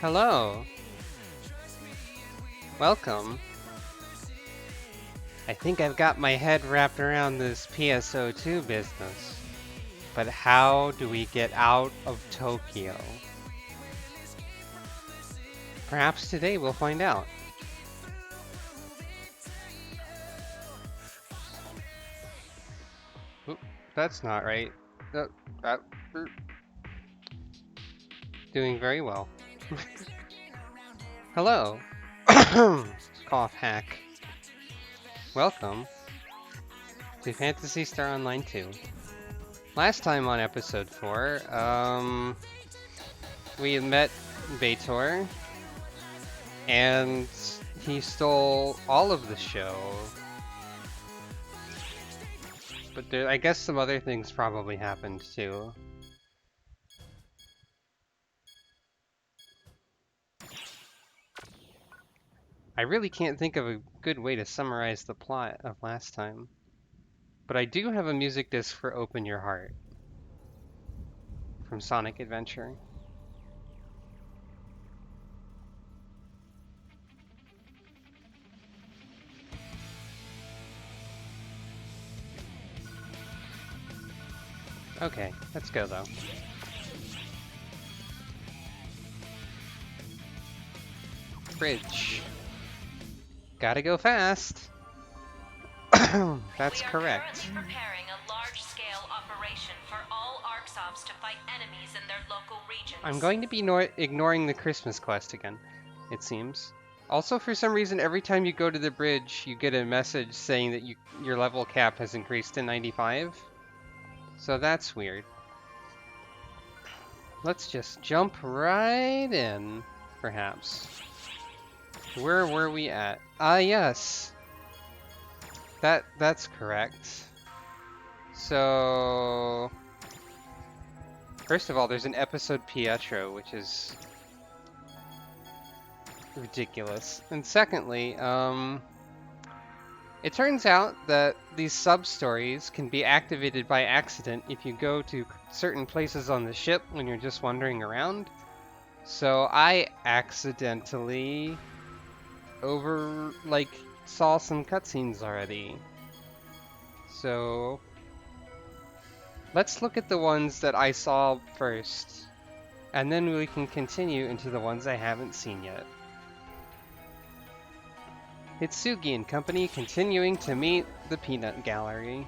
Hello. Welcome. I think I've got my head wrapped around this PSO2 business. But how do we get out of Tokyo? Perhaps today we'll find out. Oop, that's not right. That, doing very well. Hello. Cough hack. Welcome to Phantasy Star Online 2. Last time on episode 4, we had met Beitor, and he stole all of the show. But I guess some other things probably happened too. I really can't think of a good way to summarize the plot of last time. But I do have a music disc for Open Your Heart from Sonic Adventure. Okay, let's go though. Bridge. Gotta go fast. That's correct. We are currently preparing a large-scale operation for all Arxops to fight enemies in their local regions. I'm going to be ignoring the Christmas quest again, it seems. Also, for some reason, every time you go to the bridge, you get a message saying that your level cap has increased to 95. So that's weird. Let's just jump right in, perhaps. Where were we at? Ah, yes. That's correct. So, first of all, there's an episode Pietro, which is ridiculous. And secondly, it turns out that these sub-stories can be activated by accident if you go to certain places on the ship when you're just wandering around. So I accidentally saw some cutscenes already. So let's look at the ones that I saw first, and then we can continue into the ones I haven't seen yet. Hitsugi and company continuing to meet the Peanut Gallery.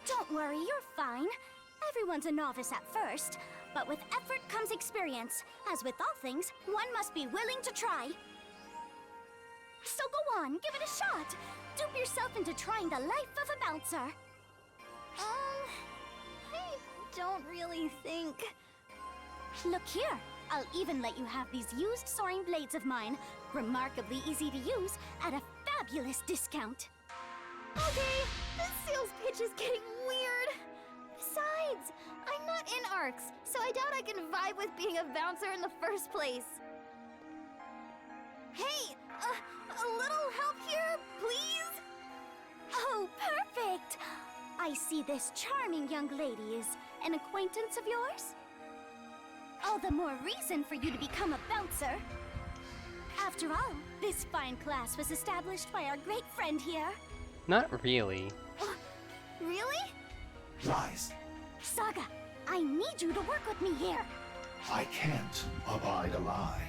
Don't worry, you're fine. Everyone's a novice at first, but with effort comes experience. As with all things, one must be willing to try. So go on, give it a shot. Dupe yourself into trying the life of a bouncer. I don't really think... Look here, I'll even let you have these used soaring blades of mine, remarkably easy to use, at a fabulous discount. Okay, this sales pitch is getting weird. Besides, I'm not in ARCs, so I doubt I can vibe with being a bouncer in the first place. Hey, a little help here, please? Oh, perfect! I see this charming young lady is an acquaintance of yours? All the more reason for you to become a bouncer. After all, this fine class was established by our great friend here. Not really. Really? Lies. Saga, I need you to work with me here. I can't abide a lie.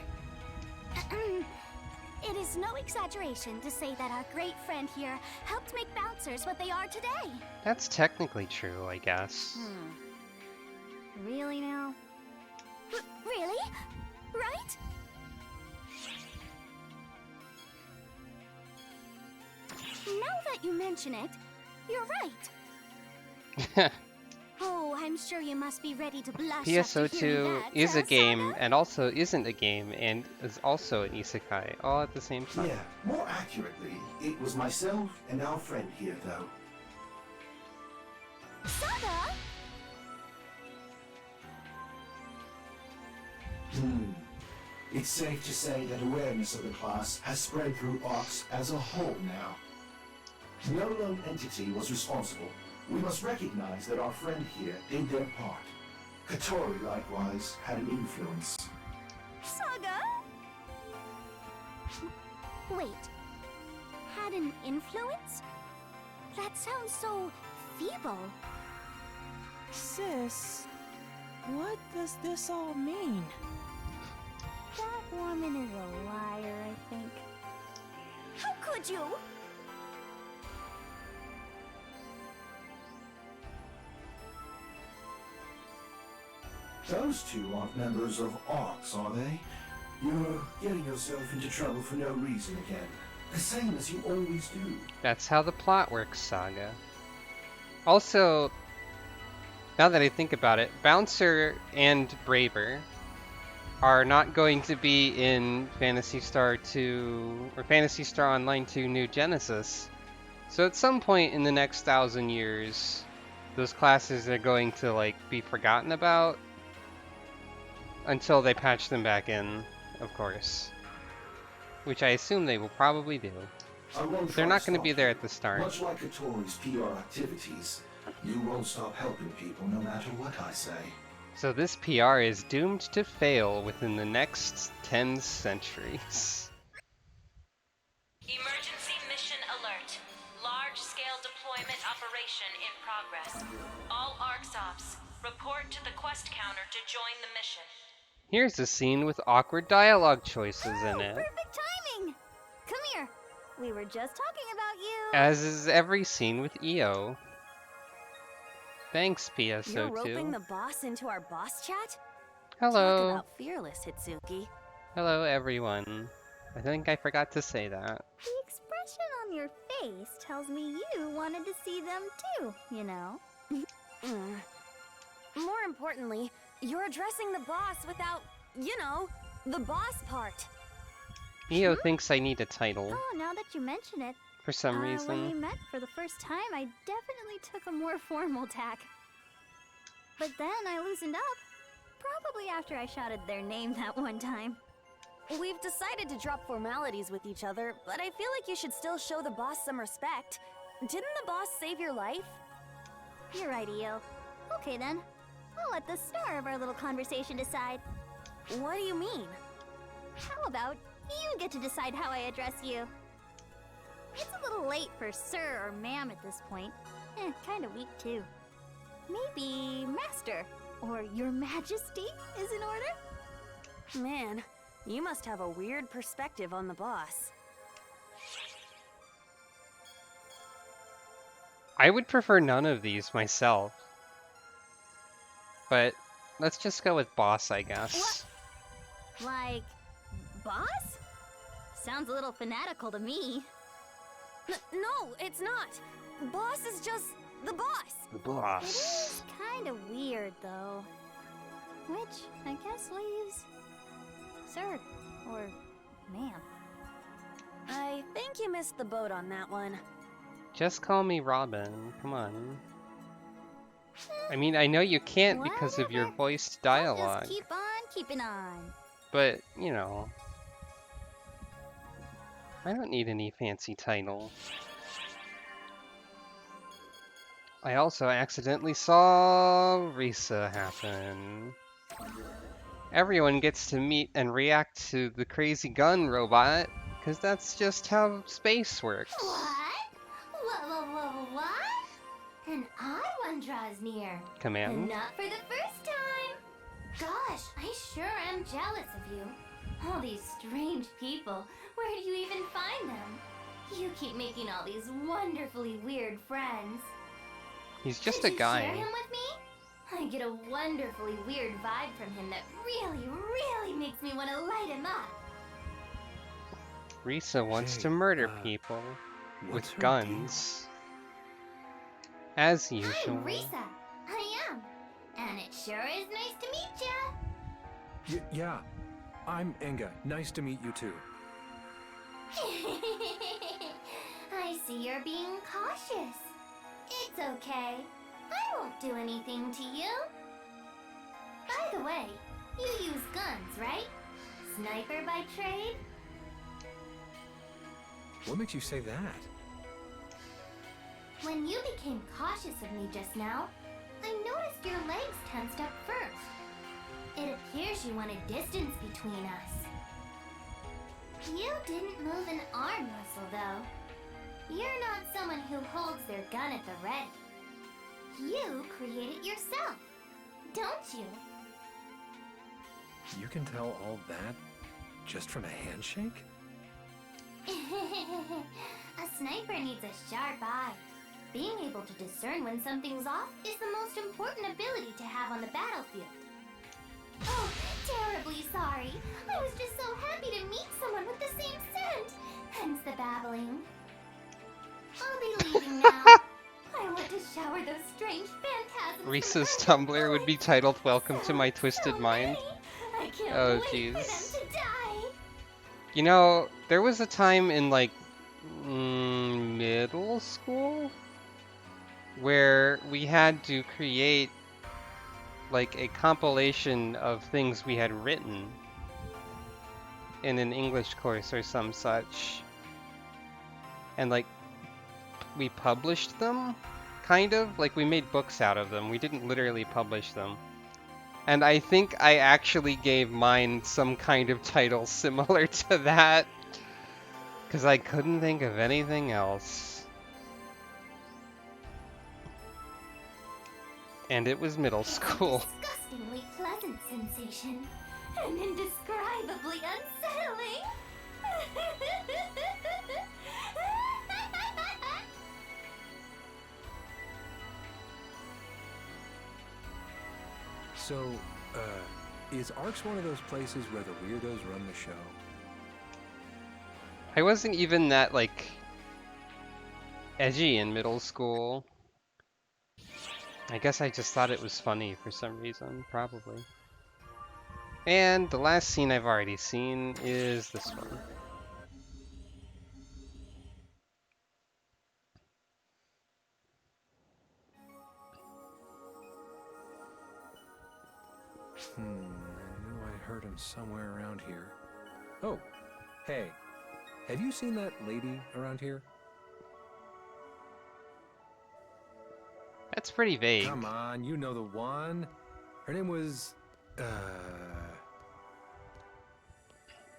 It is no exaggeration to say that our great friend here helped make bouncers what they are today. That's technically true, I guess. Really now? Really? Right? Now that you mention it, you're right. Oh, I'm sure you must be ready to blush after hearing PSO2 that, is a game Saga? and also isn't a game and is also an isekai, all at the same time. Yeah, more accurately, it was myself and our friend here, though. Saga? It's safe to say that awareness of the class has spread through ARCs as a whole now. No lone entity was responsible. We must recognize that our friend here did their part. Katori, likewise, had an influence. Saga? Wait. Had an influence? That sounds so feeble. Sis, what does this all mean? That woman is a liar, I think. How could you? Those two aren't members of ARCS, are they? You're getting yourself into trouble for no reason again. The same as you always do. That's how the plot works, Saga. Also, now that I think about it, Bouncer and Braver are not going to be in Phantasy Star 2 or Phantasy Star Online 2 New Genesis. So at some point in the next 1,000 years, those classes are going to like be forgotten about until they patch them back in, of course. Which I assume they will probably do. They're not going to be there at the start. Much like Katori's PR activities, you won't stop helping people no matter what I say. So this PR is doomed to fail within the next 10 centuries. Emergency mission alert. Large-scale deployment operation in progress. All ARCSOPs, report to the quest counter to join the mission. Here's a scene with awkward dialogue choices in it. Perfect timing! Come here. We were just talking about you. As is every scene with EO. Thanks, PSO2. You're roping the boss into our boss chat? Hello. Talk about fearless, Hitsuki. Hello, everyone. I think I forgot to say that. The expression on your face tells me you wanted to see them too, you know? More importantly, you're addressing the boss without, you know, the boss part. EO thinks I need a title Oh, now that you mention it, for some when we reason. met for the first time, I definitely took a more formal tack. But then I loosened up. Probably after I shouted their name that one time. We've decided to drop formalities with each other, but I feel like you should still show the boss some respect. Didn't the boss save your life? You're right, EO. Okay then. I'll let the star of our little conversation decide. What do you mean? How about you get to decide how I address you? It's a little late for sir or ma'am at this point. Kinda weak too. Maybe master or your majesty is in order? Man, you must have a weird perspective on the boss. I would prefer none of these myself. But let's just go with boss, I guess. Like, boss? Sounds a little fanatical to me. No, it's not. Boss is just the boss. The It boss. is kinda weird though. Which, I guess leaves sir or ma'am. I think you missed the boat on that one. Just call me Robin. Come on. I mean, I know you can't because of your Whatever. voiced I'll dialogue, just keep on keeping on. but, you know. I don't need any fancy title. I also accidentally saw Risa happen. Everyone gets to meet and react to the crazy gun robot, because that's just how space works. What? An odd one draws near. Command? Not for the first time. Gosh, I sure am jealous of you. All these strange people. Where do you even find them? You keep making all these wonderfully weird friends. He's just Could a you guy. share him with me? I get a wonderfully weird vibe from him that really makes me want to light him up. Risa wants Hey, to murder people what's with her guns. As usual. I'm Risa. I am. And it sure is nice to meet ya. Yeah, I'm Enga. Nice to meet you too. I see you're being cautious. It's okay. I won't do anything to you. By the way, you use guns, right? Sniper by trade? What makes you say that? When you became cautious of me just now, I noticed your legs tensed up first. It appears you wanted distance between us. You didn't move an arm muscle, though. You're not someone who holds their gun at the ready. You create it yourself, don't you? You can tell all that just from a handshake? A sniper needs a sharp eye. Being able to discern when something's off is the most important ability to have on the battlefield. Oh, terribly sorry. I was just so happy to meet someone with the same scent. Hence the babbling. I'll be leaving now. I want to shower those strange phantasms. Risa's from Tumblr would be titled "Welcome to My Twisted so Mind." many. I can't Oh, wait jeez. for them to die. You know, there was a time in like middle school where we had to create like a compilation of things we had written in an English course or some such, and like we published them, kind of like we made books out of them. We didn't literally publish them. And I think I actually gave mine some kind of title similar to that, because I couldn't think of anything else. And it was middle school. Disgustingly pleasant sensation. And indescribably unsettling. So, is ARC's one of those places where the weirdos run the show? I wasn't even that, like, edgy in middle school. I guess I just thought it was funny for some reason, probably. And the last scene I've already seen is this one. I knew I heard him somewhere around here. Oh, hey, have you seen that lady around here? That's pretty vague. Come on, you know the one. Her name was,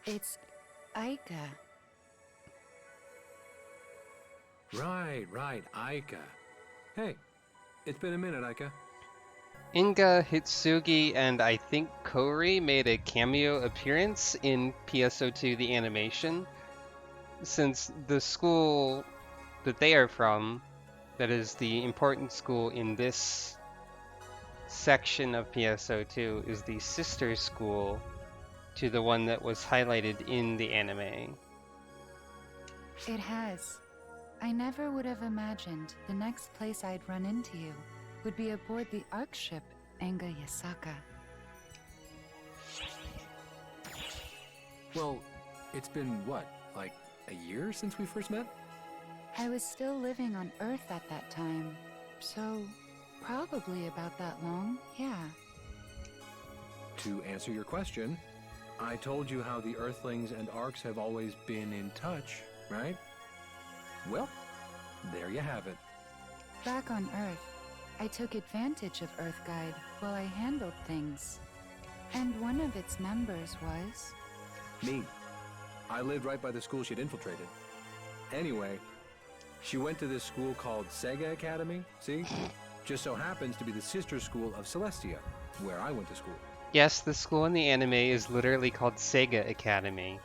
It's Aika. Right, Aika. Hey, it's been a minute, Aika. Inga, Hitsugi, and I think Kori made a cameo appearance in PSO2 the animation, since the school that they are from, that is the important school in this section of PSO2, is the sister school to the one that was highlighted in the anime. It has. I never would have imagined the next place I'd run into you would be aboard the ARC ship Enga Yasaka. Well, it's been what, like a year since we first met? I was still living on Earth at that time, so probably about that long, yeah. To answer your question, I told you how the Earthlings and ARCs have always been in touch, right? Well, there you have it. Back on Earth, I took advantage of Earth Guide while I handled things. And one of its members was... Me. I lived right by the school she'd infiltrated. Anyway, she went to this school called Sega Academy, see? Just so happens to be the sister school of Celestia, where I went to school. Yes, the school in the anime is literally called Sega Academy.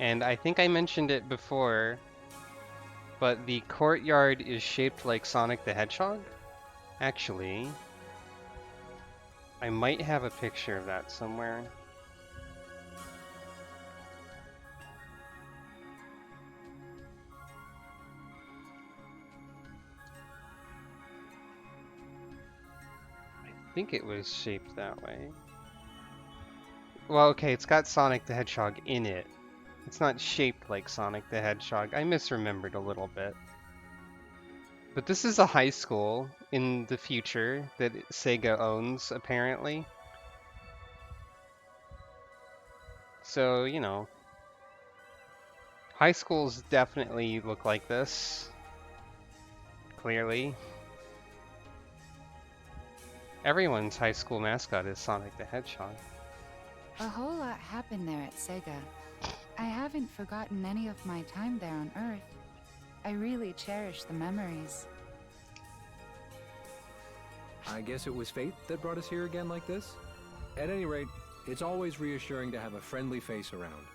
And I think I mentioned it before, but the courtyard is shaped like Sonic the Hedgehog. Actually, I might have a picture of that somewhere. I think it was shaped that way. Well, okay, it's got Sonic the Hedgehog in it. It's not shaped like Sonic the Hedgehog. I misremembered a little bit. But this is a high school in the future that Sega owns, apparently. So, you know, high schools definitely look like this. clearly. Everyone's high school mascot is Sonic the Hedgehog. A whole lot happened there at Sega. I haven't forgotten any of my time there on Earth. I really cherish the memories. I guess it was fate that brought us here again like this? At any rate, it's always reassuring to have a friendly face around.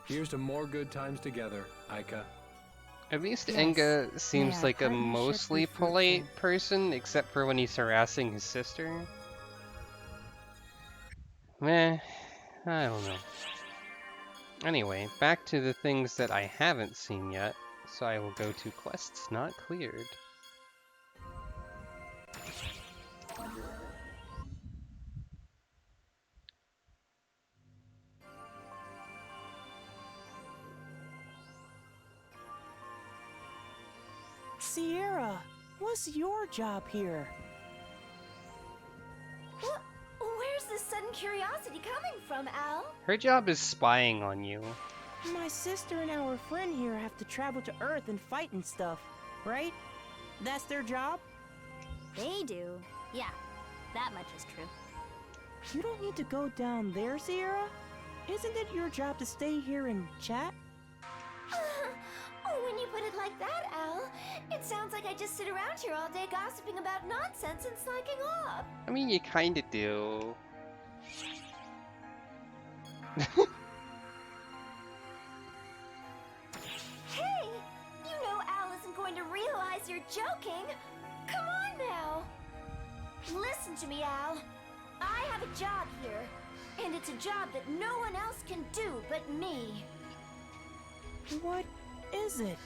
Here's to more good times together, Aika. At least Yes. Enga seems May our like a partnership mostly be fruitful. polite person, except for when he's harassing his sister. Meh, I don't know. Anyway, back to the things that I haven't seen yet, so I will go to quests not cleared. Sierra, what's your job here? Where's this sudden curiosity coming from, Al? Her job is spying on you. My sister and our friend here have to travel to Earth and fight and stuff, right? That's their job? They do. Yeah, that much is true. You don't need to go down there, Sierra. Isn't it your job to stay here and chat? When you put it like that, Al, it sounds like I just sit around here all day gossiping about nonsense and slacking off. I mean, you kinda do. Hey, you know Al isn't going to realize you're joking. Come on now. Listen to me, Al. I have a job here, and it's a job that no one else can do but me. What is it?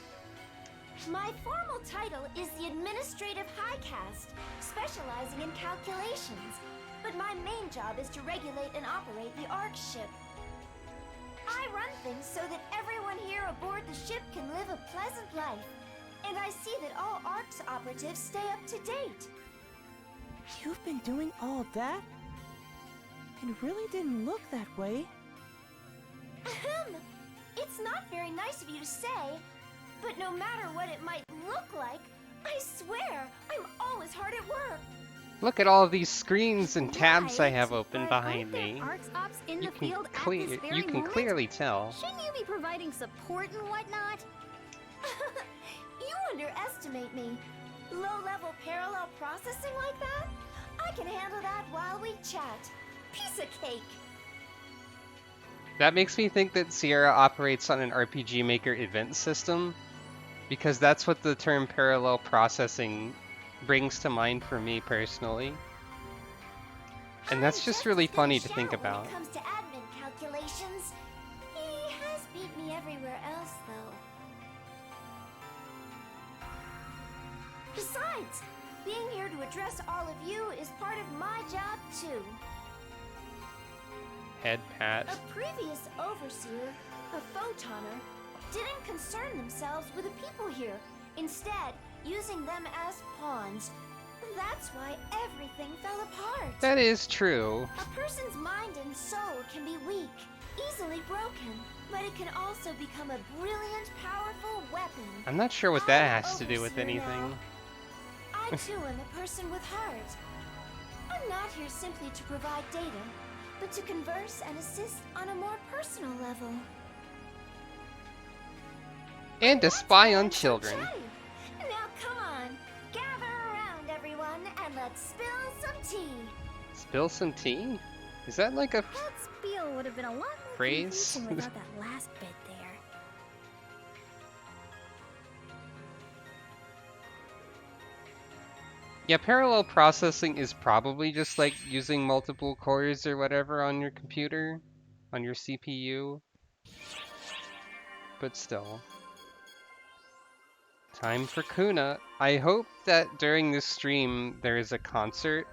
My formal title is the Administrative High Caste, specializing in calculations. But my main job is to regulate and operate the ARC ship. I run things so that everyone here aboard the ship can live a pleasant life. And I see that all ARC's operatives stay up to date. You've been doing all that? It really didn't look that way. Ahem. It's not very nice of you to say, but no matter what it might look like, I swear, I'm always hard at work. Look at all of these screens and tabs I Right, have open but behind aren't there me. ARCs ops in You the can, field at this very you can moment? clearly tell. Shouldn't you be providing support and whatnot? You underestimate me. Low-level parallel processing like that? I can handle that while we chat. Piece of cake. That makes me think that Sierra operates on an RPG Maker event system, because that's what the term parallel processing brings to mind for me personally. And that's just really funny to think about. When it comes to admin calculations, he has beat me everywhere else, though. Besides, being here to address all of you is part of my job, too. Head pat. A previous overseer, a photoner, didn't concern themselves with the people here, instead using them as pawns. That's why everything fell apart. That is true. A person's mind and soul can be weak, easily broken, but it can also become a brilliant, powerful weapon. I'm not sure what that I'm has to do with overseer anything. now. I too am a person with heart. I'm not here simply to provide data, but to converse and assist on a more personal level. And to spy on children. Now come on, gather around everyone and let's spill some tea. Spill some tea? Is that like a That spiel would have been a lot more phrase? convincing without that last bit there. Yeah, parallel processing is probably just like using multiple cores or whatever on your computer, on your CPU. But still. Time for Kuna. I hope that during this stream there is a concert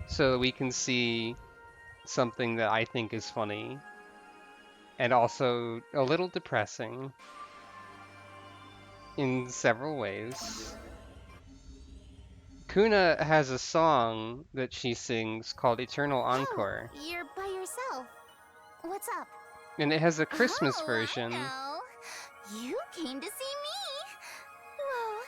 so that we can see something that I think is funny and also a little depressing in several ways. Kuna has a song that she sings called Eternal Encore, Oh, you're by yourself. What's up? and it has a Christmas Oh, version. I know. You came to see me. Well,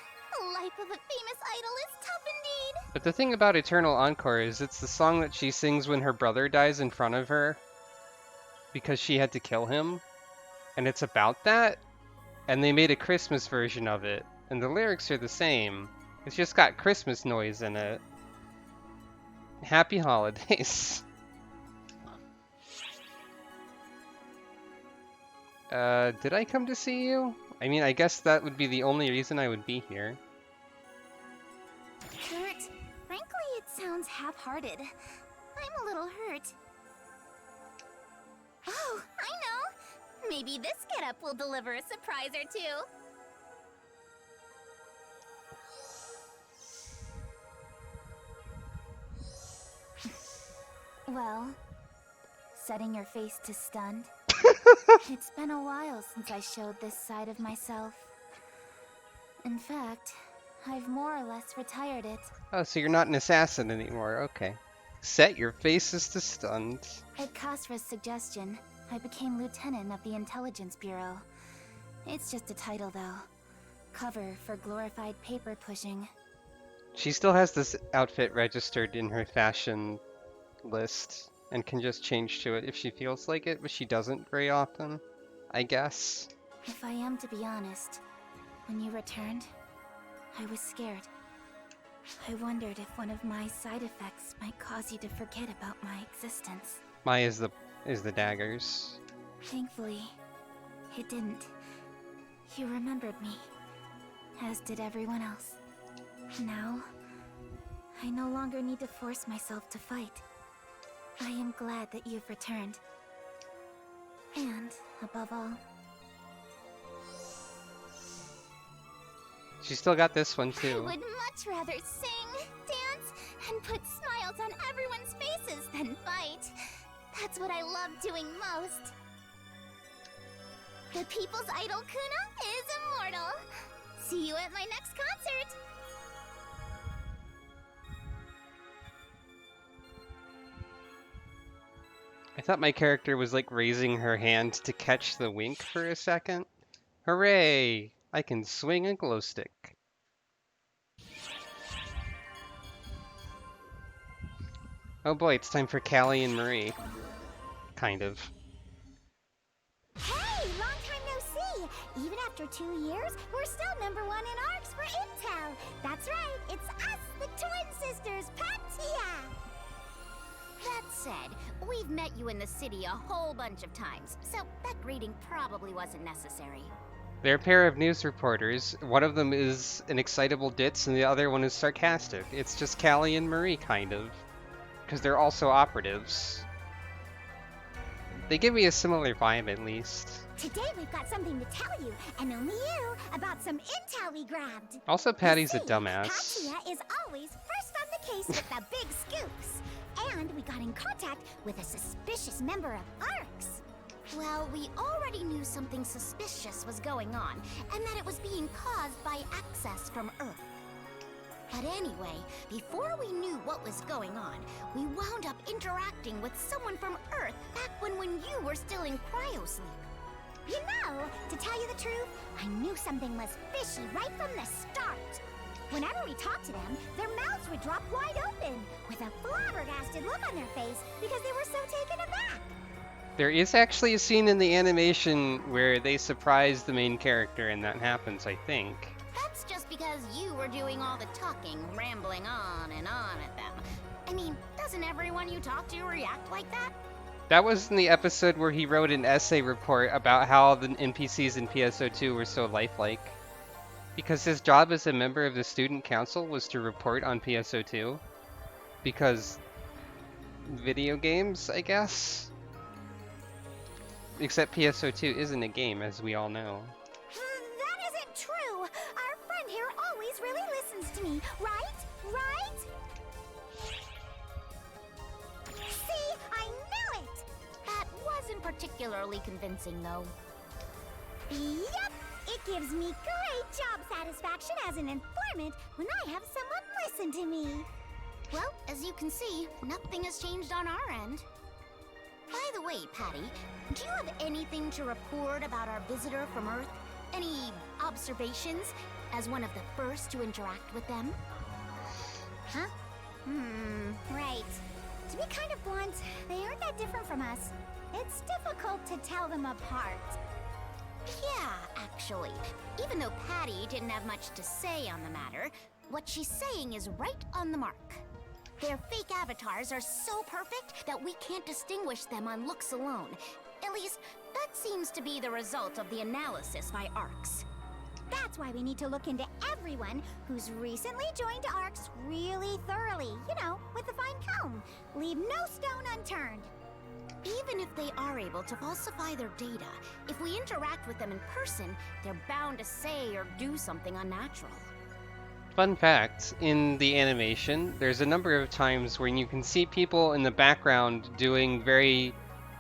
life of a famous idol is tough indeed. But the thing about Eternal Encore is it's the song that she sings when her brother dies in front of her because she had to kill him. And it's about that. And they made a Christmas version of it. And the lyrics are the same. It's just got Christmas noise in it. Happy holidays. Did I come to see you? I mean, I guess that would be the only reason I would be here. Kurt, frankly, it sounds half-hearted. I'm a little hurt. Oh, I know! Maybe this getup will deliver a surprise or two. Well, setting your face to stunned. It's been a while since I showed this side of myself. In fact, I've more or less retired it. Oh, so you're not an assassin anymore, okay. Set your faces to stunned. At Khosra's suggestion, I became lieutenant of the Intelligence Bureau. It's just a title, though. Cover for glorified paper pushing. She still has this outfit registered in her fashion list and can just change to it if she feels like it, but she doesn't very often, I guess. If I am to be honest, when you returned, I was scared. I wondered if one of my side effects might cause you to forget about my existence. Mai is the daggers. Thankfully, it didn't. You remembered me, as did everyone else. Now, I no longer need to force myself to fight. I am glad that you've returned. And, above all, She still got this one I too. would much rather sing, dance, and put smiles on everyone's faces than fight. That's what I love doing most. The people's idol Kuna is immortal. See you at my next concert. I thought my character was like raising her hand to catch the wink for a second. Hooray! I can swing a glow stick. Oh boy, it's time for Callie and Marie. Kind of. Hey, long time no see. Even after 2 years, we're still #1 in ARCs for Intel. That's right, it's us, the twin sisters, Patia. That said, we've met you in the city a whole bunch of times, so that greeting probably wasn't necessary. They're a pair of news reporters. One of them is an excitable ditz and the other one is sarcastic. It's just Callie and Marie, kind of. Because they're also operatives. They give me a similar vibe, at least. Today we've got something to tell you, and only you, about some intel we grabbed. Also, Patty's a You see, dumbass. Patia is always first on the case with the big scoops. And we got in contact with a suspicious member of ARCs. Well, we already knew something suspicious was going on, and that it was being caused by access from Earth. But anyway, before we knew what was going on, we wound up interacting with someone from Earth back when you were still in cryosleep. You know, to tell you the truth, I knew something was fishy right from the start. Whenever we talked to them, their mouths would drop wide open, with a flabbergasted look on their face because they were so taken aback. There is actually a scene in the animation where they surprise the main character and that happens, I think. That's just because you were doing all the talking, rambling on and on at them. I mean, doesn't everyone you talk to react like that? That was in the episode where he wrote an essay report about how the NPCs in PSO2 were so lifelike. Because his job as a member of the student council was to report on PSO2. Because video games, I guess? Except PSO2 isn't a game, as we all know. That isn't true! Our friend here always really listens to me, right? Right? See, I knew it! That wasn't particularly convincing, though. Yep! It gives me great job satisfaction as an informant when I have someone listen to me. Well, as you can see, nothing has changed on our end. By the way, Patty, do you have anything to report about our visitor from Earth? Any observations as one of the first to interact with them? Huh? Right. To be kind of blunt, they aren't that different from us. It's difficult to tell them apart. Yeah, actually. Even though Patty didn't have much to say on the matter, what she's saying is right on the mark. Their fake avatars are so perfect that we can't distinguish them on looks alone. At least, that seems to be the result of the analysis by ARCS. That's why we need to look into everyone who's recently joined ARCS really thoroughly, you know, with a fine comb. Leave no stone unturned. Even if they are able to falsify their data, if we interact with them in person, they're bound to say or do something unnatural. Fun fact, in the animation, there's a number of times when you can see people in the background doing very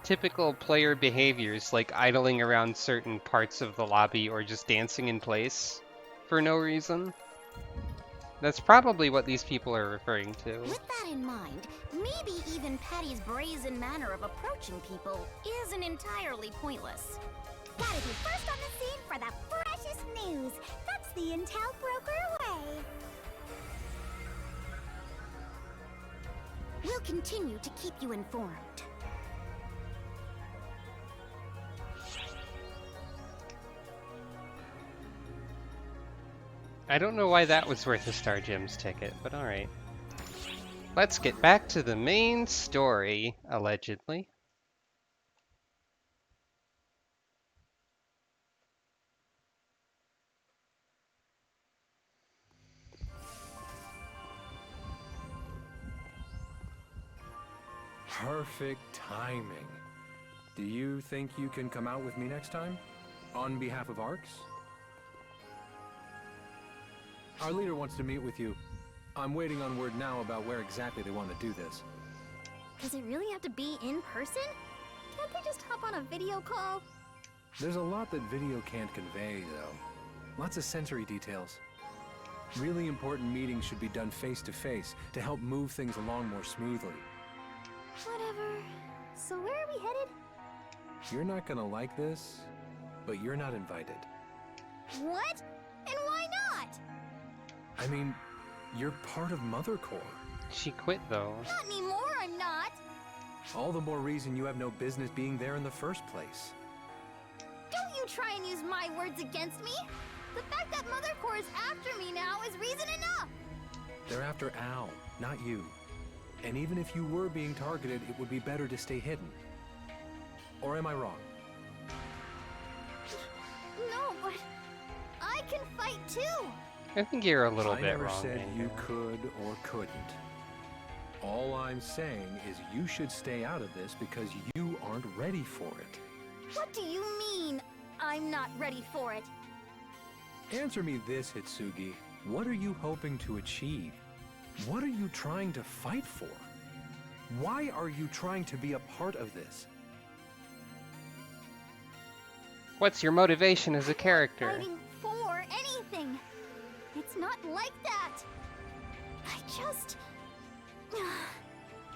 typical player behaviors, like idling around certain parts of the lobby or just dancing in place for no reason. That's probably what these people are referring to. With that in mind, maybe even Patty's brazen manner of approaching people isn't entirely pointless. Gotta be first on the scene for the freshest news. That's the intel broker way. We'll continue to keep you informed. I don't know why that was worth a Star Gems ticket, but alright. Let's get back to the main story, allegedly. Perfect timing. Do you think you can come out with me next time? On behalf of ARCS? Our leader wants to meet with you. I'm waiting on word now about where exactly they want to do this. Does it really have to be in person? Can't they just hop on a video call? There's a lot that video can't convey, though. Lots of sensory details. Really important meetings should be done face-to-face to help move things along more smoothly. Whatever. So where are we headed? You're not gonna like this, but you're not invited. What? And why not? I mean, you're part of Mother Corps. She quit, though. Not anymore, I'm not. All the more reason you have no business being there in the first place. Don't you try and use my words against me. The fact that Mother Corps is after me now is reason enough. They're after Al, not you. And even if you were being targeted, it would be better to stay hidden. Or am I wrong? No, but I can fight too. I think you're a little bit never wrong. said you Mango. could or couldn't. All I'm saying is you should stay out of this because you aren't ready for it. What do you mean, I'm not ready for it? Answer me this, Hitsugi. What are you hoping to achieve? What are you trying to fight for? Why are you trying to be a part of this? What's your motivation as a character? Fighting for anything. It's not like that. I just...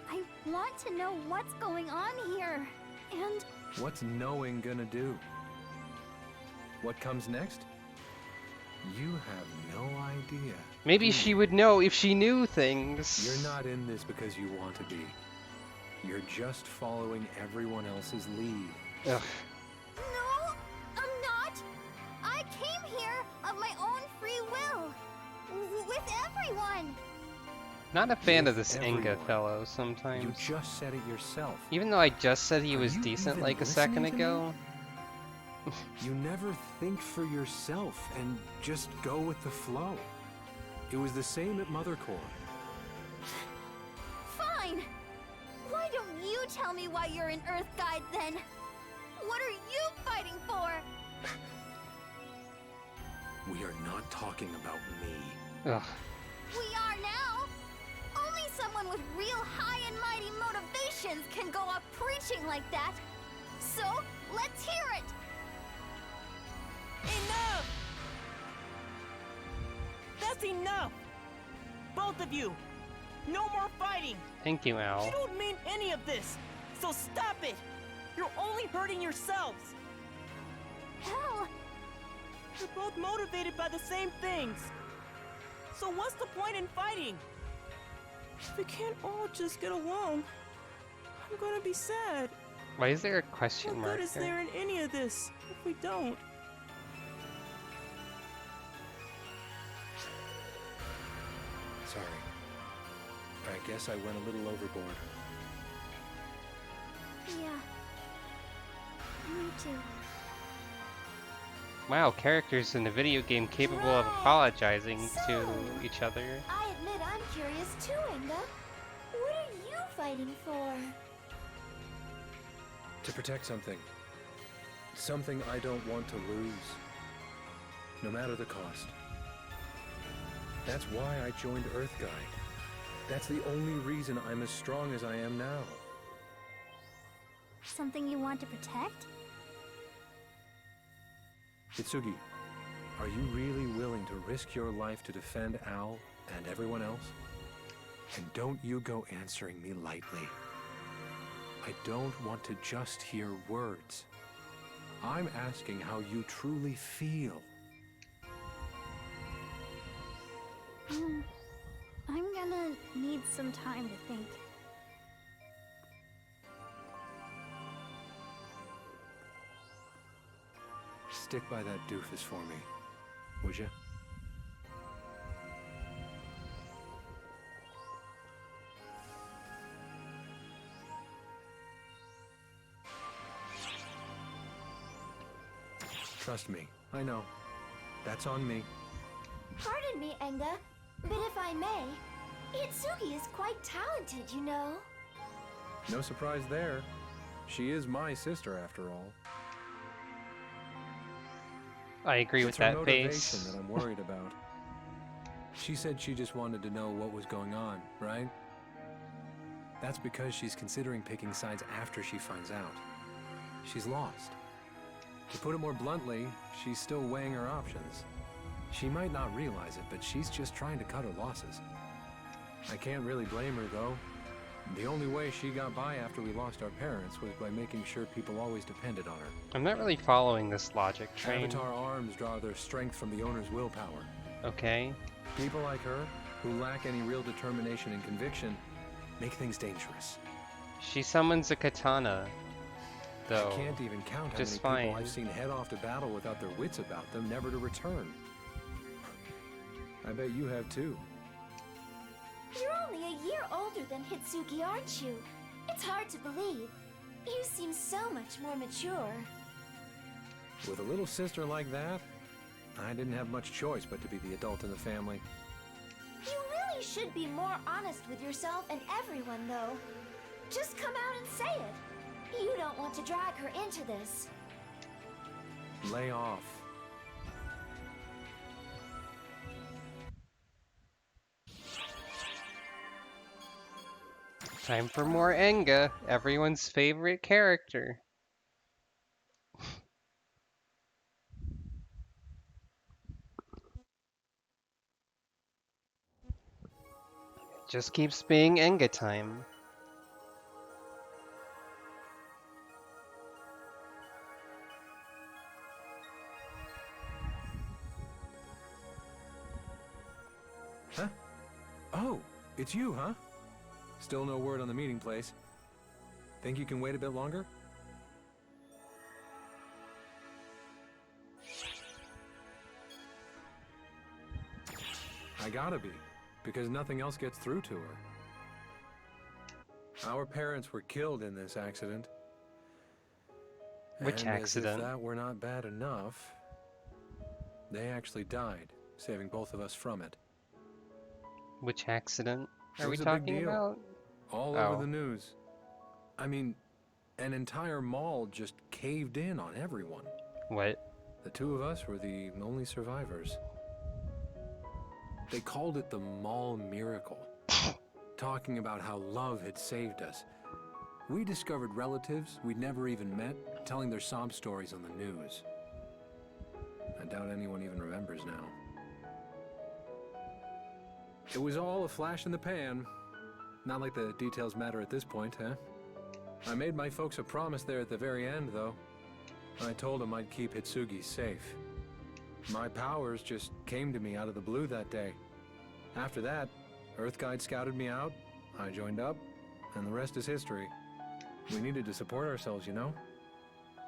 I want to know what's going on here. And... What's knowing gonna do? What comes next? You have no idea. Maybe she would know if she knew things. You're not in this because you want to be. You're just following everyone else's lead. Ugh. No, I'm not. I came here of my own free will. With everyone. Not a fan of With this Enga everyone. fellow You sometimes. just said it yourself. Even though I just said he Are was you decent even like a second listening to me? ago. You never think for yourself and just go with the flow. It was the same at Mother Corps. Fine. Why don't you tell me why you're an Earth Guide then? What are you fighting for? We are not talking about me. Ugh. We are now. Only someone with real high and mighty motivations can go up preaching like that. So, let's hear it. Enough! That's enough! Both of you! No more fighting! Thank you, Al. You don't mean any of this! So stop it! You're only hurting yourselves! Hell, We're both motivated by the same things. So what's the point in fighting? If we can't all just get along, I'm gonna be sad. Why is there a question What mark good is there? there in any of this if we don't? Sorry. I guess I went a little overboard. Yeah. Me too. Wow, characters in a video game capable of apologizing to each other. I admit I'm curious too, Inga. What are you fighting for? To protect something. Something I don't want to lose. No matter the cost. That's why I joined Earthguide. That's the only reason I'm as strong as I am now. Something you want to protect? Hitsugi, are you really willing to risk your life to defend Al and everyone else? And don't you go answering me lightly. I don't want to just hear words. I'm asking how you truly feel. I'm gonna need some time to think. Stick by that doofus for me, would you? Trust me, I know. That's on me. Pardon me, Enga, but if I may, Hitsugi is quite talented, you know. No surprise there. She is my sister, after all. I agree with It's her that motivation face. that I'm worried about. She said she just wanted to know what was going on, right? That's because she's considering picking sides after she finds out. She's lost. To put it more bluntly, she's still weighing her options. She might not realize it, but she's just trying to cut her losses. I can't really blame her, though. The only way she got by after we lost our parents was by making sure people always depended on her. I'm not really following this logic train. Avatar arms draw their strength from the owner's willpower. Okay. People like her, who lack any real determination and conviction, make things dangerous. She summons a katana, though. I can't even count how just many people fine. I've seen head off to battle without their wits about them, never to return. I bet you have too. You're only a year older than Hitsugi, aren't you? It's hard to believe. You seem so much more mature. With a little sister like that, I didn't have much choice but to be the adult in the family. You really should be more honest with yourself and everyone, though. Just come out and say it. You don't want to drag her into this. Lay off. Time for more Enga, everyone's favorite character. Just keeps being Enga time. Huh? Oh, it's you, huh? Still no word on the meeting place. Think you can wait a bit longer? I gotta be, because nothing else gets through to her. Our parents were killed in this accident. Which And accident? As if that were not bad enough, they actually died, saving both of us from it. Which accident It are we was a big talking deal. about? All Oh. over the news. I mean, an entire mall just caved in on everyone. What? The two of us were the only survivors. They called it the mall miracle, talking about how love had saved us. We discovered relatives we'd never even met telling their sob stories on the news. I doubt anyone even remembers now. It was all a flash in the pan. Not like the details matter at this point, huh? I made my folks a promise there at the very end, though. I told them I'd keep Hitsugi safe. My powers just came to me out of the blue that day. After that, Earth Guide scouted me out, I joined up, and the rest is history. We needed to support ourselves, you know?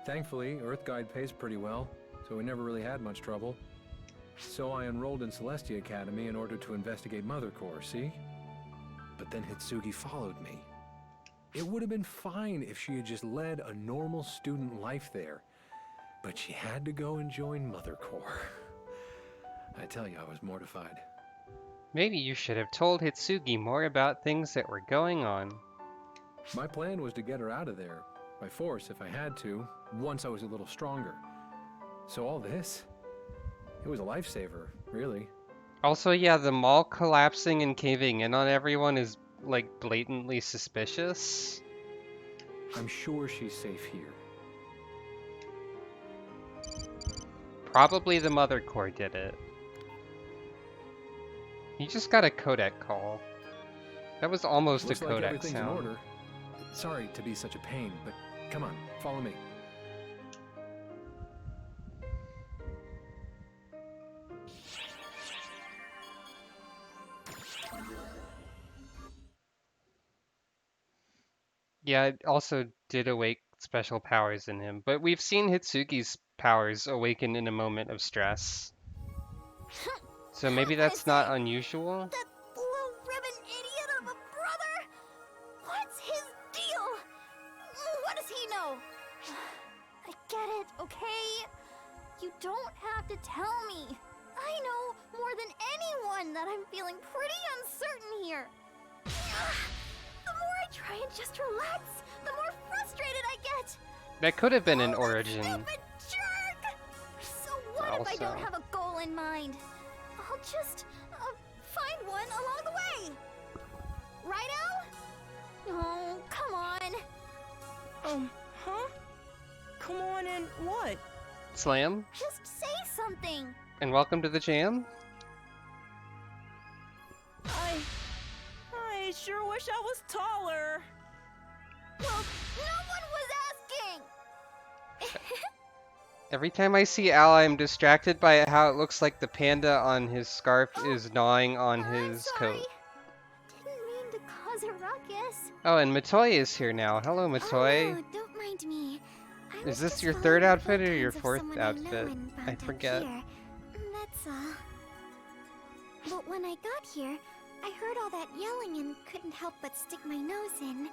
Thankfully, Earth Guide pays pretty well, so we never really had much trouble. So I enrolled in Celestia Academy in order to investigate Mother Core, see? But then Hitsugi followed me. It would have been fine if she had just led a normal student life there, but she had to go and join Mother Core. I tell you, I was mortified. Maybe you should have told Hitsugi more about things that were going on. My plan was to get her out of there, by force if I had to, once I was a little stronger. So all this, it was a lifesaver, really. Also, yeah, the mall collapsing and caving in on everyone is, like, blatantly suspicious. I'm sure she's safe here. Probably the Mother Core did it. He just got a codec call. That was almost Looks a like codec everything's in sound. order. Sorry to be such a pain, but come on, follow me. Yeah, it also did awake special powers in him, but we've seen Hitsugi's powers awaken in a moment of stress. So maybe that's not unusual? That blue ribbon idiot of a brother! What's his deal? What does he know? I get it, okay? You don't have to tell me. I know more than anyone that I'm feeling pretty uncertain here. The more I try and just relax, the more frustrated I get. That could have been an That origin. stupid jerk! So what if I don't Also. have a goal in mind? I'll just find one along the way. Right, Al? Oh, come on. Huh? Come on and what? Slam, Just say something. and welcome to the jam. I sure wish I was taller. Well, no one was asking. Every time I see Al, I'm distracted by how it looks like the panda on his scarf is gnawing on I'm his sorry. coat. Didn't mean to cause a ruckus. Oh, and Matoi is here now. Hello, Matoi. Oh, no, don't mind me. I Is was this just your following third the outfit or footprints your of fourth someone I know outfit? and I found out forget. here. That's all. But when I got here, I heard all that yelling and couldn't help but stick my nose in.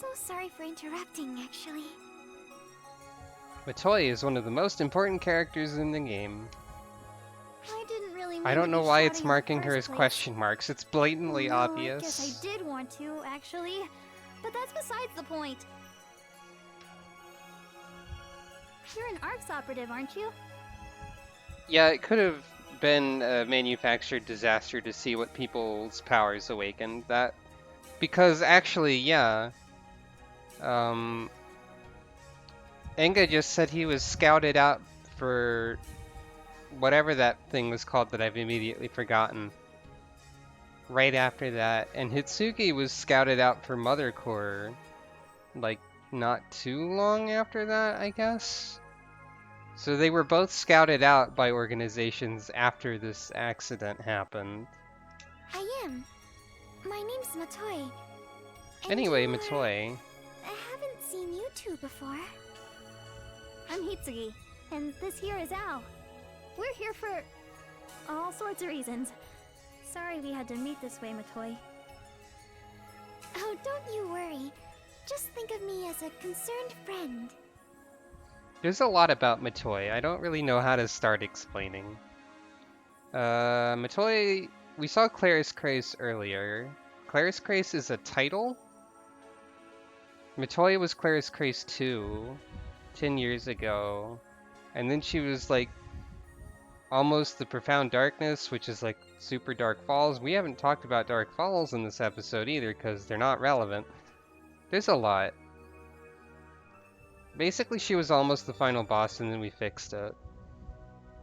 So sorry for interrupting, actually. Matoi is one of the most important characters in the game. I didn't really mean I don't to know be why it's shouting in the marking her first as place. question marks. It's blatantly No, obvious. I guess I did want to, actually. But that's besides the point. You're an ARCS operative, aren't you? Yeah, it could have been a manufactured disaster to see what people's powers awakened. That because actually, yeah. Enga just said he was scouted out for whatever that thing was called that I've immediately forgotten. Right after that, and Hitsugi was scouted out for Mother Core, like not too long after that, I guess. So they were both scouted out by organizations after this accident happened. I am. My name's Matoi. And Anyway, you are- Matoi. I haven't seen you two before. I'm Hitsugi, and this here is Al. We're here for all sorts of reasons. Sorry we had to meet this way, Matoi. Oh, don't you worry. Just think of me as a concerned friend. There's a lot about Matoi. I don't really know how to start explaining. Matoi, we saw Claris Crace earlier. Claris Crace is a title? Matoi was Claris Crace 2, 10 years ago. And then she was like almost the Profound Darkness, which is like Super Dark Falls. We haven't talked about Dark Falls in this episode either because they're not relevant. There's a lot. Basically, she was almost the final boss and then we fixed it.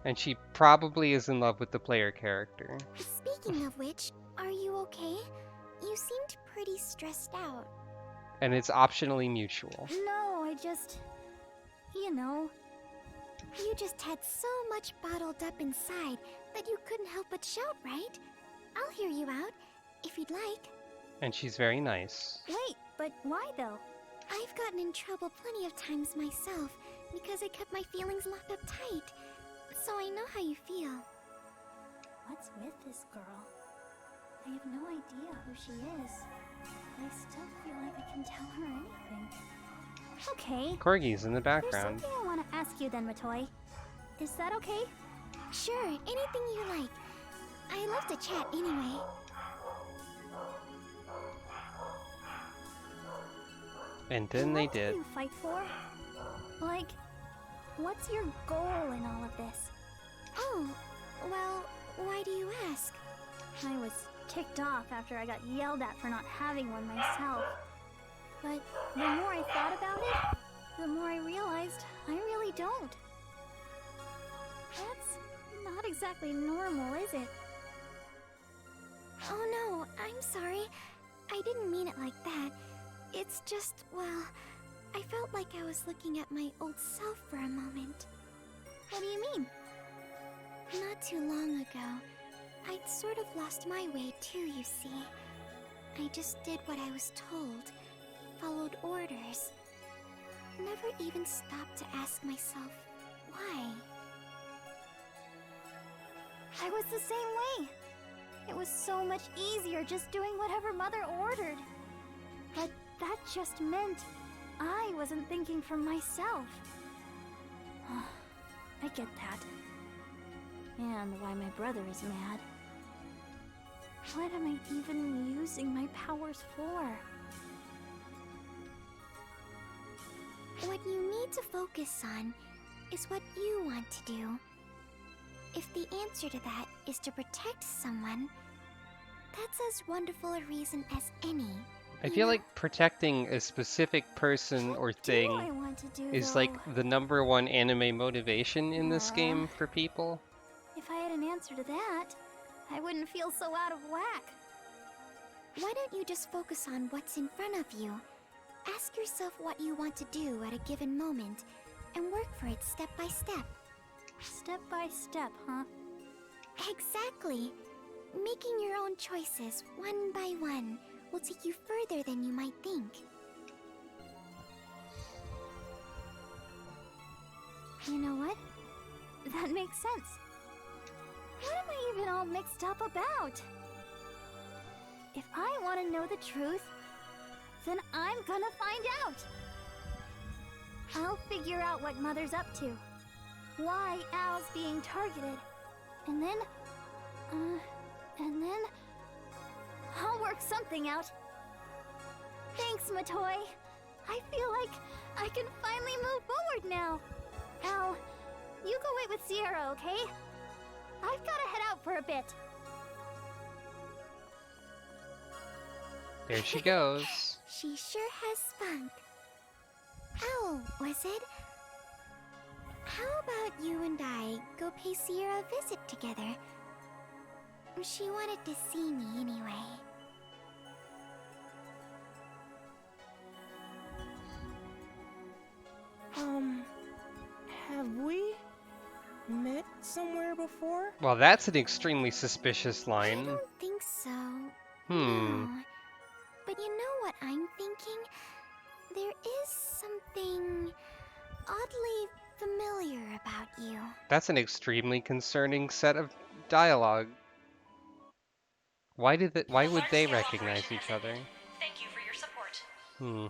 And she probably is in love with the player character. Speaking of which, are you okay? You seemed pretty stressed out. And it's optionally mutual. No, I just... you know... You just had so much bottled up inside that you couldn't help but shout, right? I'll hear you out, if you'd like. And she's very nice. Wait, but why though? I've gotten in trouble plenty of times myself because I kept my feelings locked up tight. So I know how you feel. What's with this girl? I have no idea who she is. I still feel like I can tell her anything. Okay. Corgis in the There's background. something I want to ask you then, Matoy. Is that okay? Sure, anything you like. I love to chat anyway. And then they What do did. you fight for? Like, what's your goal in all of this? Oh, well, why do you ask? I was ticked off after I got yelled at for not having one myself. But the more I thought about it, the more I realized I really don't. That's not exactly normal, is it? Oh no, I'm sorry. I didn't mean it like that. It's just, well, I felt like I was looking at my old self for a moment. What do you mean? Not too long ago, I'd sort of lost my way too, you see. I just did what I was told, followed orders. Never even stopped to ask myself, why? I was the same way. It was so much easier just doing whatever Mother ordered. But that just meant I wasn't thinking for myself. I get that. And why my brother is mad. What am I even using my powers for? What you need to focus on is what you want to do. If the answer to that is to protect someone, that's as wonderful a reason as any. I feel like protecting a specific person or What do thing I want to do, is though? like the #1 anime motivation in this game for people. If I had an answer to that, I wouldn't feel so out of whack. Why don't you just focus on what's in front of you? Ask yourself what you want to do at a given moment, and work for it step by step. Step by step, huh? Exactly. Making your own choices, one by one, will take you further than you might think. You know what? That makes sense. What am I even all mixed up about? If I want to know the truth, then I'm gonna find out. I'll figure out what Mother's up to, why Al's being targeted, and then I'll work something out. Thanks, Matoy. I feel like I can finally move forward now. Al, you go wait with Sierra, okay? I've gotta head out for a bit. There she goes. She sure has spunk. Oh, was it? How about you and I go pay Sierra a visit together? She wanted to see me anyway. Have we met somewhere before? Well, that's an extremely suspicious I line. don't think so. Hmm. No. But you know what I'm thinking? There is something oddly familiar about you. That's an extremely concerning set of dialogue. Why would they recognize each other? Thank you for your support. Hmm.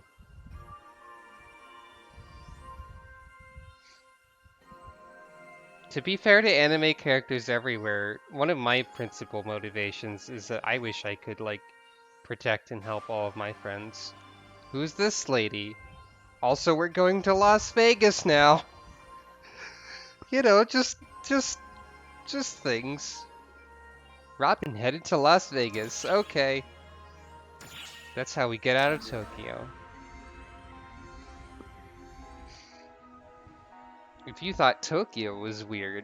To be fair to anime characters everywhere, one of my principal motivations is that I wish I could, like, protect and help all of my friends. Who's this lady? Also, we're going to Las Vegas now. You know, just things. Robin headed to Las Vegas. Okay. That's how we get out of Tokyo. If you thought Tokyo was weird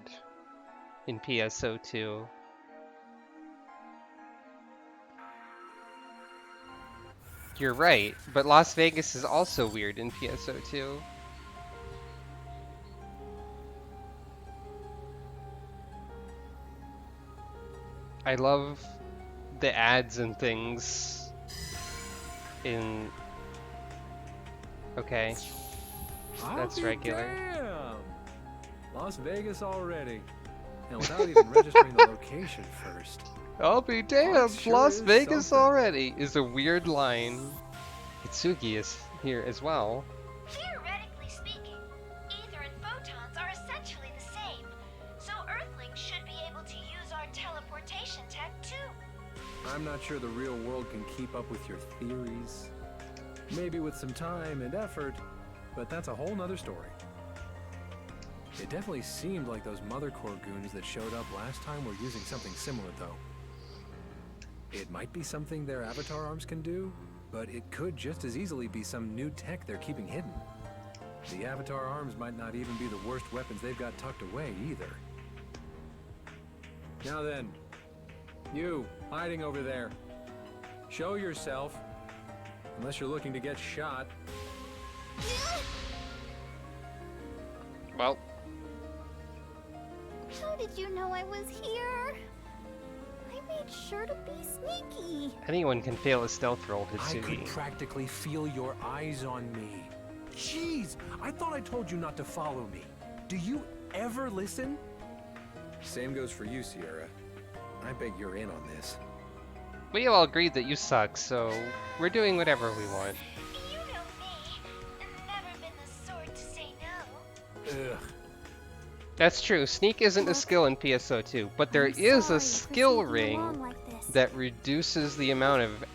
in PSO2, you're right, but Las Vegas is also weird in PSO2. I love the ads and things in... Okay, that's regular. Damn! Las Vegas already. And without even registering the location first. I'll be damned, sure Las is Vegas something. already is a weird line. Hitsugi is here as well. Theoretically speaking, ether and photons are essentially the same, so Earthlings should be able to use our teleportation tech too. I'm not sure the real world can keep up with your theories. Maybe with some time and effort, but that's a whole nother story. It definitely seemed like those Mother Core goons that showed up last time were using something similar, though. It might be something their avatar arms can do, but it could just as easily be some new tech they're keeping hidden. The avatar arms might not even be the worst weapons they've got tucked away, either. Now then, you, hiding over there. Show yourself. Unless you're looking to get shot. Well, How did you know I was here? I made sure to be sneaky. anyone can fail a stealth roll, I could Hitsugi. practically feel your eyes on me. Jeez, I thought I told you not to follow me. Do you ever listen? Same goes for you, Sierra. I bet you're in on this. We all agreed that you suck, so we're doing whatever we want. You know me, and never been the sort to say no. Ugh. That's true, sneak isn't a skill in PSO2, but there I'm is sorry a for skill sneaking ring along like this. that reduces the amount of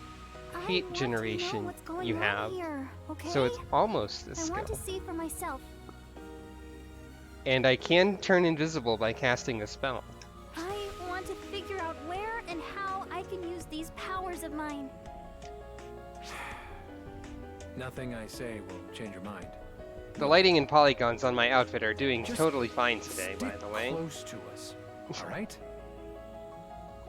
I heat want to know generation what's going you on have. here, okay? So it's almost a I skill. want to see for myself. And I can turn invisible by casting a spell. I want to figure out where and how I can use these powers of mine. Nothing I say will change your mind. The lighting and polygons on my outfit are doing Just totally fine today, by Stick the way. close to us, all right?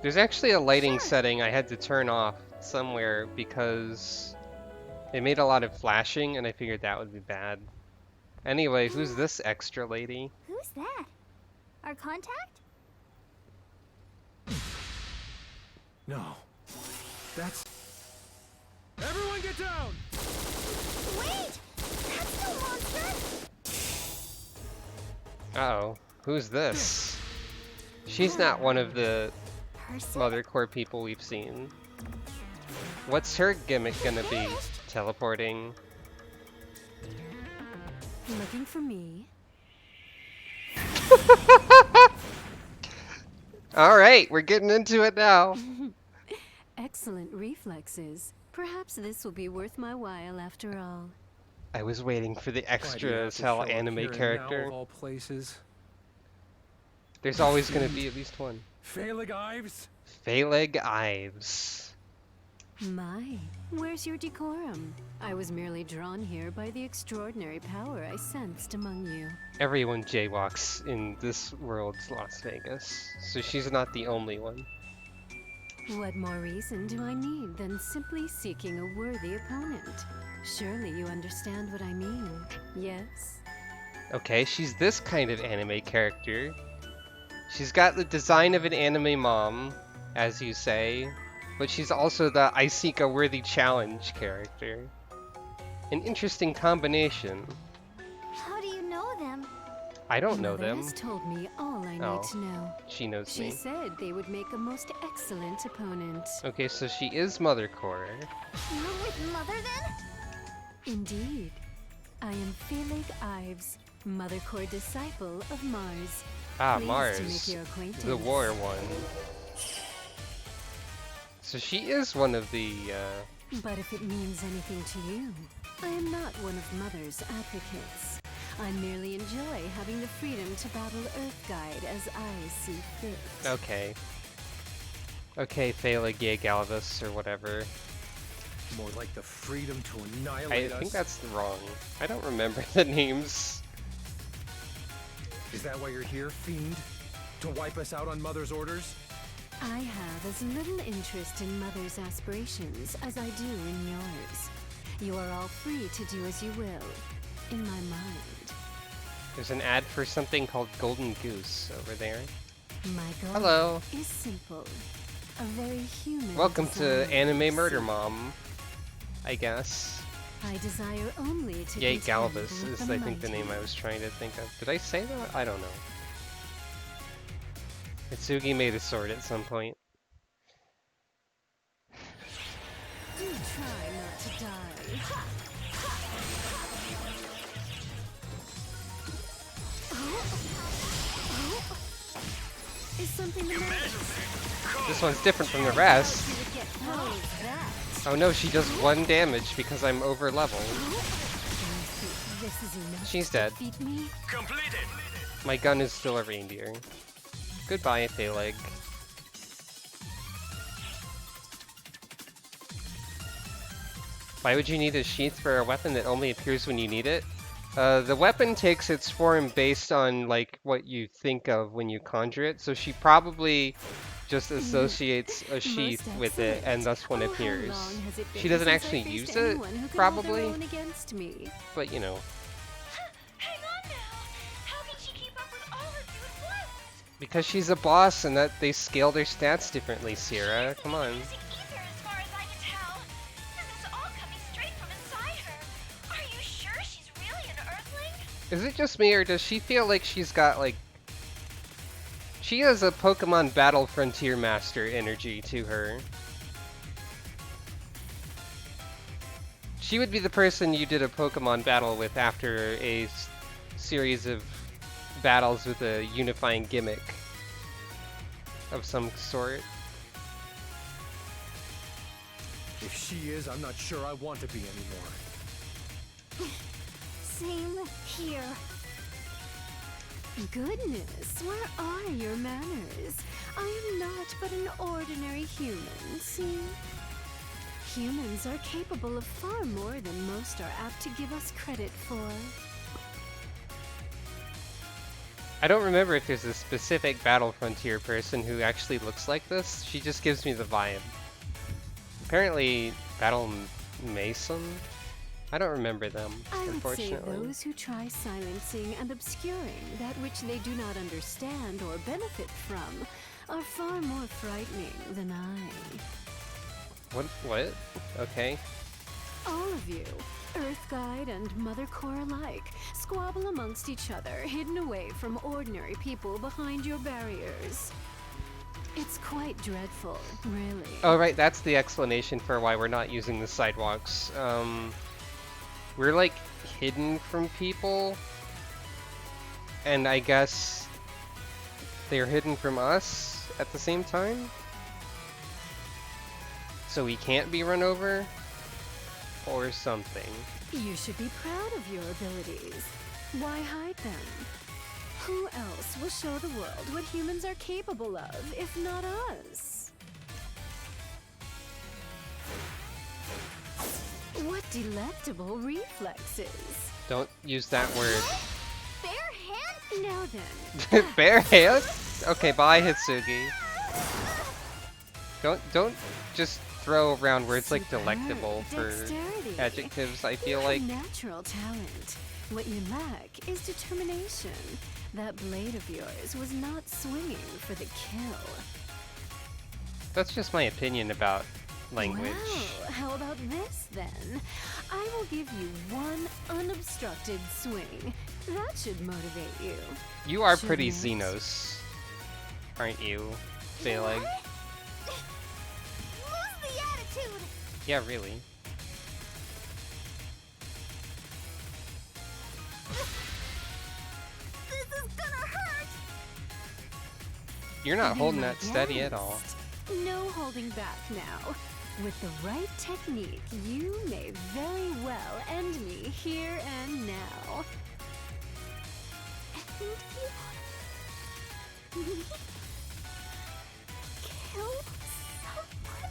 There's actually a lighting Sure. setting I had to turn off somewhere because it made a lot of flashing and I figured that would be bad. Anyway, who's this extra lady? Who's that? Our contact? No. That's... Everyone get down! Wait! That's no monster! Uh-oh. Who's this? She's not one of the Person? Mother Core people we've seen. What's her gimmick gonna be? Teleporting. Looking for me? Alright, we're getting into it now. Excellent reflexes. Perhaps this will be worth my while after all. I was waiting for the Why do you extra have as to hell show up anime here and now character. of all places? There's always gonna be at least one. Phaleg Ives? Phaleg Ives. My, where's your decorum? I was merely drawn here by the extraordinary power I sensed among you. Everyone jaywalks in this world's Las Vegas, so she's not the only one. What more reason do I need than simply seeking a worthy opponent? Surely you understand what I mean, yes? Okay, she's this kind of anime character. She's got the design of an anime mom, as you say, but she's also the I seek a worthy challenge character. An interesting combination. How do you know them? I don't know Mother them. has told me all I Oh. need to know. She knows She me. said they would make a most excellent opponent. Okay, so she is Mother Core. You're with Mother then? Indeed. I am Phaleg Ives, Mother Core disciple of Mars. Ah, Pleased Mars. to make your acquaintance. The war one. So she is one of the, But if it means anything to you, I am not one of Mother's advocates. I merely enjoy having the freedom to battle Earth Guide as I see fit. okay. Okay, Phaleg Galvus or whatever. More like the freedom to I annihilate think us. that's wrong. I don't remember the names. Is that why you're here, fiend? To wipe us out on Mother's orders? I have as little interest in Mother's aspirations as I do in yours. You are all free to do as you will, in my mind. There's an ad for something called Golden Goose over there. My goal Hello. is simple. A very human Welcome to desire Anime to Murder see. Mom, I guess. I desire only to Yay, contend Galvus with is the I think the mighty. name I was trying to think of. Did I say that? I don't know. Hitsugi made a sword at some point. Do try not to die. Is something the matter? This one's different from the rest. You would get how is that? Oh no, she does 1 damage because I'm over leveled. This is enough She's to dead. defeat me? My gun is still a reindeer. Goodbye, Phaleg. Why would you need a sheath for a weapon that only appears when you need it? The weapon takes its form based on like what you think of when you conjure it, so she probably just associates a sheath Most with it, and excellent. thus one Oh, how appears. long has it been She doesn't since I actually faced use it, anyone who could hold their probably, own against me? but you know. Hang on now. How can she keep up with all of you at once? Because she's a boss and that they scale their stats differently, Sierra. Come on. Using ether as far as I can tell. And it's all coming straight from inside her. Are you sure she's really an Earthling? Is it just me, or does she feel like she's got, like... She has a Pokemon Battle Frontier Master energy to her. She would be the person you did a Pokemon battle with after a series of battles with a unifying gimmick of some sort. If she is, I'm not sure I want to be anymore. Same here. Goodness, where are your manners? I am not but an ordinary human, see? Humans are capable of far more than most are apt to give us credit for. I don't remember if there's a specific Battle Frontier person who actually looks like this. She just gives me the vibe. Apparently, Battle Mason? I don't remember them, I would say unfortunately. those who try silencing and obscuring that which they do not understand or benefit from are far more frightening than I. What? Okay. All of you, Earth Guide and Mother Core alike, squabble amongst each other, hidden away from ordinary people behind your barriers. It's quite dreadful, really. Oh, right, that's the explanation for why we're not using the sidewalks. We're, like, hidden from people, and I guess they're hidden from us at the same time? So we can't be run over? Or something. You should be proud of your abilities. Why hide them? Who else will show the world what humans are capable of, if not us? What delectable reflexes! Don't use that word. Bare hand? Now then, Bare hands? Okay, bye, Hitsugi. Don't just throw around words like superb delectable for dexterity. adjectives, I You feel have like. natural talent. What you lack is determination. That blade of yours was not swinging for the kill. That's just my opinion about language. Well, how about this then? I will give you one unobstructed swing. That should motivate you. You are pretty Shouldn't it? Xenos, aren't you, Phaleg? Lose the attitude! Yeah, really. This is gonna hurt! You're not Be holding my that steady at all. guest. No holding back now. With the right technique, you may very well end me here and now. And you... Me? Kill someone?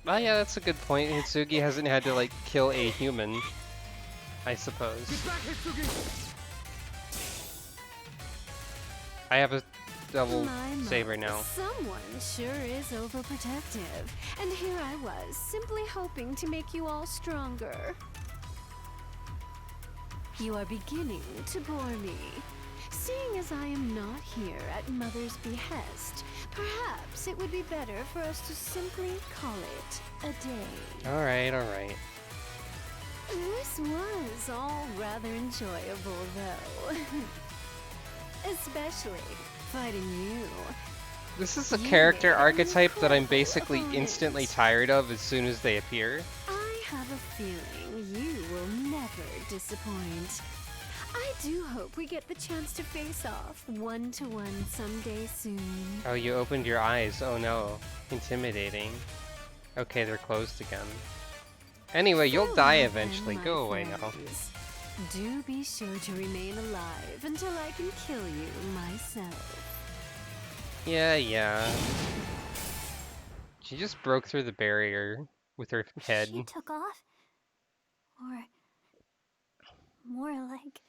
Oh yeah, that's a good point. Hitsugi hasn't had to like kill a human, I suppose. I have a double My, saber now. Someone sure is overprotective. And here I was, simply hoping to make you all stronger. You are beginning to bore me. Seeing as I am not here at at Mother's behest, perhaps it would be better for us to simply call it a day. Alright, alright. This was all rather enjoyable, though. Especially fighting you. This is a You character made an archetype that I'm incredible basically opponent. instantly tired of as soon as they appear. I have a feeling you will never disappoint. I do hope we get the chance to face off one-to-one someday soon. Oh, you opened your eyes. Oh no. Intimidating. Okay, they're closed again. Anyway, you'll die Farewell then, eventually. my Go away now. friends. Do be sure to remain alive until I can kill you myself. Yeah. She just broke through the barrier with her head. She took off? Or more like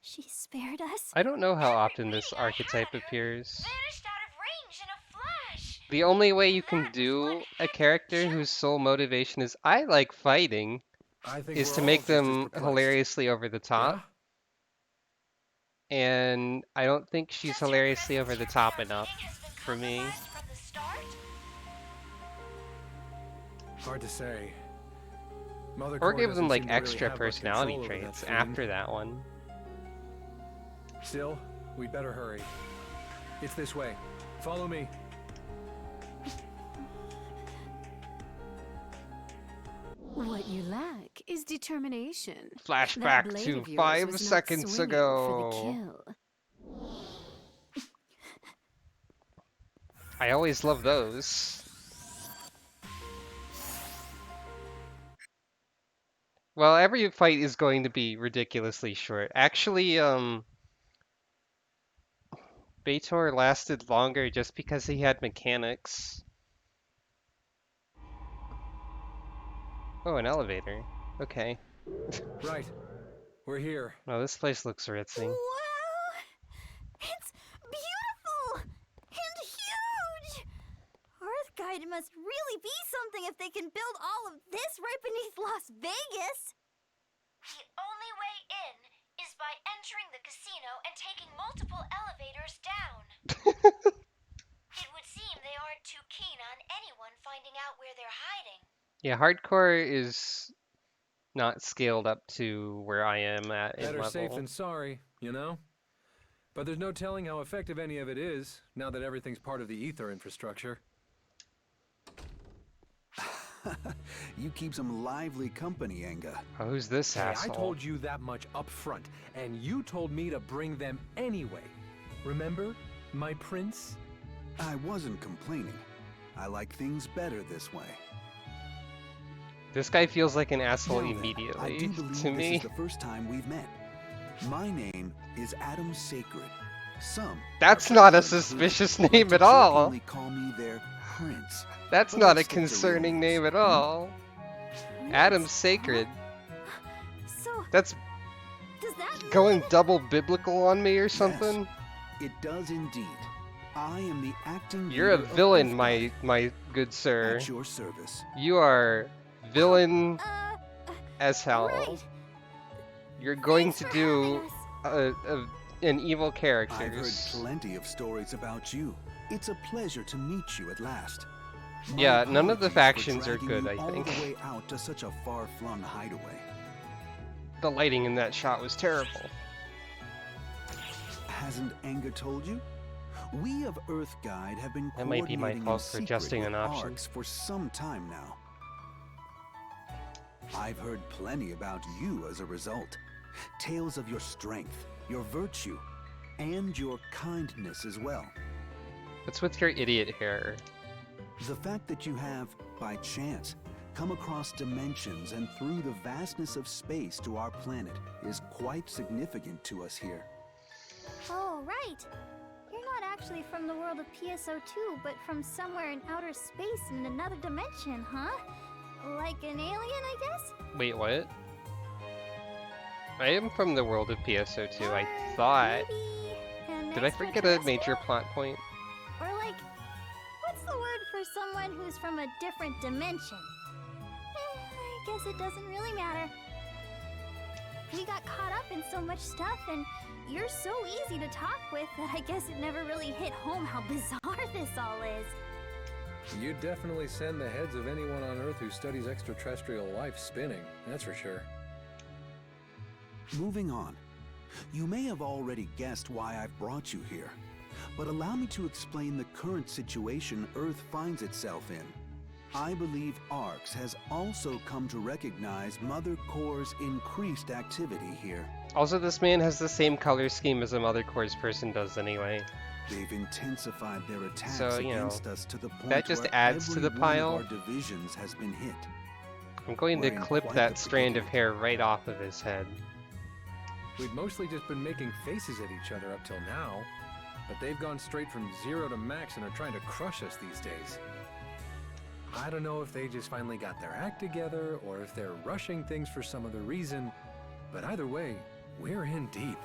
she spared us? I don't know how often this archetype appears. Vanished out of range in a flash. The only way you can do a character whose sole motivation is I like fighting I think is we're to all make just as them perplexed. hilariously over the top. Yeah? And I don't think she's Does your hilariously presence over the here top at our enough meeting has been for me. compromised from the start? Hard to say. Mother Or Core give them doesn't like seem to really extra have much personality control over that traits fiend. after that one. Still, we'd better hurry. It's this way. Follow me. What you lack is determination. That Flashback blade to of yours 5 was not seconds swinging ago. For the kill. I always love those. Well, every fight is going to be ridiculously short. Actually, Baitor lasted longer just because he had mechanics. Oh, an elevator. Okay. Right. We're here. Well, this place looks ritzy. Wow! It's beautiful! And huge! Earthguide must really be something if they can build all of this right beneath Las Vegas! The only way in is by entering the casino and taking multiple elevators down. It would seem they aren't too keen on anyone finding out where they're hiding. Yeah, hardcore is not scaled up to where I am at in Better safe level. than sorry, you know? But there's no telling how effective any of it is, now that everything's part of the ether infrastructure. You keep some lively company, Enga. Oh, who's this Hey, I asshole? told you that much up front, and you told me to bring them anyway. Remember, my prince? I wasn't complaining. I like things better this way. This guy feels like an asshole Now then, I immediately do believe to this me. is the first time we've met. My name is Adam Sacred. Some That's are not a preferred suspicious like name to at all. jokingly call me their prince. That's But not a let's stick to real concerning names. name at all. Adam's Sacred. So, That's does that mean... going double biblical on me or something? It does indeed. I am the acting You're a leader of villain, Earthguide. my good sir. At your service. You are villain as hell. Right. You're going Thanks to for do having us. an evil I've heard characters. plenty of stories about you. It's a pleasure to meet you at last. My Yeah, none of the apologies for factions are dragging good, you I all think. the way out to such a far-flung hideaway. The lighting in that shot was terrible. Hasn't Enga told you? We of Earthguide have been That might be my coordinating in fault for secret adjusting with an option. ARCs for some time now. I've heard plenty about you as a result. Tales of your strength, your virtue, and your kindness as well. What's with your idiot hair? The fact that you have, by chance, come across dimensions and through the vastness of space to our planet is quite significant to us here. Oh, right. You're not actually from the world of PSO2, but from somewhere in outer space in another dimension, huh? Like an alien, I guess? Wait, what? I am from the world of PSO2, I Or thought. maybe an Did I forget a major extraterrestrial? plot point? Or like, what's the word for someone who's from a different dimension? I guess it doesn't really matter. We got caught up in so much stuff, and you're so easy to talk with that I guess it never really hit home how bizarre this all is. You'd definitely send the heads of anyone on Earth who studies extraterrestrial life spinning, that's for sure. Moving on. You may have already guessed why I've brought you here, but allow me to explain the current situation Earth finds itself in. I believe ARX has also come to recognize Mother Core's increased activity here. Also, this man has the same color scheme as a Mother Core's person does anyway. They've intensified their attacks So, you know, against us to the point that just where adds to every the one of pile. our divisions has been hit. I'm going to We're in clip quite that the strand of predicament. hair right off of his head. We've mostly just been making faces at each other up till now, but they've gone straight from 0 to max and are trying to crush us these days. I don't know if they just finally got their act together or if they're rushing things for some other reason, but either way, we're in deep.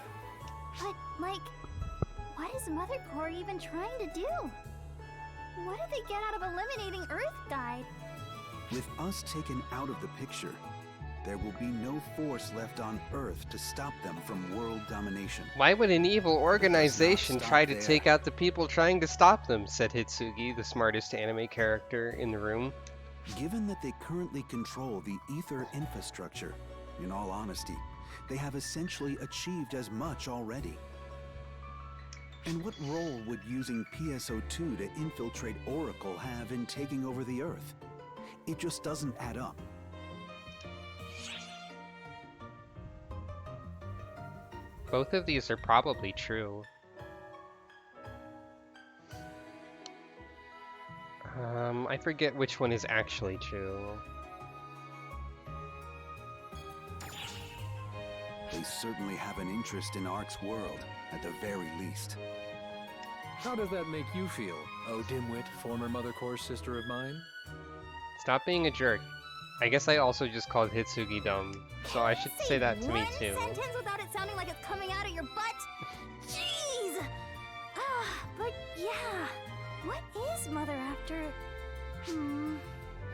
But, like, what is Mother Core even trying to do? What do they get out of eliminating Earth Guide? With us taken out of the picture, there will be no force left on Earth to stop them from world domination. Why would an evil organization stop try to there. take out the people trying to stop them? Said Hitsugi, the smartest anime character in the room. Given that they currently control the ether infrastructure, in all honesty, they have essentially achieved as much already. And what role would using PSO2 to infiltrate Oracle have in taking over the Earth? It just doesn't add up. Both of these are probably true. I forget which one is actually true. They certainly have an interest in ARC's world, at the very least. How does that make you feel, oh dimwit, former Mother Core's sister of mine? Stop being a jerk. I guess I also just called Hitsugi dumb, so I should say that to me too. One sentence without it sounding like it's coming out of your butt? Jeez! But yeah, what is Mother after?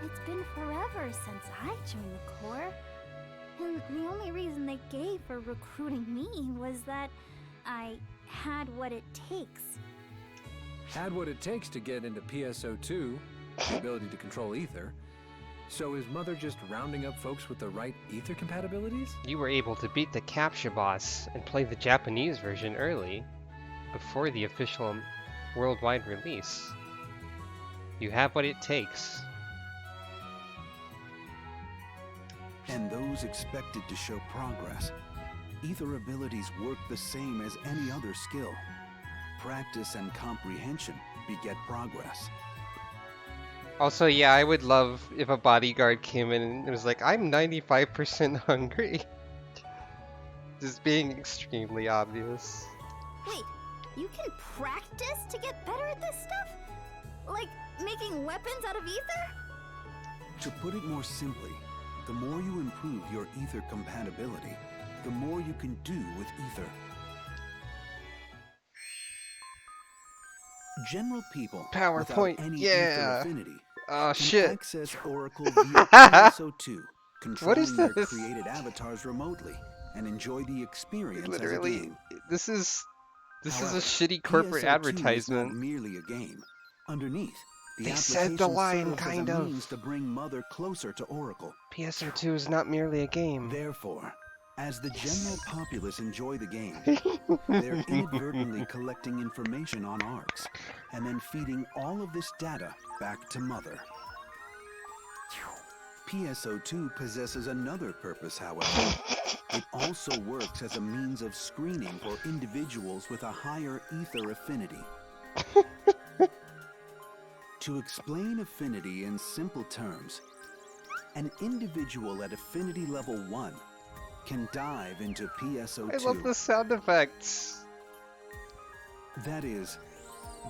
It's been forever since I joined the Corps. And the only reason they gave for recruiting me was that I had what it takes. Had what it takes to get into PSO2, the ability to control ether. So is Mother just rounding up folks with the right ether compatibilities? You were able to beat the captcha boss and play the Japanese version early, before the official worldwide release. You have what it takes. And those expected to show progress. Ether abilities work the same as any other skill. Practice and comprehension beget progress. Also, yeah, I would love if a bodyguard came in and was like, I'm 95% hungry. Just being extremely obvious. Wait, you can practice to get better at this stuff? Like making weapons out of ether? To put it more simply, the more you improve your ether compatibility, the more you can do with ether. General people PowerPoint, without any yeah. ether affinity Oh can shit. access Oracle via PSO2, What is controlling their this? created avatars remotely, and enjoy the experience as a Literally, game. this is a However, shitty corporate PSO2 is not advertisement. merely a game. Underneath, the They application said the line, serves kind as a of. means to bring Mother closer to Oracle. PSO2 is not merely a game. Therefore, as the general populace enjoy the game, they're inadvertently collecting information on ARCs, and then feeding all of this data back to Mother. PSO2 possesses another purpose, however. It also works as a means of screening for individuals with a higher ether affinity. To explain affinity in simple terms, an individual at affinity level 1 can dive into PSO2. I love the sound effects. That is,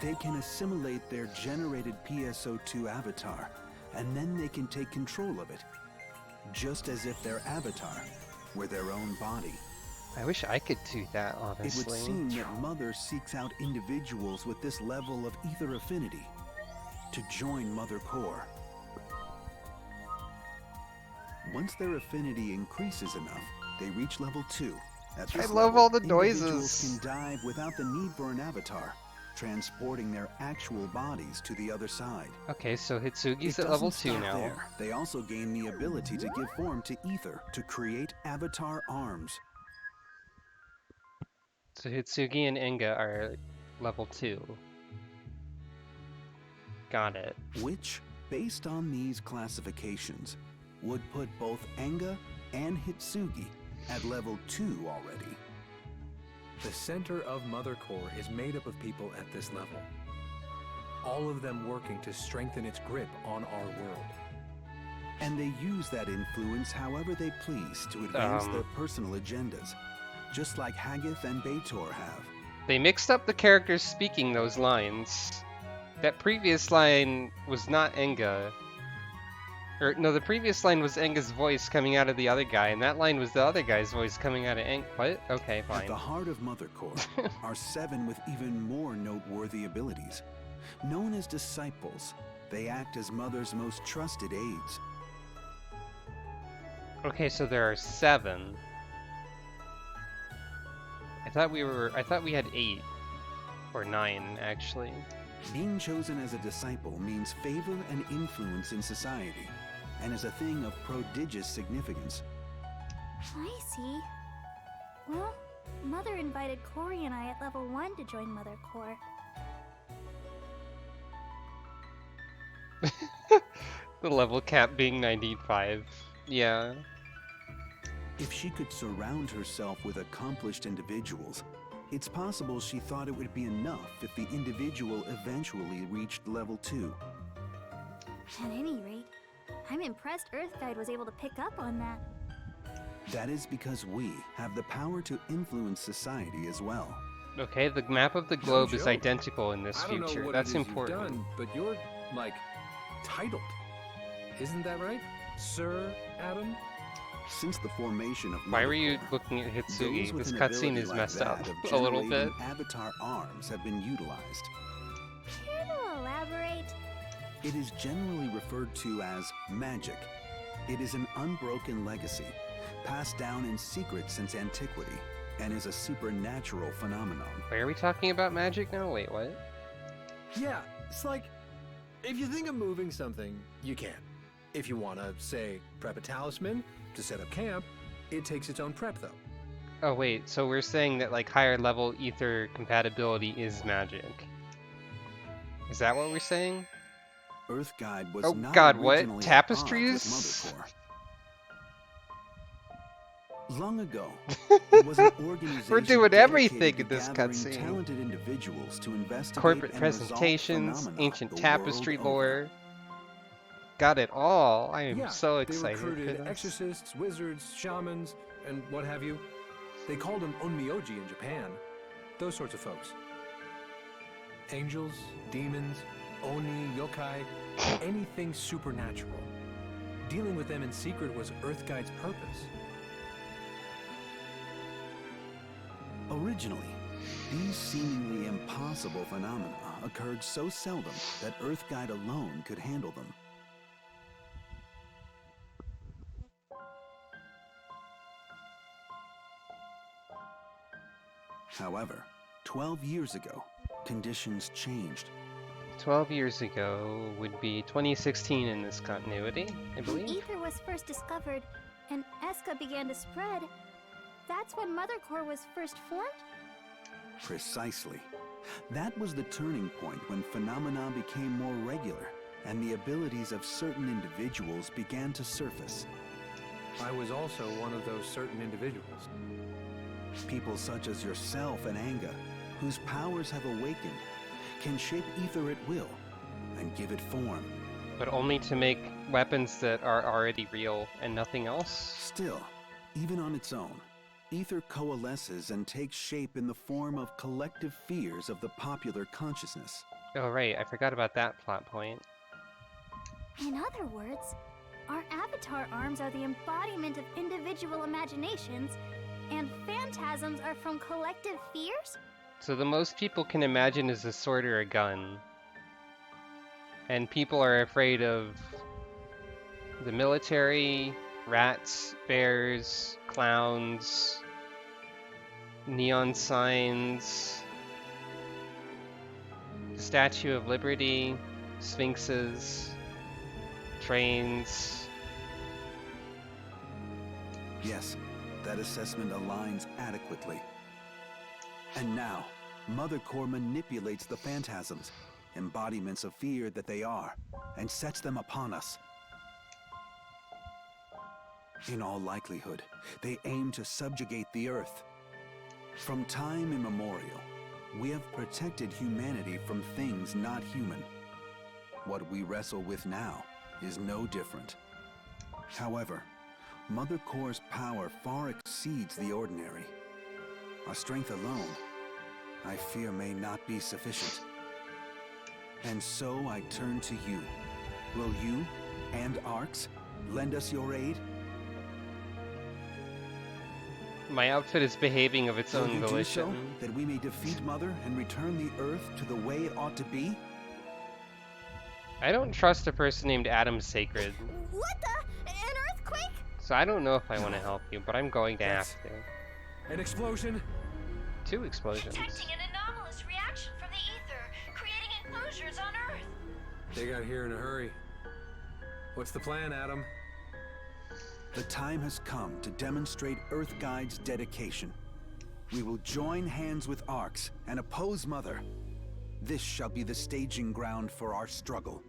they can assimilate their generated PSO2 avatar, and then they can take control of it, just as if their avatar were their own body. I wish I could do that, It honestly. would seem that Mother seeks out individuals with this level of ether affinity to join Mother Core. Once their affinity increases enough, they reach level 2. At I this love level, all the individuals noises. can dive without the need for an avatar, transporting their actual bodies to the other side. Okay, so Hitsugi's It at level doesn't 2 stop now. there. They also gain the ability to give form to ether to create avatar arms, So Hitsugi and Enga are level 2. Got it. which, based on these classifications, would put both Enga and Hitsugi at level 2 already. The center of Mother Core is made up of people at this level. All of them working to strengthen its grip on our world. And they use that influence however they please to advance their personal agendas, just like Haggith and Beitor have. They mixed up the characters speaking those lines. That previous line was not Enga. Or, no, the previous line was Enga's voice coming out of the other guy, and that line was the other guy's voice coming out of Enga. What? Okay, At fine. the heart of Mother Core are 7 with even more noteworthy abilities. Known as disciples, they act as Mother's most trusted aides. Okay, so there are 7. I thought we had 8. Or 9, actually. Being chosen as a disciple means favor and influence in society, and is a thing of prodigious significance. I see. Well, Mother invited Corey and I at level 1 to join Mother Core. The level cap being 95. Yeah. If she could surround herself with accomplished individuals, it's possible she thought it would be enough if the individual eventually reached level 2. At any rate, I'm impressed Earthguide was able to pick up on that. That is because we have the power to influence society as well. Okay, the map of the globe is joke. identical in this I don't know future. what That's it is important. You've done, but you're, like, titled. Isn't that right, Sir Adam? Since the formation of Why Mother were you Core, looking at those Hitsugi? with This an cutscene ability is like messed that up of a little bit. generating avatar arms have been utilized. Care to elaborate? It is generally referred to as magic. It is an unbroken legacy, passed down in secret since antiquity, and is a supernatural phenomenon. Why are we talking about magic now? Wait, what? Yeah, it's like, if you think of moving something, you can. If you want to, say, prep a talisman to set up camp, it takes its own prep, though. Oh wait, so we're saying that like higher level ether compatibility is magic. Is that what we're saying? Earthguide was Oh not god, what? originally at odds Tapestries? with Mother Core. Long ago, it was an organization We're doing dedicated everything to in this gathering cutscene. talented individuals to investigate Corporate and resolve presentations, phenomena ancient the tapestry world over. lore. Got it all. I am Yeah, so they excited for recruited this. exorcists, wizards, shamans, and what have you. They called them onmyoji in Japan. Those sorts of folks. Angels, demons, oni, yokai, anything supernatural. Dealing with them in secret was Earthguide's purpose. Originally, these seemingly impossible phenomena occurred so seldom that Earthguide alone could handle them. However, 12 years ago, conditions changed. 12 years ago would be 2016 in this continuity, I When believe. ether was first discovered and Eska began to spread, that's when Mother Core was first formed? Precisely. That was the turning point when phenomena became more regular and the abilities of certain individuals began to surface. I was also one of those certain individuals. People such as yourself and Anga, whose powers have awakened, can shape ether at will and give it form. But only to make weapons that are already real and nothing else? Still, even on its own, ether coalesces and takes shape in the form of collective fears of the popular consciousness. Oh right, I forgot about that plot point. In other words, our avatar arms are the embodiment of individual imaginations, and phantasms are from collective fears? So the most people can imagine is a sword or a gun. And people are afraid of the military, Rats, bears, clowns, neon signs, Statue of Liberty, sphinxes, trains. Yes, that assessment aligns adequately. And now, Mother Core manipulates the phantasms, embodiments of fear that they are, and sets them upon us. In all likelihood, they aim to subjugate the Earth. From time immemorial, we have protected humanity from things not human. What we wrestle with now is no different. However, Mother Core's power far exceeds the ordinary. Our strength alone, I fear, may not be sufficient. And so I turn to you. Will you and Arx lend us your aid? My outfit is behaving of its Will own you do volition. so, that we may defeat Mother and return the Earth to the way it ought to be? I don't trust a person named Adam Sacred, What the? An earthquake? so I don't know if I want to help you, but I'm going to have That's- to. An explosion? 2 explosions. Detecting an anomalous reaction from the ether, creating enclosures on Earth. They got here in a hurry. What's the plan, Adam? The time has come to demonstrate Earthguide's dedication. We will join hands with Arx and oppose Mother. This shall be the staging ground for our struggle.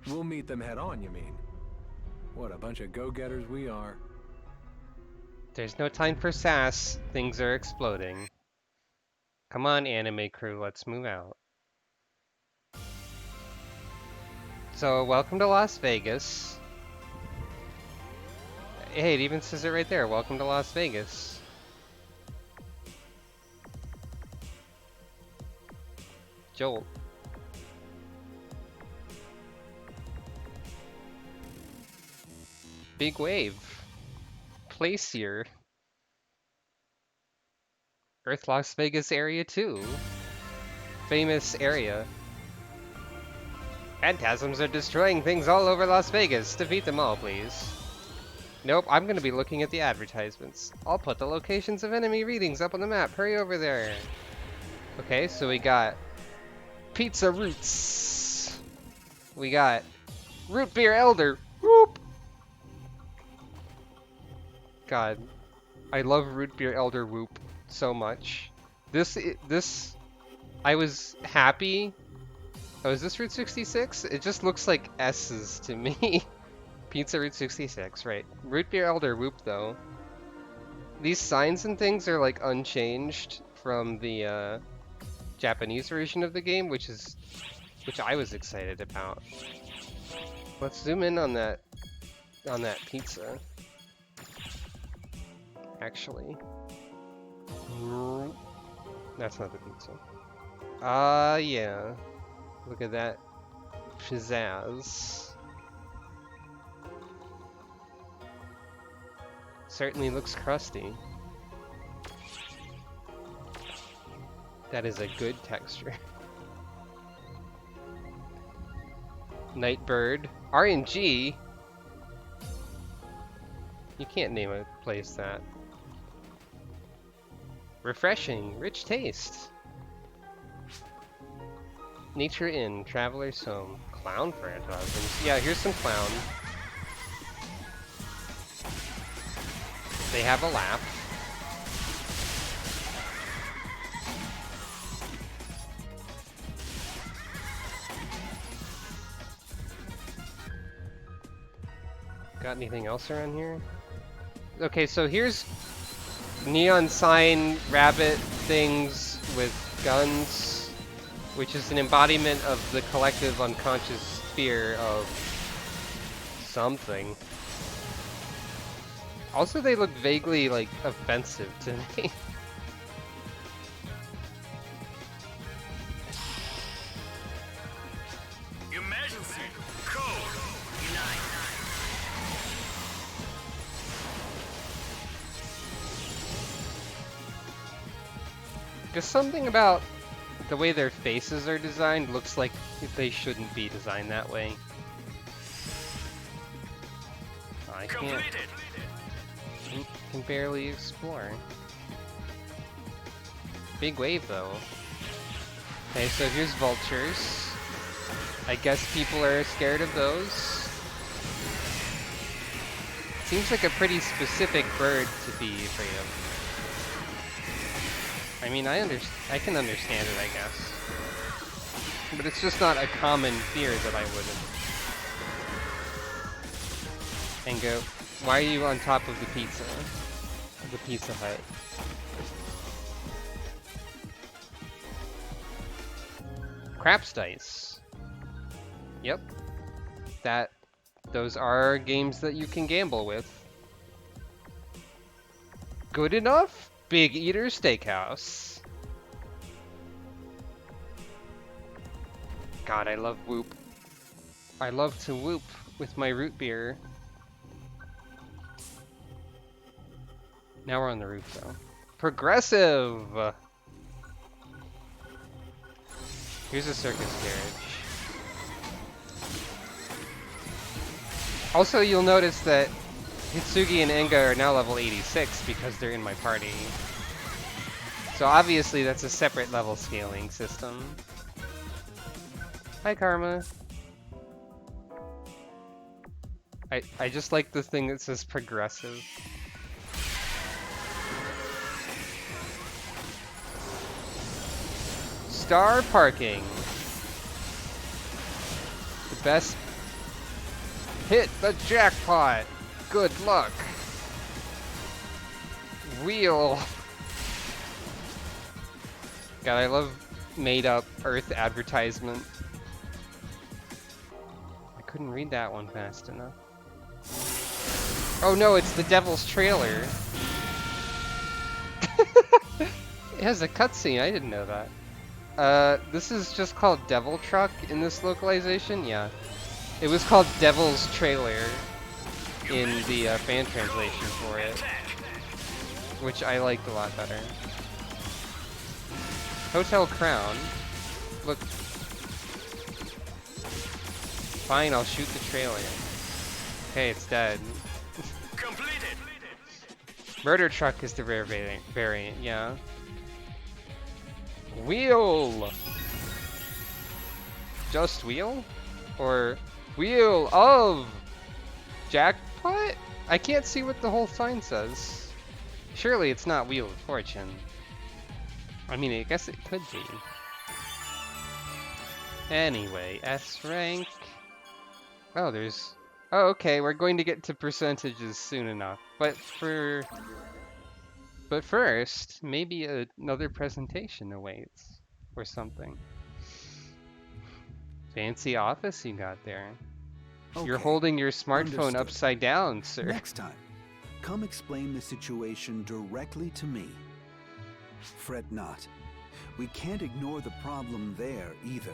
We'll meet them head on, you mean? What a bunch of go-getters we are. There's no time for sass. Things are exploding. Come on, anime crew, let's move out. So, welcome to Las Vegas. Hey, it even says it right there. Welcome to Las Vegas. Jolt. Big wave. Placier. Earth Las Vegas area 2. Famous area. Phantasms are destroying things all over Las Vegas. Defeat them all, please. Nope, I'm gonna be looking at the advertisements. I'll put the locations of enemy readings up on the map. Hurry over there. Okay, so we got Pizza Roots. We got Root Beer Elder. Whoop! God, I love Root Beer Elder Whoop so much. I was happy. Oh, is this Route 66? It just looks like S's to me. Pizza Route 66, right. Root Beer Elder Whoop, though. These signs and things are, like, unchanged from the, Japanese version of the game, which I was excited about. Let's zoom in on that pizza. Actually. That's not the pizza. Yeah. Look at that pizzazz. Certainly looks crusty. That is a good texture. Nightbird. RNG? You can't name a place that. Refreshing. Rich taste. Nature Inn. Traveler's Home. Clown phantasms. Yeah, here's some clown. They have a laugh. Got anything else around here? Okay, so here's neon sign rabbit things with guns, which is an embodiment of the collective unconscious fear of something. Also, they look vaguely, like, offensive to me. Emergency code 9. There's something about the way their faces are designed looks like they shouldn't be designed that way. I can't. Completed. can barely explore. Big wave though. Okay, so here's vultures. I guess people are scared of those. Seems like a pretty specific bird to be afraid of. I mean, I can understand it, I guess. But it's just not a common fear that I wouldn't. And go, why are you on top of the pizza? The Pizza Hut. Craps dice. Yep. Those are games that you can gamble with. Good enough? Big Eater Steakhouse. God, I love whoop. I love to whoop with my root beer. Now we're on the roof though. Progressive! Here's a circus carriage. Also, you'll notice that Hitsugi and Enga are now level 86 because they're in my party. So obviously that's a separate level scaling system. Hi, Karma. I just like the thing that says progressive. Star parking. The best. Hit the jackpot. Good luck. Wheel. God, I love made up Earth advertisement. I couldn't read that one fast enough. Oh no, it's the Devil's Trailer. It has a cutscene, I didn't know that. This is just called Devil Truck in this localization? Yeah. It was called Devil's Trailer in the fan translation for it, which I liked a lot better. Hotel Crown. Look. Fine, I'll shoot the trailer. Okay, it's dead. Completed. Murder Truck is the rare variant, yeah. Wheel! Just wheel? Or wheel of jackpot? I can't see what the whole sign says. Surely it's not Wheel of Fortune. I mean, I guess it could be. Anyway, S rank. Oh, there's... Oh, okay, we're going to get to percentages soon enough. But first, maybe another presentation awaits. Or something. Fancy office you got there. Okay. You're holding your smartphone upside down, sir. Next time, come explain the situation directly to me. Fret not. We can't ignore the problem there either.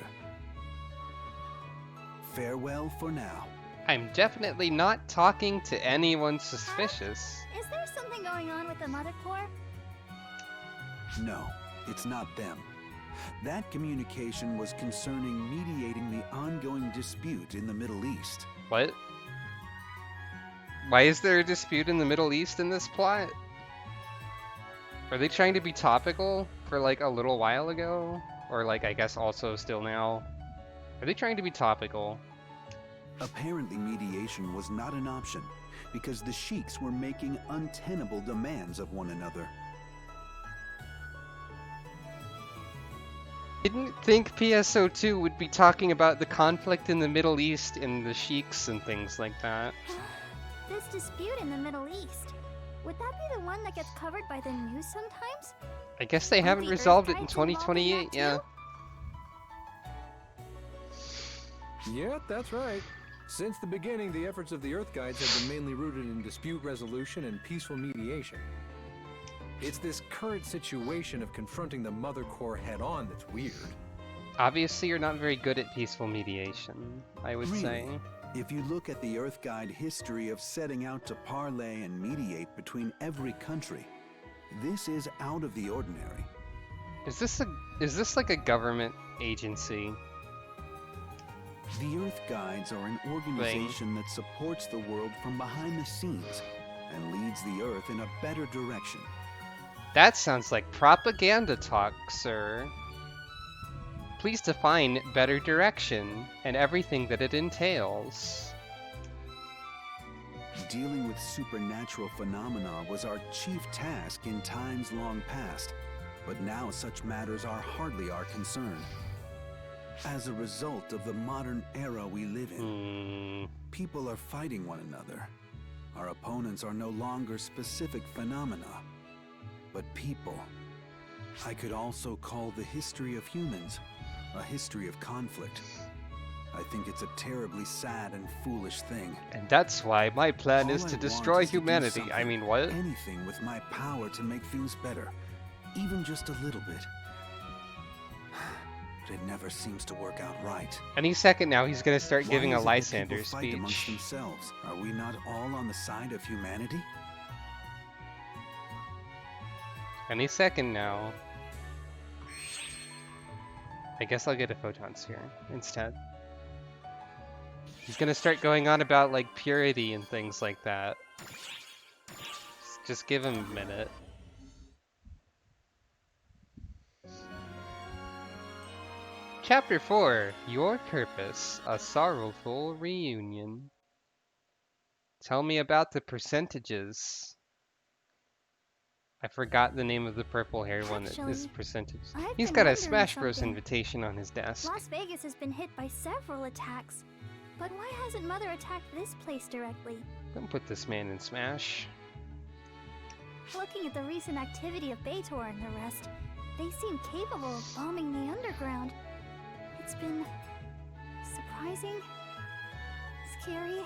Farewell for now. I'm definitely not talking to anyone suspicious. Is there something going on with the Mother Corps? No, it's not them. That communication was concerning mediating the ongoing dispute in the Middle East. What? Why is there a dispute in the Middle East in this plot? Are they trying to be topical for like a little while ago? Or like, I guess also still now? Are they trying to be topical? Apparently mediation was not an option because the sheiks were making untenable demands of one another. Didn't think PSO2 would be talking about the conflict in the Middle East and the sheiks and things like that. This dispute in the Middle East, would that be the one that gets covered by the news sometimes? I guess they haven't resolved it in 2028, yeah. Yeah, that's right. Since the beginning, the efforts of the Earth Guides have been mainly rooted in dispute resolution and peaceful mediation. It's this current situation of confronting the Mother Corps head-on that's weird. Obviously, you're not very good at peaceful mediation, I would say. If you look at the Earth Guide history of setting out to parley and mediate between every country, this is out of the ordinary. Is this like a government agency? The Earth Guides are an organization that supports the world from behind the scenes and leads the Earth in a better direction. That sounds like propaganda talk, sir. Please define better direction and everything that it entails. Dealing with supernatural phenomena was our chief task in times long past, but now such matters are hardly our concern. As a result of the modern era we live in, people are fighting one another. Our opponents are no longer specific phenomena, but people. I could also call the history of humans a history of conflict. I think it's a terribly sad and foolish thing. And that's why my plan All is I to want destroy is to do humanity. I something, mean, what? anything with my power to make things better, even just a little bit. But it never seems to work out right. Any second now, he's gonna start giving Why a is it that Lysander people fight amongst speech. themselves? Are we not all on the side of humanity? Any second now. I guess I'll get a photon sphere instead. He's gonna start going on about like purity and things like that. Just give him a minute. Chapter 4, Your Purpose, a Sorrowful Reunion. Tell me about the percentages. I forgot the name of the purple haired one that is percentage. I've He's been got a wondering Smash Bros something. invitation on his desk. Las Vegas has been hit by several attacks, but why hasn't Mother attacked this place directly? Don't put this man in Smash. Looking at the recent activity of Beitor and the rest, they seem capable of bombing the underground. It's been surprising, scary.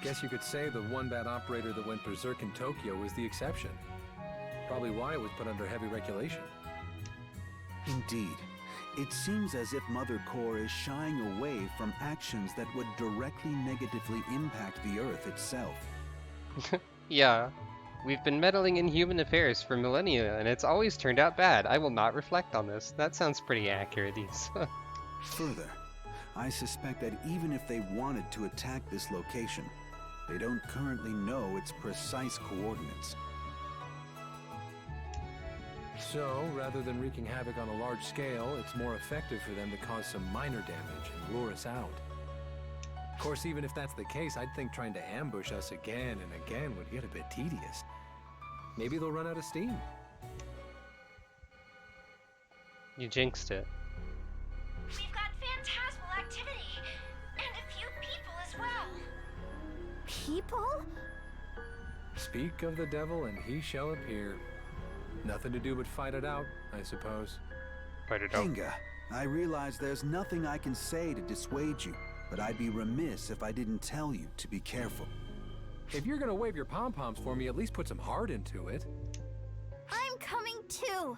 Guess you could say the one bad operator that went berserk in Tokyo was the exception. Probably why it was put under heavy regulation. Indeed. It seems as if Mother Core is shying away from actions that would directly negatively impact the Earth itself. Yeah, we've been meddling in human affairs for millennia, and it's always turned out bad. I will not reflect on this. That sounds pretty accurate, Issa. Further, I suspect that even if they wanted to attack this location, they don't currently know its precise coordinates. So, rather than wreaking havoc on a large scale, it's more effective for them to cause some minor damage and lure us out. Of course, even if that's the case, I'd think trying to ambush us again and again would get a bit tedious. Maybe they'll run out of steam. You jinxed it. We've got phantasmal activity, and a few people as well. People? Speak of the devil and he shall appear. Nothing to do but fight it out, I suppose. Fight it out. Inga, I realize there's nothing I can say to dissuade you, but I'd be remiss if I didn't tell you to be careful. If you're gonna wave your pom-poms for me, at least put some heart into it. I'm coming too.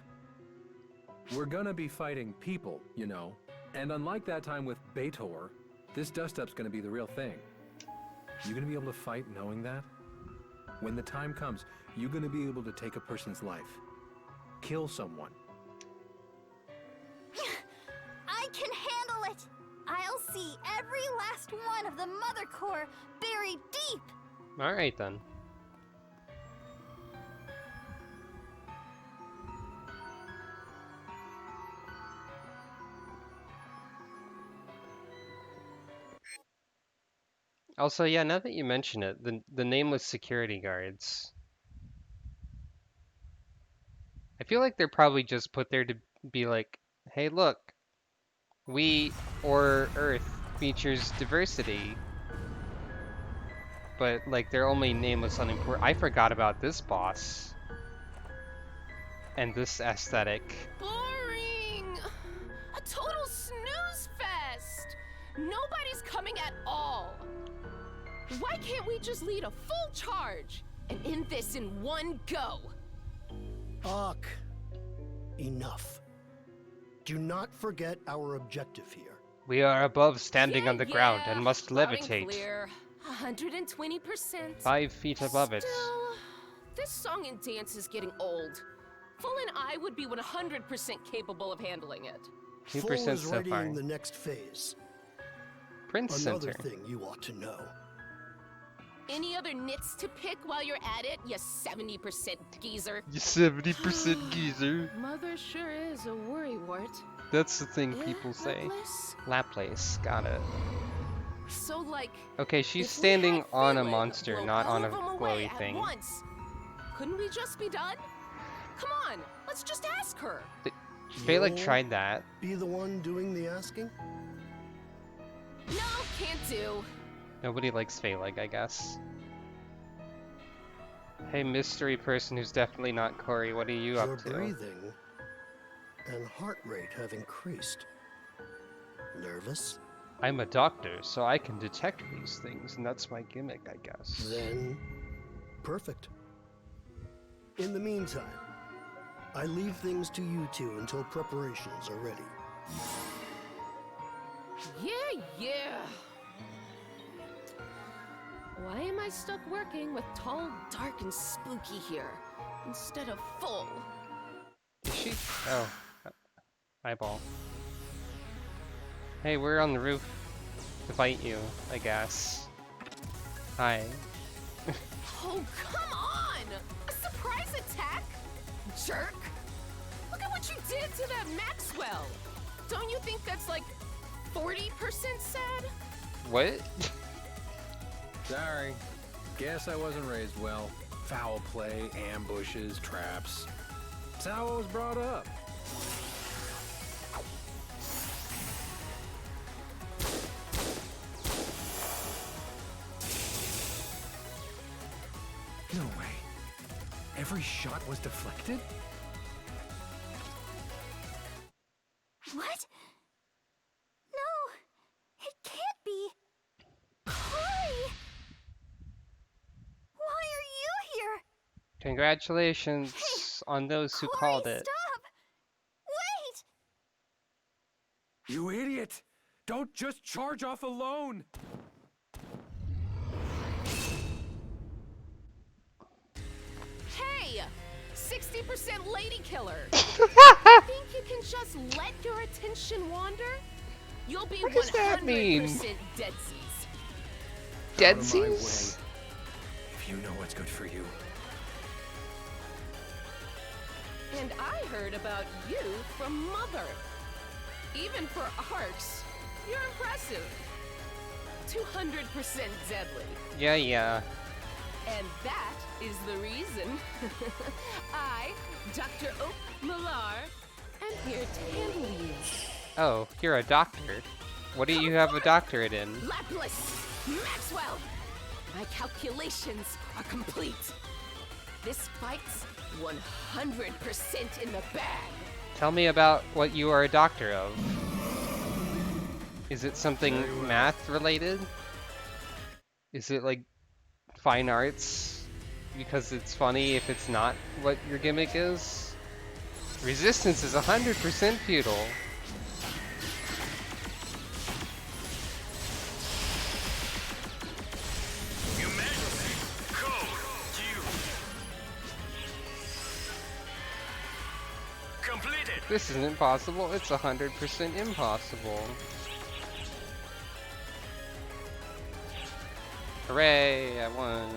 We're gonna be fighting people, you know. And unlike that time with Beitor, this dust-up's gonna be the real thing. You gonna be able to fight knowing that? When the time comes, you're gonna be able to take a person's life. Kill someone. I can handle it. I'll see every last one of the Mother Core buried deep. Alright then. Also, yeah, now that you mention it, the nameless security guards. I feel like they're probably just put there to be like, hey look, we, or Earth, features diversity. But like they're only nameless unimportant. I forgot about this boss. And this aesthetic. Boring! A total snooze fest! Nobody's coming at all! Why can't we just lead a full charge and end this in one go? Ak, enough. Do not forget our objective here. We are above standing on the ground and must loud and levitate. clear. 120%. 5 feet above it. Still, this song and dance is getting old. Full and I would be 100% capable of handling it. 2% Full is so far. readying the next phase. Prince Another Center. thing you ought to know. Any other nits to pick while you're at it, you 70% geezer? You 70% geezer. Mother sure is a worrywart. That's the thing people say. Laplace? Laplace, got it. So, like, Okay, she's if we standing had on a Phelan monster, blow not all on a of 'em away glowy at thing. once, couldn't we just be done? Come on, let's just ask her. Phelan You'll tried that. Be the one doing the asking? No, can't do. Nobody likes Phaleg, I guess. Hey, mystery person who's definitely not Corey, what are you Your up to? breathing and heart rate have increased. Nervous? I'm a doctor, so I can detect these things, and that's my gimmick, I guess. Then, perfect. In the meantime, I leave things to you two until preparations are ready. Yeah. Why am I stuck working with tall, dark, and spooky here instead of full? Is she? Oh. Eyeball. Hey, we're on the roof to fight you, I guess. Hi. Oh, come on! A surprise attack? Jerk! Look at what you did to that Maxwell! Don't you think that's like 40% sad? What? Sorry. Guess I wasn't raised well. Foul play, ambushes, traps. That's how I was brought up. No way. Every shot was deflected? What? No, it can't be. Corey! Why are you here? Congratulations on those who Corey, called it. Stop! Wait! You idiot! Don't just charge off alone! Hey! 60% lady killer! Think you can just let your attention wander? You'll be What does that 100% mean? deadsies. Deadsies? If you know what's good for you. And I heard about you from Mother. Even for arcs, you're impressive. 200% deadly. Yeah. And that is the reason I, Dr. Oak Millar, am here to handle you. Oh, you're a doctor. What do you have a doctorate in? Laplace! Maxwell! My calculations are complete. This fight's 100% in the bag. Tell me about what you are a doctor of. Is it something math related? Is it like fine arts? Because it's funny if it's not what your gimmick is? Resistance is 100% futile. Completed. This isn't possible, it's 100% impossible. Hooray, I won.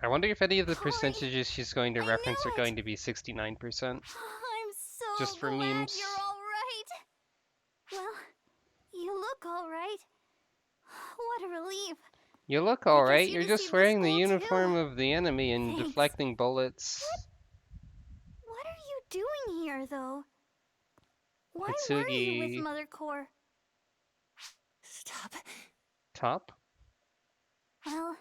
I wonder if any of the percentages she's going to reference are going to be 69%. I'm so Just for glad memes. you're all right. Well, you look all right. What a relief. You look guess alright, you you're just just see the wearing the school uniform too. of the enemy and Thanks. deflecting bullets. What are you doing here, though? Why were you Hitsugi. with Mother Core? Stop. Top? Well,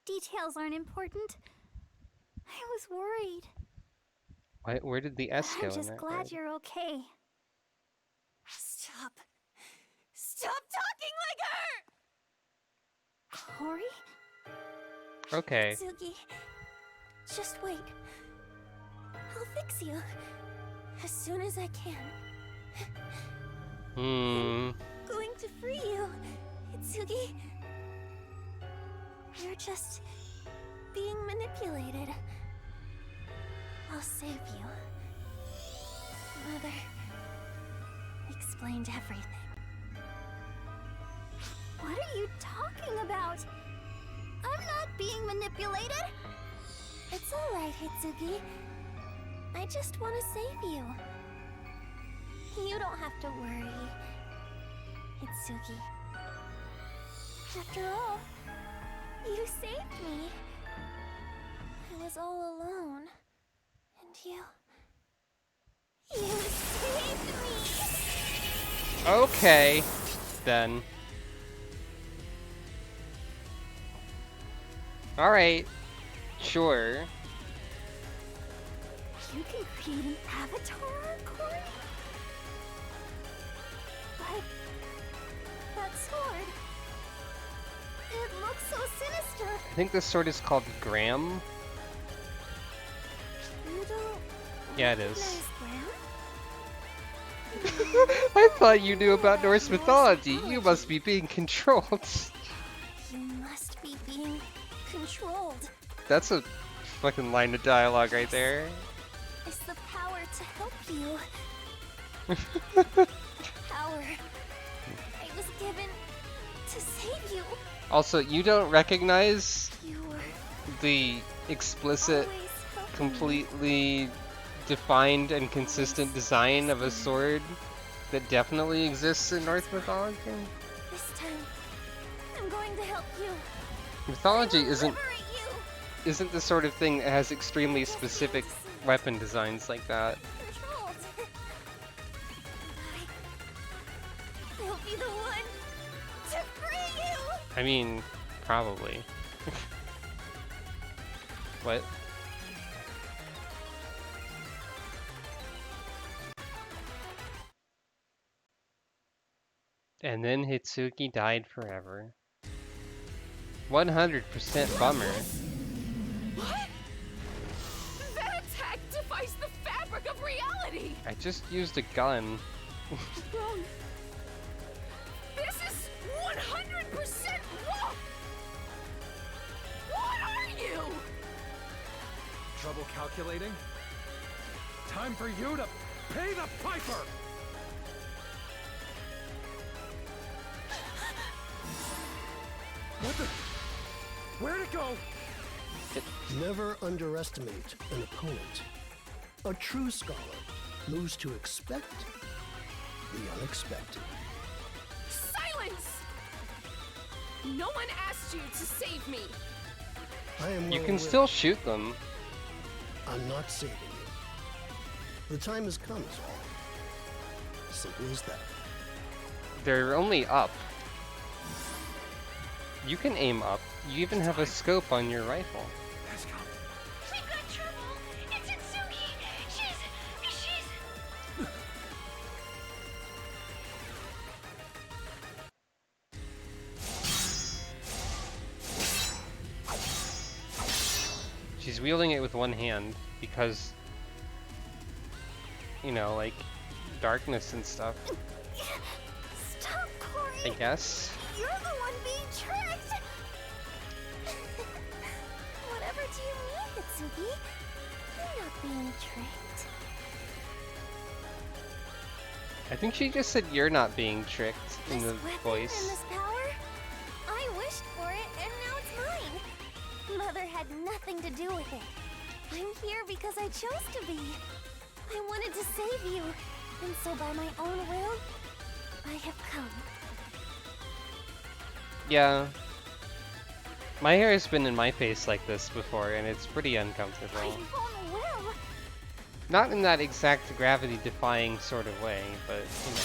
details aren't important. I was worried. Where did the S go I'm in just that glad word? you're okay. Stop. Stop talking like her! Corey? Okay. Sugi, just wait. I'll fix you. As soon as I can. Going to free you, Itsugi. You're just being manipulated. I'll save you. Mother explained everything. What are you talking about? I'm not being manipulated. It's alright, Hitsuki. I just want to save you. You don't have to worry, Hitsuki. After all, you saved me. I was all alone. And you saved me! Okay, then. Alright, sure. You can create an avatar, Corey? But that sword, it looks so sinister. I think this sword is called Graham. You don't Yeah, it is. recognize Graham? I thought you knew about Norse mythology. You must be being controlled. You must be being controlled. That's a fucking line of dialogue right there. It's the power to help you. Power I was given to save you. Also, you don't recognize You were the explicit, always helping me. completely defined and consistent design of a sword that definitely exists in Norse mythology? This time, I'm going to help you. Mythology I will isn't liberate you. isn't the sort of thing that has extremely specific weapon designs like that. Controlled. I'll be the one to free you. I mean, probably. What? And then Hitsuki died forever. 100% bummer. What? That attack defies the fabric of reality! I just used a gun. Wrong. This is 100% wrong! What are you? Trouble calculating? Time for you to pay the piper! What the? Where'd it go? Never underestimate an opponent. A true scholar knows to expect the unexpected. Silence! No one asked you to save me. I am You well can aware. still shoot them. I'm not saving you. The time has come, is all. Simple as that. They're only up. You can aim up. You even have a scope on your rifle. Let's go. We've got trouble! It's Itsuki! She's... She's wielding it with one hand because, you know, like, darkness and stuff, Stop, Corey. I guess. You're the one being tricked. Whatever do you mean, Hitsuki? I'm not being tricked. I think she just said you're not being tricked in This the weapon voice. and this power, I wished for it, and now it's mine. Mother had nothing to do with it. I'm here because I chose to be. I wanted to save you, and so by my own will, I have come. Yeah. My hair has been in my face like this before, and it's pretty My uncomfortable. own will? Not in that exact gravity-defying sort of way, but, you know.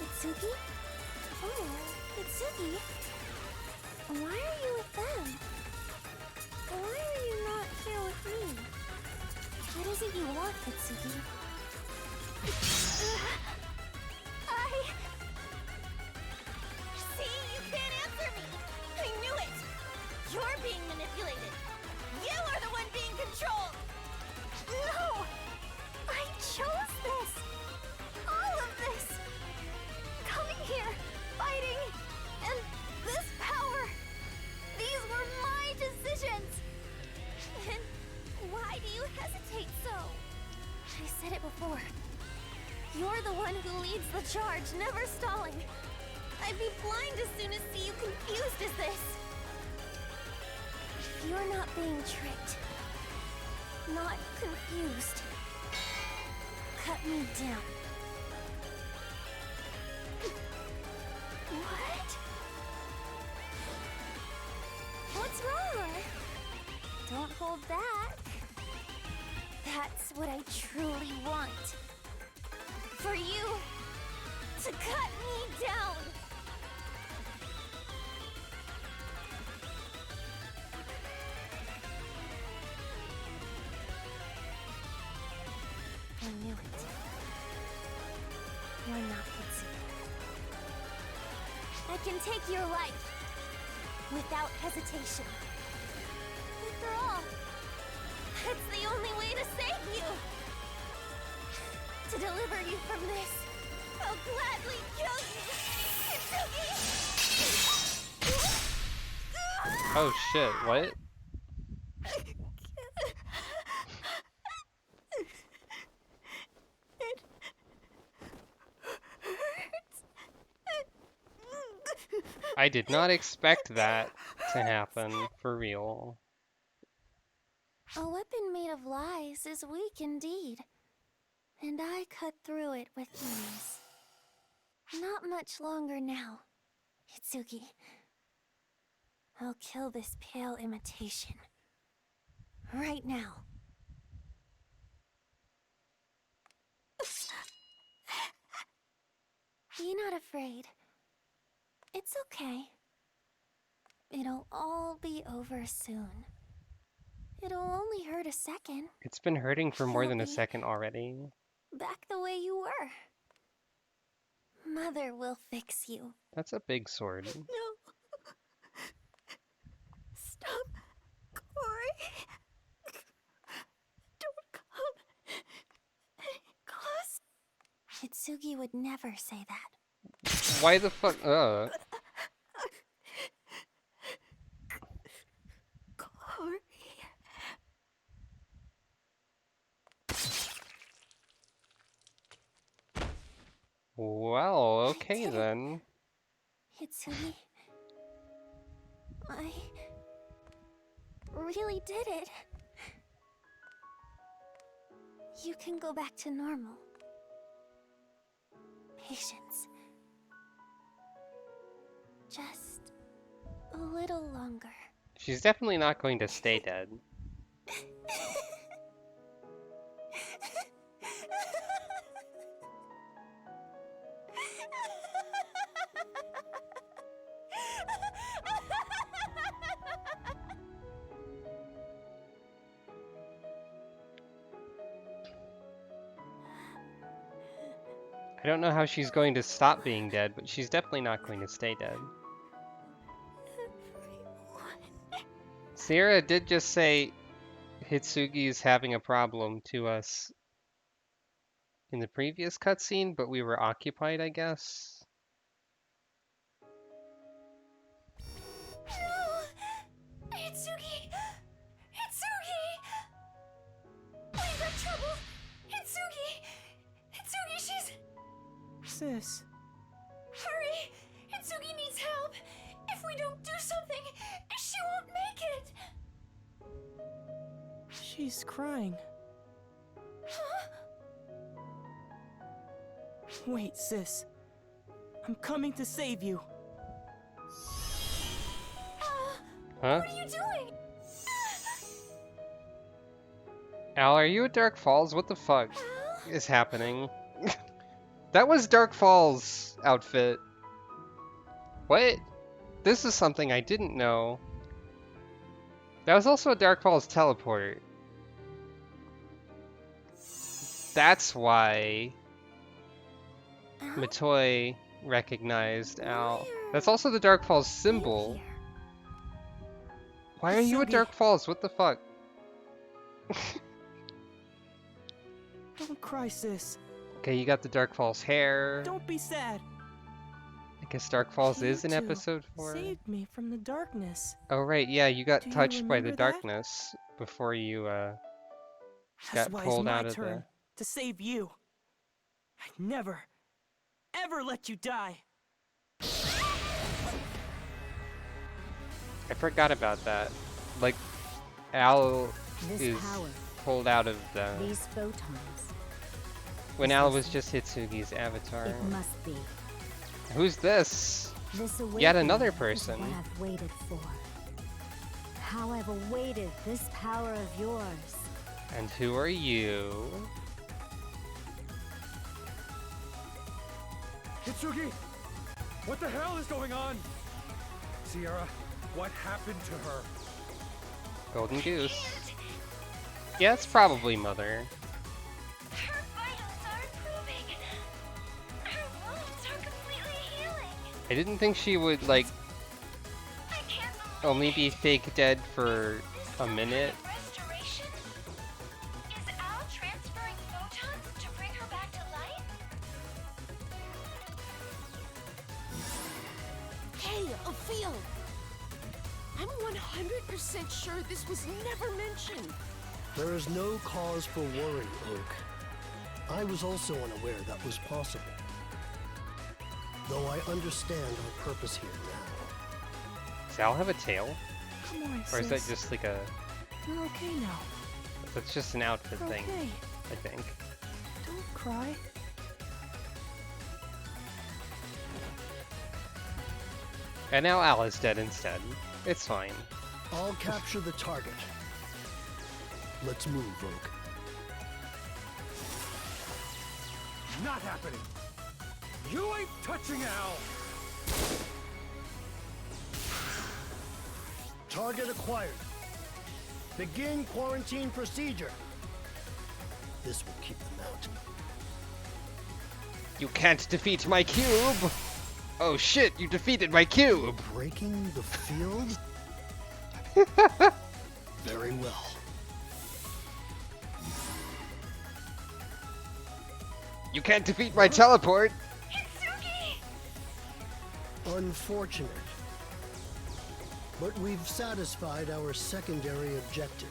Itsuki? Oh, Itsuki? Why are you with them? Why are you not here with me? What is it you want, Itsuki? See, you can't answer me! I knew it! You're being manipulated! You are the one being controlled! No! I chose this! All of this! hesitate so? I said it before. You're the one who leads the charge, never stalling. I'd be blind as soon as see you confused as this. If you're not being tricked, not confused, cut me down. What? What's wrong? Don't hold back. That's what I truly want. For you to cut me down. I knew it. You're not Hitsuki. I can take your life without hesitation. After all, that's the only way to save you. To deliver you from this, I'll gladly kill you, Hitsuki! Oh shit, what? I did not expect that to happen, for real. A weapon made of lies is weak indeed, and I cut through it with ease. Not much longer now, Hitsuki. I'll kill this pale imitation. Right now. Be not afraid. It's okay. It'll all be over soon. It'll only hurt a second. It's been hurting for more You'll than a be second already. back the way you were. Mother will fix you. That's a big sword. No. Stop, Corey. Don't come any close. Hitsugi would never say that. Why the fuck? Corey. Well, okay then. Hitsugi, I really did it. You can go back to normal. Patience. Just a little longer. She's definitely not going to stay dead. I don't know how she's going to stop being dead, but she's definitely not going to stay dead. Sierra did just say Hitsugi's having a problem to us in the previous cutscene, but we were occupied, I guess. No! Hitsugi! Hitsugi! We've got trouble! Hitsugi! Hitsugi, she's... Sis. Hurry! Hitsugi needs help! If we don't do something, she won't make it! She's crying. Huh? Wait, sis. I'm coming to save you. Huh? What are you doing? Al, are you at Dark Falls? What the fuck is happening? That was Dark Falls' outfit. What? This is something I didn't know. That was also a Dark Falls teleport. That's why Matoi recognized Al. That's also the Dark Falls symbol. Why are you at Dark Falls? What the fuck? Don't cry, sis. Okay, you got the Dark Falls hair. Don't be sad. I guess Dark Falls is in You episode 4. saved me from the darkness. Oh right, yeah, you got Do you touched by the remember that? darkness before you That's got why pulled it's my out of turn to save you. I'd never, ever let you die. I forgot about that. Like, Al This is power, pulled out of the... these photons, When Al was just Hitsugi's avatar. it must be. Who's this? This Yet awakening another is person. what I've waited for. How I've awaited this power of yours. And who are you? Hitsugi! What the hell is going on? Sierra, what happened to her? Golden Goose. Yeah, it's probably Mother. Her vitals are improving. Her wounds are completely healing. I didn't think she would, like, I can't believe only be fake dead for a minute. restoration. Is Al transferring photons to bring her back to life? Hey, a field! I'm 100% sure this was never mentioned. There is no cause for worry, Oak. I was also unaware that was possible. Though I understand our purpose here now. Does Al have a tail? Come on, Or is that sis. just like a... You're okay now. That's just an outfit You're thing, okay. I think. Don't cry. And now Al is dead instead. It's fine. I'll capture the target. Let's move, Oak. Not happening! You ain't touching Al! Target acquired. Begin quarantine procedure. This will keep them out. You can't defeat my cube! Oh shit, you defeated my cube! Breaking the field? Very well. You can't defeat my teleport! Unfortunate. But we've satisfied our secondary objective.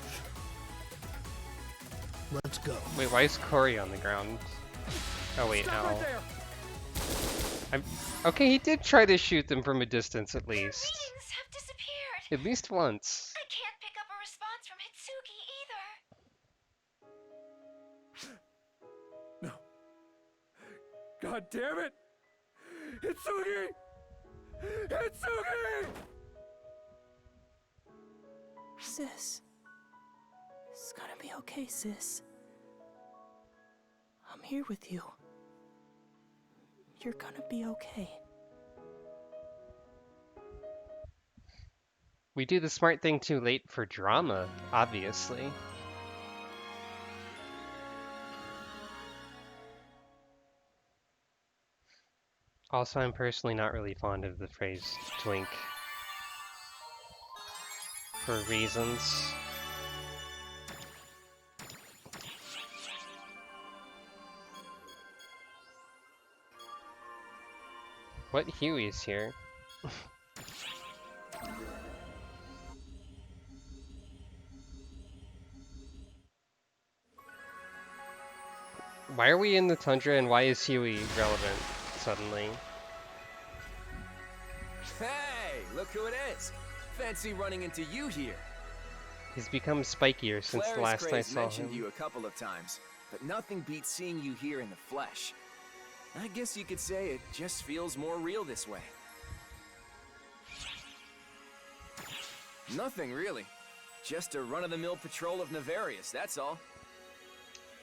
Let's go. Wait, why is Corey on the ground? Oh wait, Stop Al. right there! Okay, he did try to shoot them from a distance at least. Readings have disappeared. At least once. I can't pick up a response from Hitsugi either. No. God damn it! Hitsugi! Hitsugi! Sis. It's gonna be okay, sis. I'm here with you. You're gonna be okay. We do the smart thing too late for drama, obviously. Also, I'm personally not really fond of the phrase twink. For reasons. What Huey's here? Why are we in the tundra and why is Huey relevant suddenly? Hey, look who it is. Fancy running into you here. He's become spikier since the last I saw mentioned him. you a couple of times, but nothing beats seeing you here in the flesh. I guess you could say it just feels more real this way. Nothing really. Just a run-of-the-mill patrol of Navarius, that's all.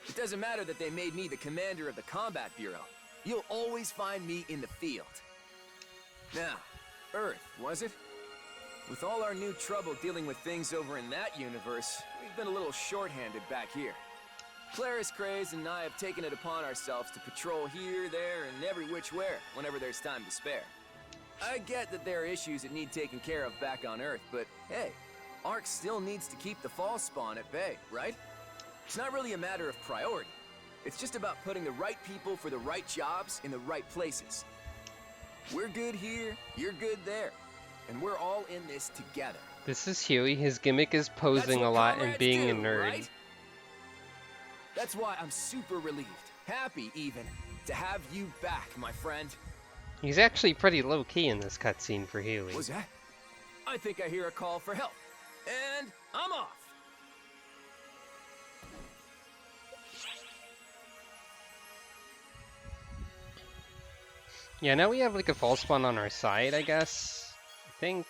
It doesn't matter that they made me the commander of the Combat Bureau. You'll always find me in the field. Now, Earth, was it? With all our new trouble dealing with things over in that universe, we've been a little short-handed back here. Claris Craze and I have taken it upon ourselves to patrol here, there, and every which where, whenever there's time to spare. I get that there are issues that need taken care of back on Earth, but hey, Ark still needs to keep the fall spawn at bay, right? It's not really a matter of priority. It's just about putting the right people for the right jobs in the right places. We're good here, you're good there, and we're all in this together. This is Huey. His gimmick is posing a lot and being a nerd. Right? That's why I'm super relieved, happy even, to have you back, my friend. He's actually pretty low-key in this cutscene for Huey. What's that? I think I hear a call for help. And I'm off. Yeah, now we have like a false spawn on our side, I guess. I think.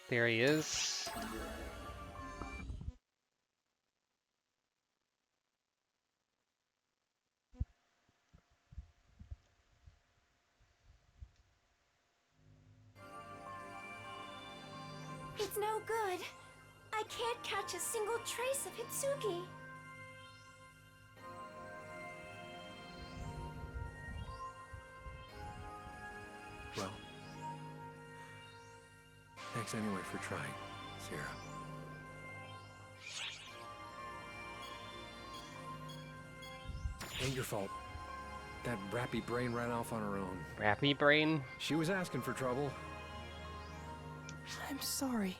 There he is. It's no good. I can't catch a single trace of Hitsugi. Well, thanks anyway for trying, Sierra. Ain't your fault. That rappy brain ran off on her own. Rappy brain? She was asking for trouble. I'm sorry.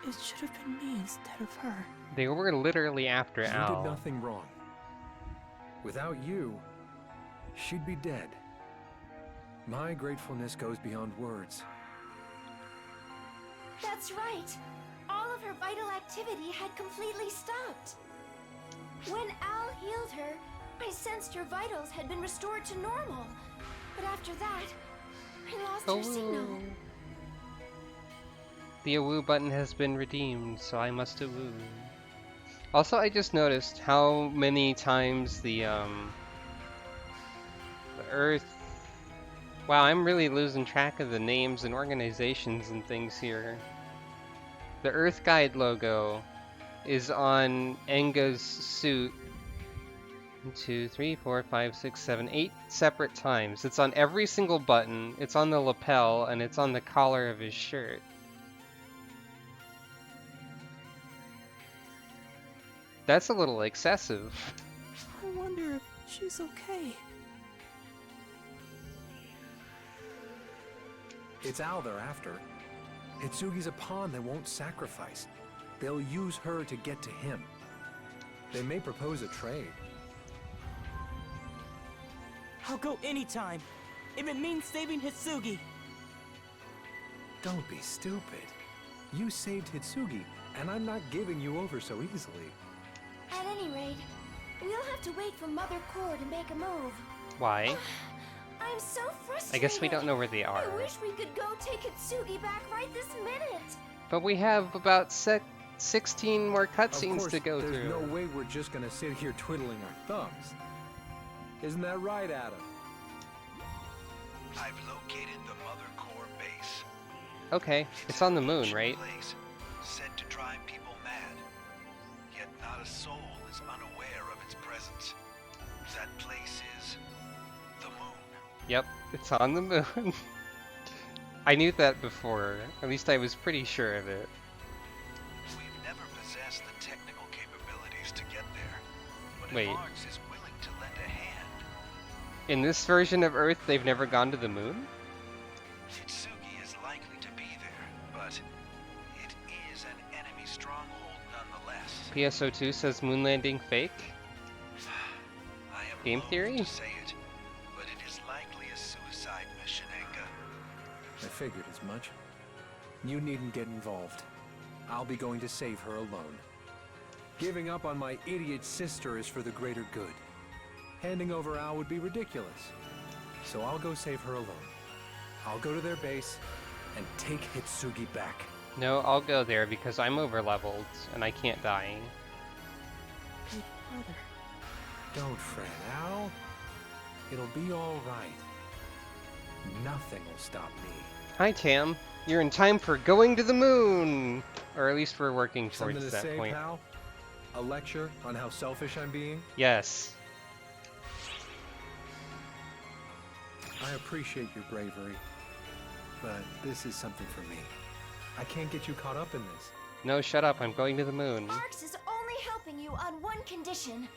It should have been me instead of her. They were literally after Al. You did nothing wrong. Without you, she'd be dead. My gratefulness goes beyond words. That's right. All of her vital activity had completely stopped. When Al healed her, I sensed her vitals had been restored to normal. But after that, I lost her signal. The awoo button has been redeemed, so I must awoo. Also, I just noticed how many times the Earth... Wow, I'm really losing track of the names and organizations and things here. The Earth Guide logo is on Enga's suit 1, 2, 3, 4, 5, 6, 7, 8 separate times. It's on every single button, it's on the lapel, and it's on the collar of his shirt. That's a little excessive. I wonder if she's okay. It's Al they're after. Hitsugi's a pawn they won't sacrifice. They'll use her to get to him. They may propose a trade. I'll go anytime, if it means saving Hitsugi. Don't be stupid. You saved Hitsugi, and I'm not giving you over so easily. At any rate, we'll have to wait for Mother Core to make a move. Why? I'm so frustrated. I guess we don't know where they are. I wish we could go take Hitsugi back right this minute. But we have about 16 more cutscenes to go there's through. No way we're just gonna sit here twiddling our thumbs. Isn't that right, Adam? I've located the Mother Core base. Okay, it's on the moon, right? Place said to drive people mad. Yet not a soul is unaware of its presence. That place is the moon. Yep, it's on the moon. I knew that before. At least I was pretty sure of it. We've never possessed the technical capabilities to get there. But Wait. if Arx is willing to lend a hand, In this version of Earth, they've never gone to the moon? Hitsugi is likely to be there, but it is an enemy stronghold nonetheless. PSO2 says moon landing fake? I am Game loath theory? to say it, but it is likely a suicide mission, Enga. I figured as much. You needn't get involved. I'll be going to save her alone. Giving up on my idiot sister is for the greater good. Handing over Al would be ridiculous. So I'll go save her alone. I'll go to their base and take Hitsugi back. No, I'll go there because I'm overleveled and I can't die. Big brother. Don't fret, Al. It'll be all right. Nothing will stop me. Hi, Tam. You're in time for going to the moon! Or at least we're working Something towards to that say, point. pal? A lecture on how selfish I'm being? Yes. I appreciate your bravery, but this is something for me. I can't get you caught up in this. No, shut up. I'm going to the moon. Arx is only helping you on one condition.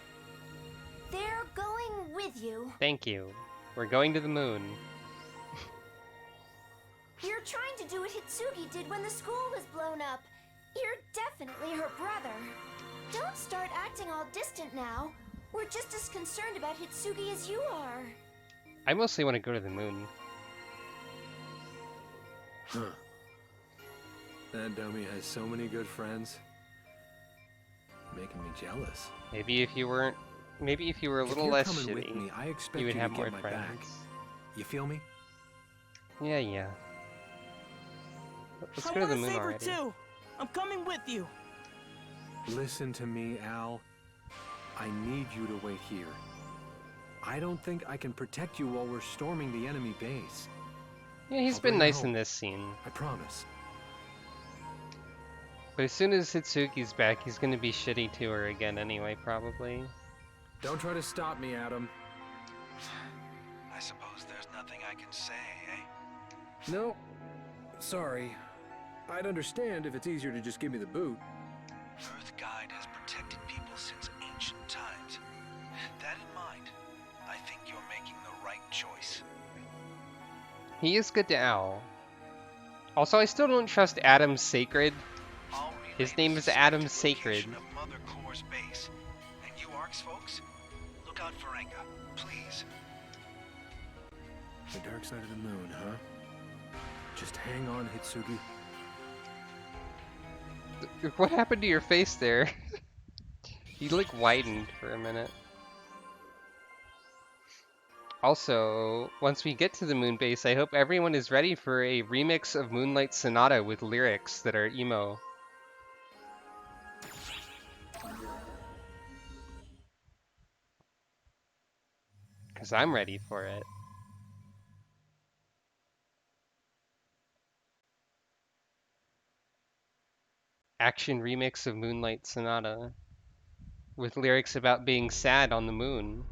They're going with you. Thank you. We're going to the moon. You're trying to do what Hitsugi did when the school was blown up. You're definitely her brother. Don't start acting all distant now. We're just as concerned about Hitsugi as you are. I mostly want to go to the moon. Huh. That dummy has so many good friends. Making me jealous. Maybe if you were a little less shitty, I expect you would have to more get my friends. back. You feel me? Yeah. Let's I go to the want a moon saber already. too. I'm coming with you. Listen to me, Al. I need you to wait here. I don't think I can protect you while we're storming the enemy base. Yeah, he's I'll been bring you nice home. in this scene. I promise. But as soon as Hitsugi's back, he's gonna be shitty to her again anyway, probably. Don't try to stop me, Adam. I suppose there's nothing I can say, eh? No. Sorry. I'd understand if it's easier to just give me the boot. Earthguide has protected people since ancient times. That in mind, I think you're making the right choice. He is good to Al. Also, I still don't trust Adam Sacred. His name is Adam Sacred. Of Mother Core's base. And you Arcs folks, look out for Enga, please. The dark side of the moon, huh? Just hang on, Hitsugi. What happened to your face there? You like widened for a minute. Also, once we get to the moon base, I hope everyone is ready for a remix of Moonlight Sonata with lyrics that are emo. Because I'm ready for it. Action remix of Moonlight Sonata with lyrics about being sad on the moon.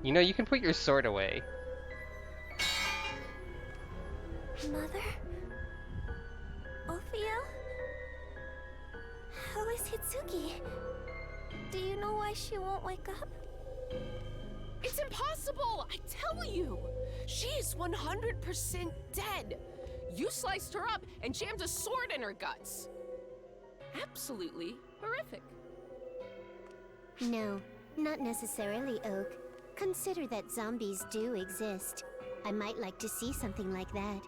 You know, you can put your sword away. Mother? Ophiel? How is Hitsugi? Do you know why she won't wake up? It's impossible! I tell you! She's 100% dead! You sliced her up and jammed a sword in her guts! Absolutely horrific. No, not necessarily, Oak. Consider that zombies do exist. I might like to see something like that.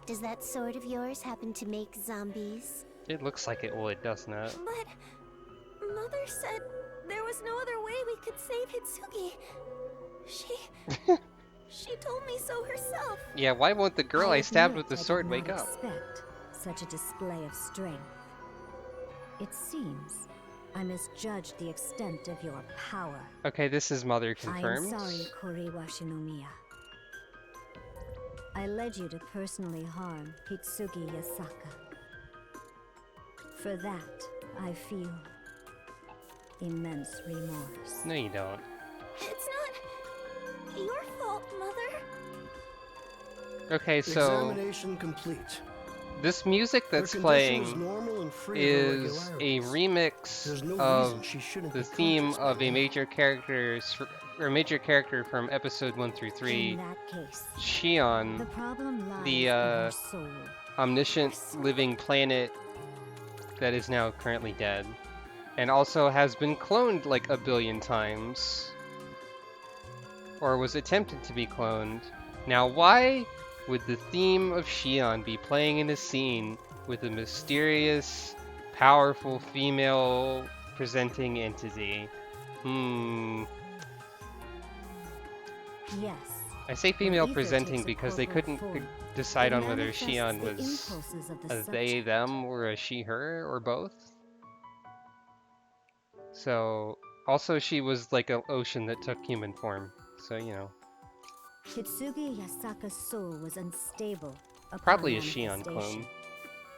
Does that sword of yours happen to make zombies? It looks like it would, doesn't it? But Mother said there was no other way we could save Hitsugi. She told me so herself. Yeah, why won't the girl I stabbed with the sword wake up? Expect such a display of strength. It seems I misjudged the extent of your power. Okay, this is Mother I am confirmed. sorry, Koriwa Shinomiya. I led you to personally harm Hitsugi Yasaka. For that, I feel immense remorse. No, you don't. It's not your fault, Mother. Okay, so Examination complete. this music that's Her condition playing is normal and free of is a irregularities. remix There's no of reason she shouldn't the be theme conscious by of a now. major character from episode 1 through 3, In that case, the Shion, problem lies the in her soul. omniscient living planet that is now currently dead, and also has been cloned like a billion times, or was attempted to be cloned. Now, why would the theme of Shion be playing in a scene with a mysterious, powerful female presenting entity? Yes. I say female Ether presenting takes a because they corporal couldn't form. decide It on whether manifests Shion the was impulses of the a they, subject. them, or a she, her, or both. So, also she was like an ocean that took human form. So, you know. Hitsugi Yasaka's soul was unstable upon Probably a Shion manifestation, clone.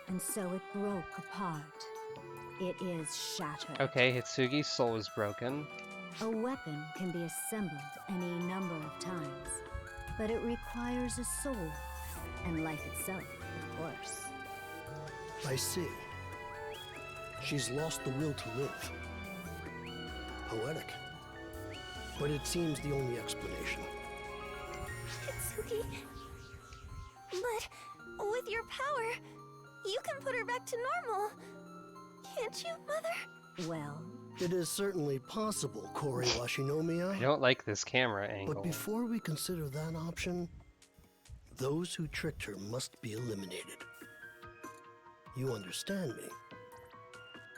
and so it broke apart. It is shattered. Okay, Hitsugi's soul is broken. A weapon can be assembled any number of times, but it requires a soul, and life itself, of course. I see. She's lost the will to live. Poetic. But it seems the only explanation. Hitsugi. But with With your power, you can put her back to normal. Can't you, Mother? Well, It is certainly possible, Kori Washinomiya. I don't like this camera angle. But before we consider that option, those who tricked her must be eliminated. You understand me?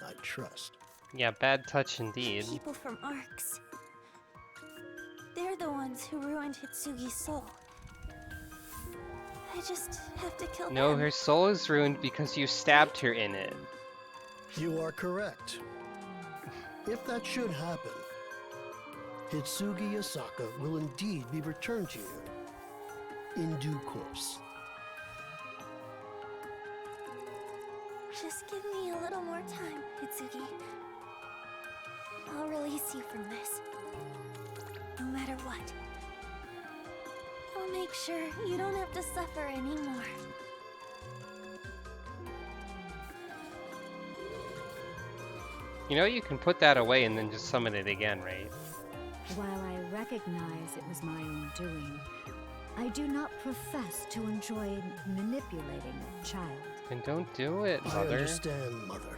I trust. Yeah, bad touch indeed. People from Arcs. They're the ones who ruined Hitsugi's soul. I just have to kill them. No, her soul is ruined because you stabbed her in it. You are correct. If that should happen, Hitsugi Yasaka will indeed be returned to you in due course. Just give me a little more time, Hitsugi. I'll release you from this. No matter what. I'll make sure you don't have to suffer anymore. You know, you can put that away and then just summon it again, right? while I recognize it was my own doing, I do not profess to enjoy manipulating a child. Then don't do it, I Mother. understand, Mother.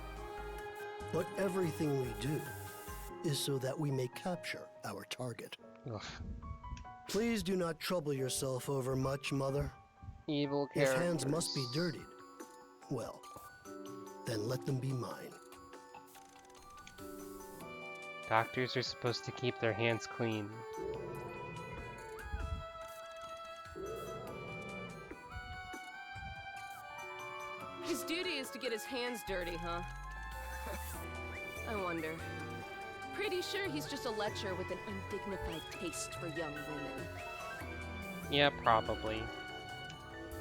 But everything we do is so that we may capture our target. Ugh. Please do not trouble yourself over much, Mother. Evil If characters. hands must be dirtied, well, then let them be mine. Doctors are supposed to keep their hands clean. His duty is to get his hands dirty, huh? I wonder. Pretty sure he's just a lecher with an undignified taste for young women. Yeah, probably.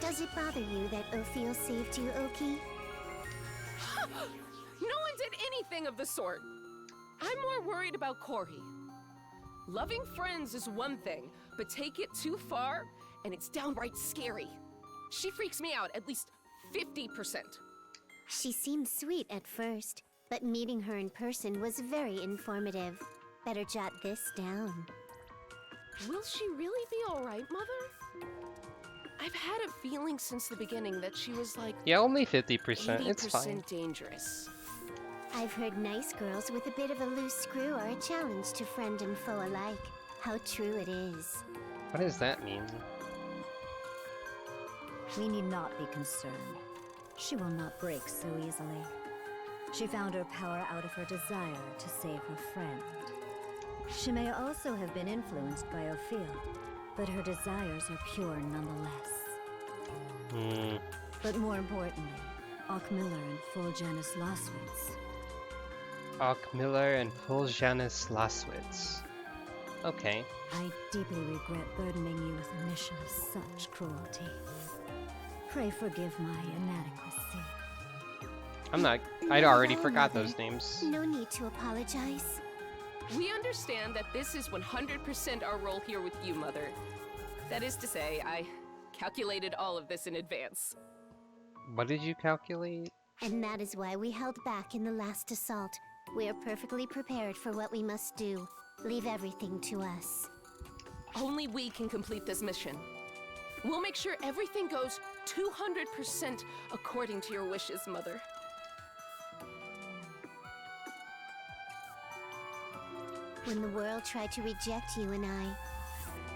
Does it bother you that Ophiel saved you, Oki? No one did anything of the sort. I'm more worried about Corgi. Loving friends is one thing, but take it too far, and it's downright scary. She freaks me out at least 50%. She seemed sweet at first, but meeting her in person was very informative. Better jot this down. Will she really be alright, Mother? I've had a feeling since the beginning that she was like... Yeah, only 50%. It's 80% fine. dangerous. I've heard nice girls with a bit of a loose screw are a challenge to friend and foe alike. How true it is. What does that mean? We need not be concerned. She will not break so easily. She found her power out of her desire to save her friend. She may also have been influenced by Ophiel, but her desires are pure nonetheless. But more importantly, Miller and Fuljanus Laswitz. Miller and Fuljanus Laswitz. Okay. I deeply regret burdening you with a mission of such cruelty. Pray forgive my inadequacy. I'd already No, forgot Mother. those names. No need to apologize. We understand that this is 100% our role here with you, Mother. That is to say, I calculated all of this in advance. What did you calculate? And that is why we held back in the last assault. We are perfectly prepared for what we must do. Leave everything to us. Only we can complete this mission. We'll make sure everything goes 200% according to your wishes, Mother. When the world tried to reject you and I,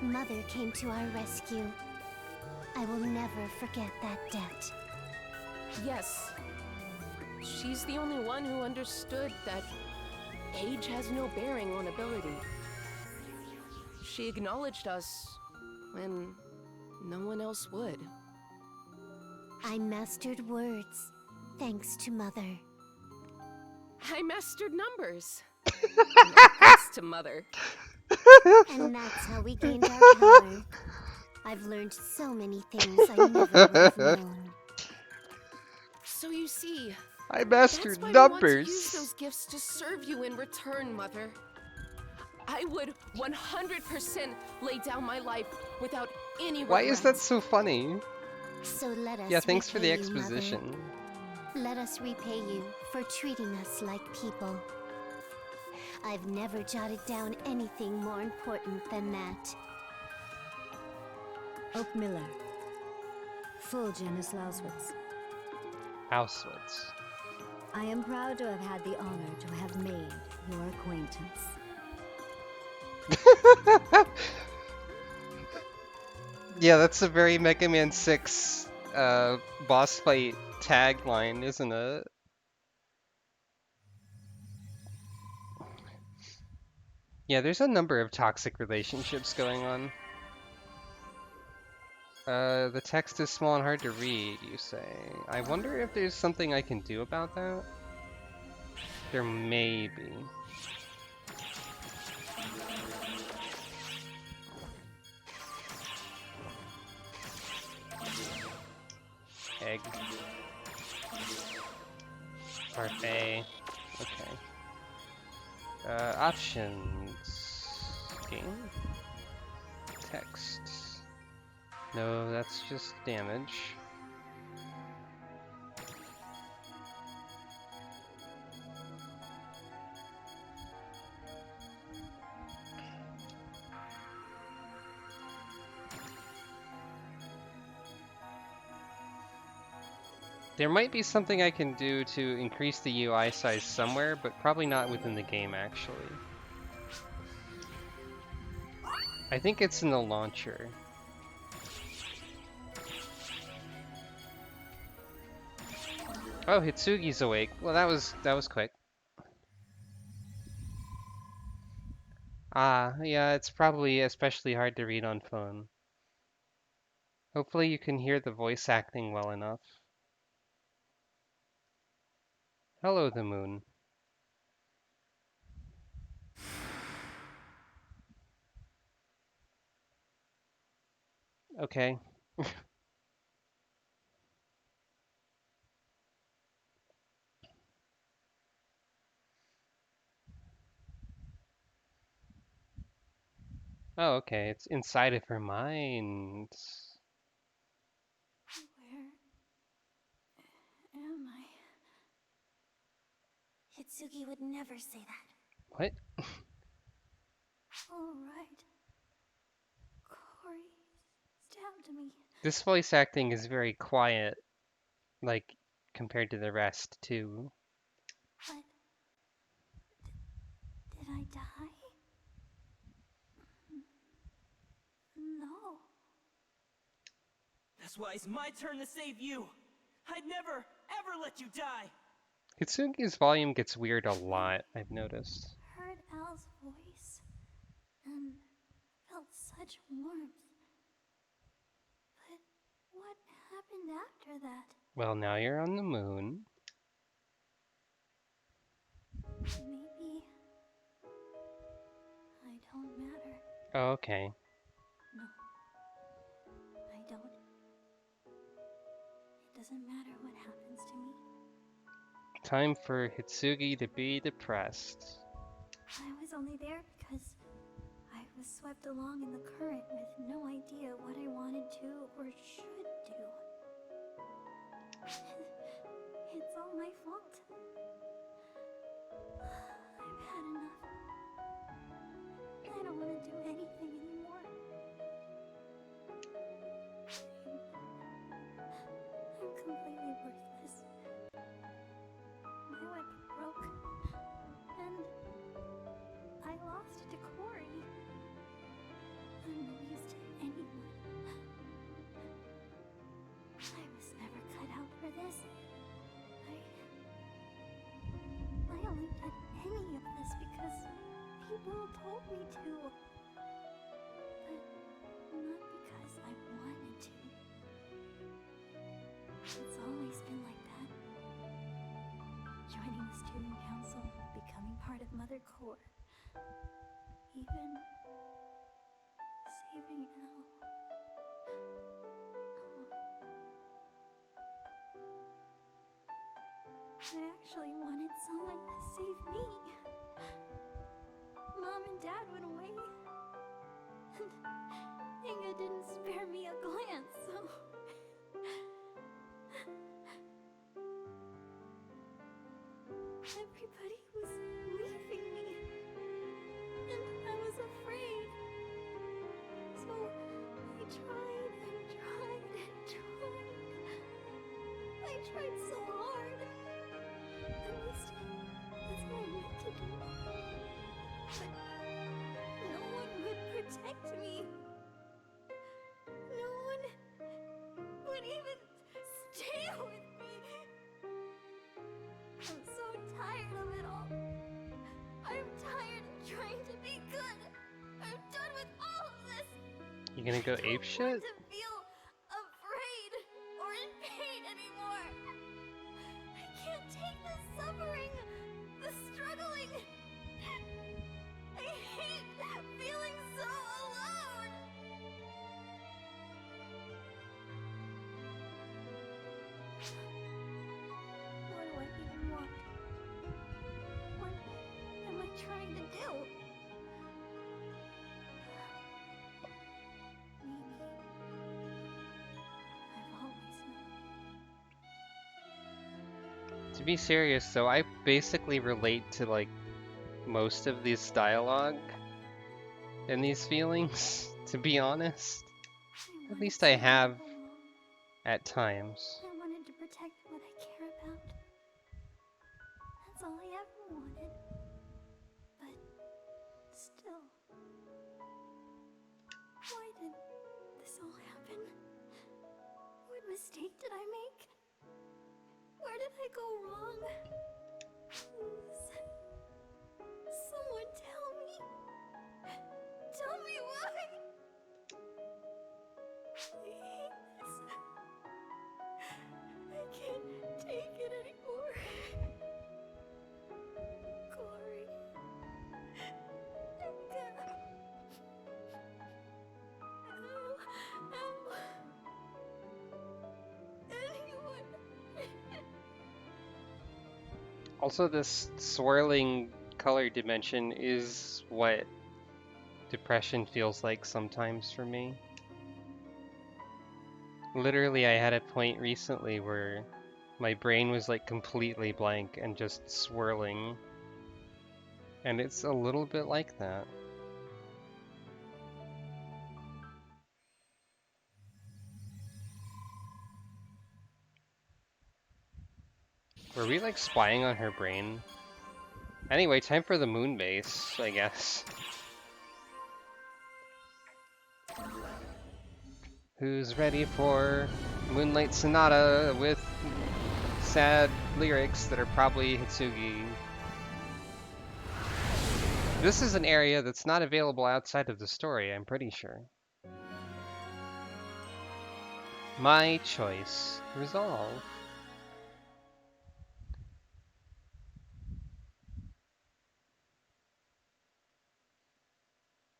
Mother came to our rescue. I will never forget that debt. Yes. She's the only one who understood that age has no bearing on ability. She acknowledged us when no one else would. I mastered words, thanks to Mother. I mastered numbers. Thanks to Mother. And that's how we gained our power. I've learned so many things I never would have known. So you see, I mastered that's why numbers. I want to use those gifts to serve you in return, Mother. I would 100% lay down my life without any regret. Why is that so funny? So let us Yeah, thanks for the repay you, Mother. exposition. Let us repay you for treating us like people. I've never jotted down anything more important than that. Miller, Fulgenus Lauswitz. Auschwitz. I am proud to have had the honor to have made your acquaintance. Yeah, that's a very Mega Man 6 boss fight tagline, isn't it? Yeah, there's a number of toxic relationships going on. The text is small and hard to read, you say. I wonder if there's something I can do about that? There may be. Egg. Parfait. Okay. Options. Game? Text. No, that's just damage. There might be something I can do to increase the UI size somewhere, but probably not within the game, actually. I think it's in the launcher. Oh, Hitsugi's awake. Well, that was quick. Ah, yeah, it's probably especially hard to read on phone. Hopefully you can hear the voice acting well enough. Hello, the moon. Okay. Oh, okay, it's inside of her mind. Where am I? Hitsugi would never say that. What? All right. Corey stabbed me. This voice acting is very quiet, like, compared to the rest, too. But did I die? No. That's why it's my turn to save you. I'd never, ever let you die. Hitsugi's volume gets weird a lot, I've noticed. Heard Al's voice and felt such warmth. But what happened after that? Well, now you're on the moon. Maybe I don't matter. Oh, okay. No, I don't. It doesn't matter what happens to me. Time for Hitsugi to be depressed. I was only there because I was swept along in the current with no idea what I wanted to or should do. It's all my fault. I've had enough. I don't want to do anything anymore. I'm completely worthless. My weapon broke, and I lost to Corey. I'm no use to anyone. I was never cut out for this. I only did any of this because people told me to. But not because I wanted to. It's always been like that. Joining the student council, becoming part of Mother Corps. Even saving Al. I actually wanted someone to save me. Mom and Dad went away. And Inga didn't spare me a glance, so... Everybody was leaving me. And I was afraid. So I tried and tried and tried. tried so hard. At least that's what I meant to do. But no one would protect me. No one would even stay with me. I'm so tired of it all. I'm tired of trying to be good. I'm done with all of this. You gonna go ape shit? To feel afraid or in pain anymore. I can't take the suffering, the struggling. I hate feeling so alone. What do I even want? What am I trying to do? Maybe I've always known. To be serious though, I basically relate to like most of this dialogue and these feelings, to be honest. At least I have at times. I wanted to protect what I care about. That's all I ever wanted. But still, why did this all happen? What mistake did I make? Where did I go wrong? Please, someone tell me. Tell me why. Please. I can't take it anymore. Corey. Anyone. Also, this swirling color dimension is what depression feels like sometimes for me. Literally, I had a point recently where my brain was like completely blank and just swirling. And it's a little bit like that. Were we like spying on her brain? Anyway, time for the moon base, I guess. Who's ready for Moonlight Sonata with sad lyrics that are probably Hitsugi? This is an area that's not available outside of the story, I'm pretty sure. My choice. Resolve.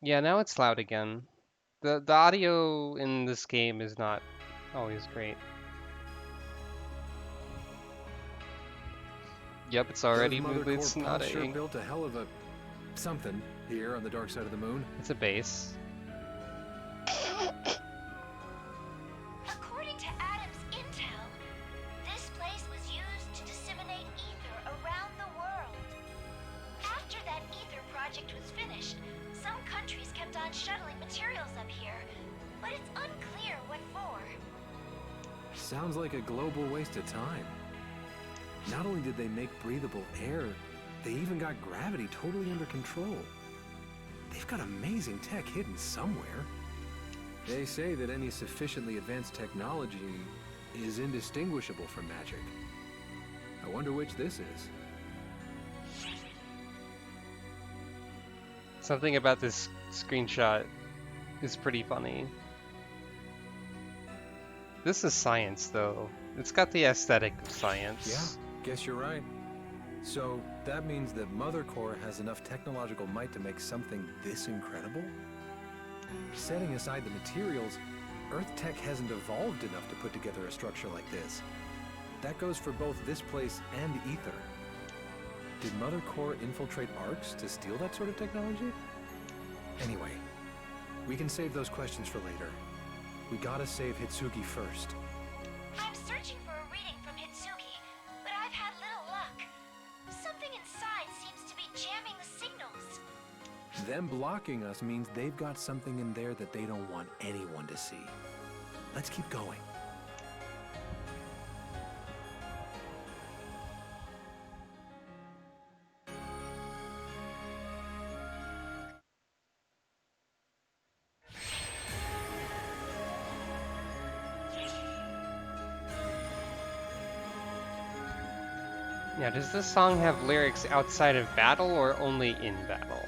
Yeah, now it's loud again. The audio in this game is not always great. Yep, it's already Moonlight Sonata. Sure built a hell of a something here on the dark side of the moon. It's a base. According to Adam's intel, this place was used to disseminate ether around the world. After that ether project was finished, some countries kept on shuttling materials up here, but it's unclear what for. Sounds like a global waste of time. Not only did they make breathable air, they even got gravity totally under control. They've got amazing tech hidden somewhere. They say that any sufficiently advanced technology is indistinguishable from magic. I wonder which this is. Something about this screenshot is pretty funny. This is science, though. It's got the aesthetic of science. Yeah, guess you're right. So that means that Mother Core has enough technological might to make something this incredible? Setting aside the materials, Earth tech hasn't evolved enough to put together a structure like this. That goes for both this place and Ether. Did Mother Core infiltrate arcs to steal that sort of technology? Anyway, we can save those questions for later. We gotta save Hitsugi first. I'm searching for a reading from Hitsugi, but I've had little luck. Something inside seems to be jamming the signals. Them blocking us means they've got something in there that they don't want anyone to see. Let's keep going. Yeah, does this song have lyrics outside of battle or only in battle?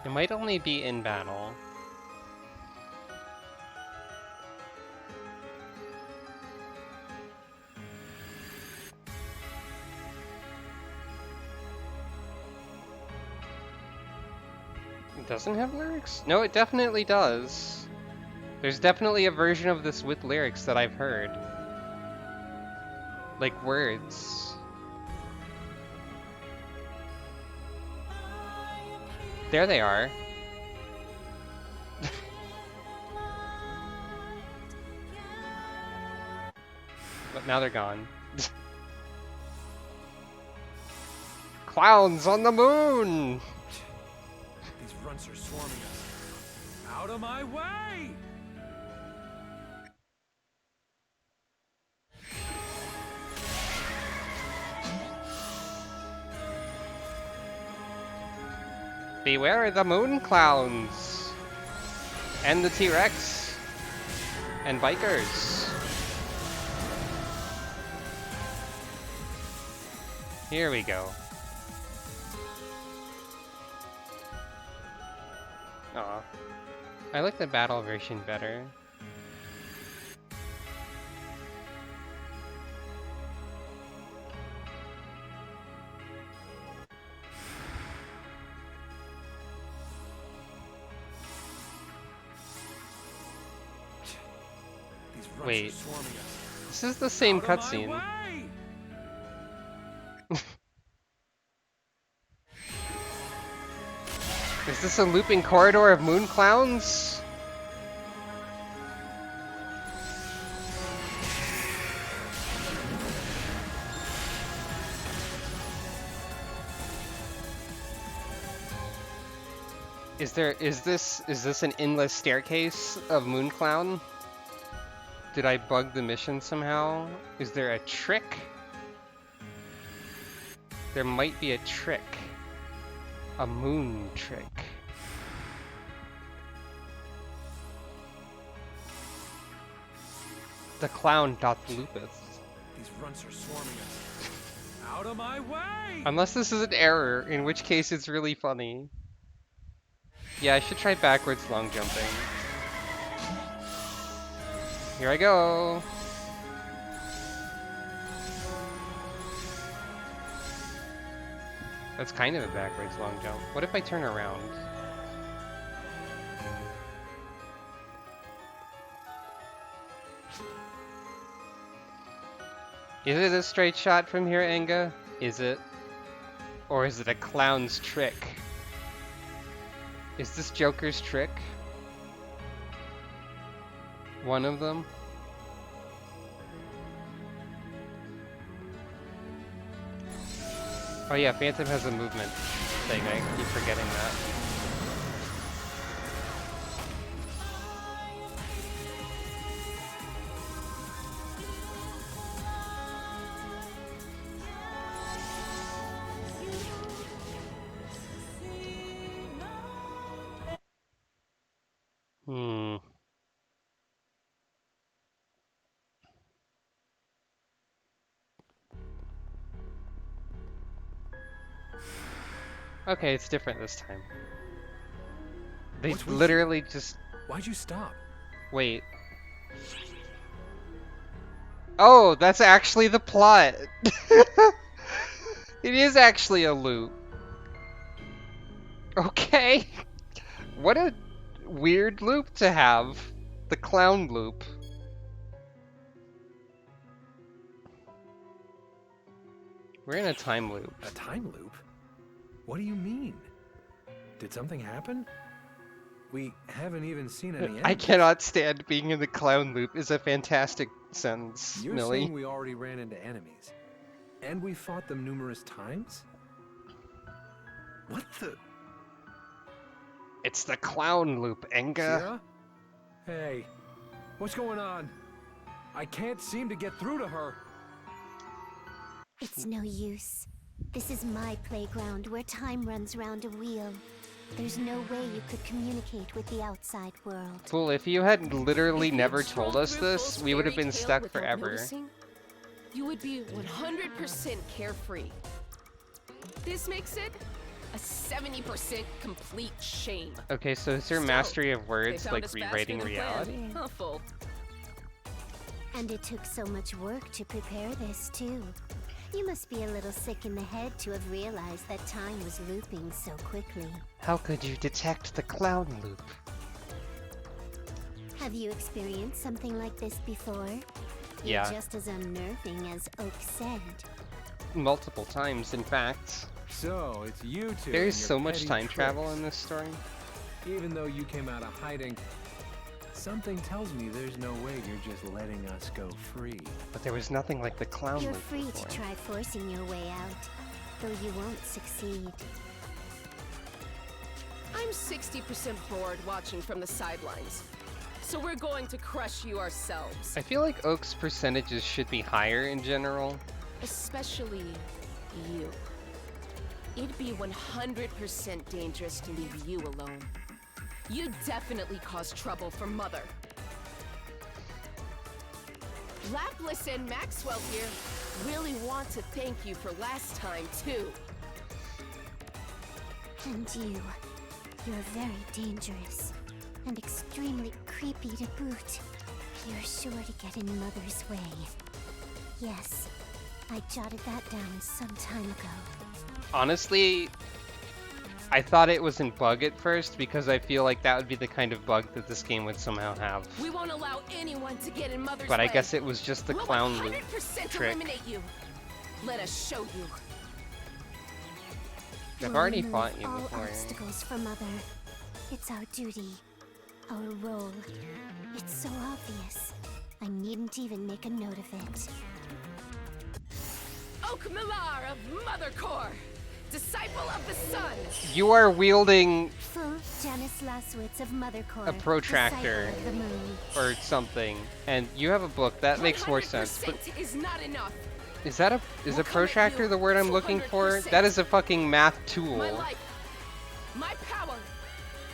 It might only be in battle. It doesn't have lyrics? No, it definitely does. There's definitely a version of this with lyrics that I've heard. Like words. There they are. But now they're gone. Clowns on the moon! These runts are swarming us. Out of my way! Beware the moon clowns! And the T-Rex! And bikers! Here we go. Aw. I like the battle version better. Wait, this is the same cutscene. Is this a looping corridor of moon clowns? Is this an endless staircase of moon clown? Did I bug the mission somehow? Is there a trick? There might be a trick. A moon trick. The clown doth loopeth. These runts are swarming us. Out of my way! Unless this is an error, in which case it's really funny. Yeah, I should try backwards long jumping. Here I go! That's kind of a backwards long jump. What if I turn around? Is it a straight shot from here, Enga? Is it? Or is it a clown's trick? Is this Joker's trick? One of them? Oh yeah, Phantom has a movement thing, I keep forgetting that. Okay, it's different this time. They literally just... Why'd you stop? Wait. Oh, that's actually the plot! It is actually a loop. Okay. What a weird loop to have. The clown loop. We're in a time loop. A time loop? What do you mean? Did something happen? We haven't even seen any enemies. I cannot stand being in the clown loop is a fantastic sentence, You're Millie. saying we already ran into enemies? And we fought them numerous times? What the... It's the clown loop, Enga. Sierra? Hey, what's going on? I can't seem to get through to her. It's no use. This is my playground where time runs round a wheel. There's no way you could communicate with the outside world. Fool, if you had literally If you never told trolled us through this, Bull's we would have fairy been tale stuck without forever. noticing, you would be 100% carefree. This makes it a 70% complete shame. Okay, so is your Still, mastery of they words found like us faster rewriting than planned. reality? Awful. And it took so much work to prepare this, too. You must be a little sick in the head to have realized that time was looping so quickly. How could you detect the clown loop? Have you experienced something like this before? Yeah. You're just as unnerving as Oak said. Multiple times, in fact. So, it's you two. There's and your so much petty time travel tricks. in this story. Even though you came out of hiding, something tells me there's no way you're just letting us go free. But there was nothing like the clown You're loop free before. to try forcing your way out, though you won't succeed. I'm 60% bored watching from the sidelines. So we're going to crush you ourselves. I feel like Oak's percentages should be higher in general. Especially you. It'd be 100% dangerous to leave you alone. You definitely caused trouble for Mother. Lapis and Maxwell here really want to thank you for last time, too. And you're very dangerous. And extremely creepy to boot. You're sure to get in Mother's way. Yes, I jotted that down some time ago. Honestly, I thought it was in bug at first because I feel like that would be the kind of bug that this game would somehow have. We won't allow anyone to get in Mother's way. But I guess it was just the We'll clown loop 100% trick. eliminate you. Let us show you. I've We'll already remove fought you all before. obstacles for Mother. It's our duty. Our role. It's so obvious. I needn't even make a note of it. Oak Millar of Mother Core, disciple of the sun. You are wielding Full Janice Laswitz of Mother Core, a protractor disciple of the moon. or something, and you have a book. That makes more sense. But 100% is not enough. is a protractor the word I'm looking for? That is a fucking math tool. My life, my power,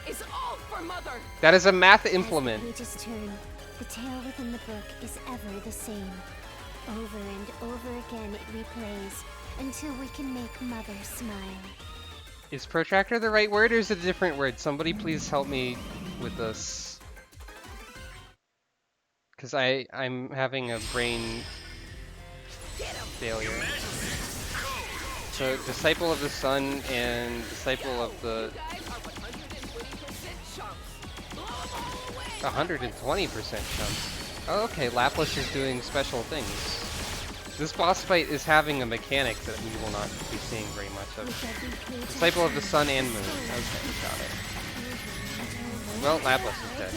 is all for Mother. That is a math implement. As the pages turn, the tale within the book is ever the same. Over and over again it replays until we can make Mother smile. Is protractor the right word or is it a different word? Somebody please help me with this. Because I'm having a brain failure. So, disciple of the sun and disciple of the... 120% chance. Oh, okay, Lapis is doing special things. This boss fight is having a mechanic that we will not be seeing very much of. Disciple of the sun and moon. Okay, got it. Well, Lapis is dead.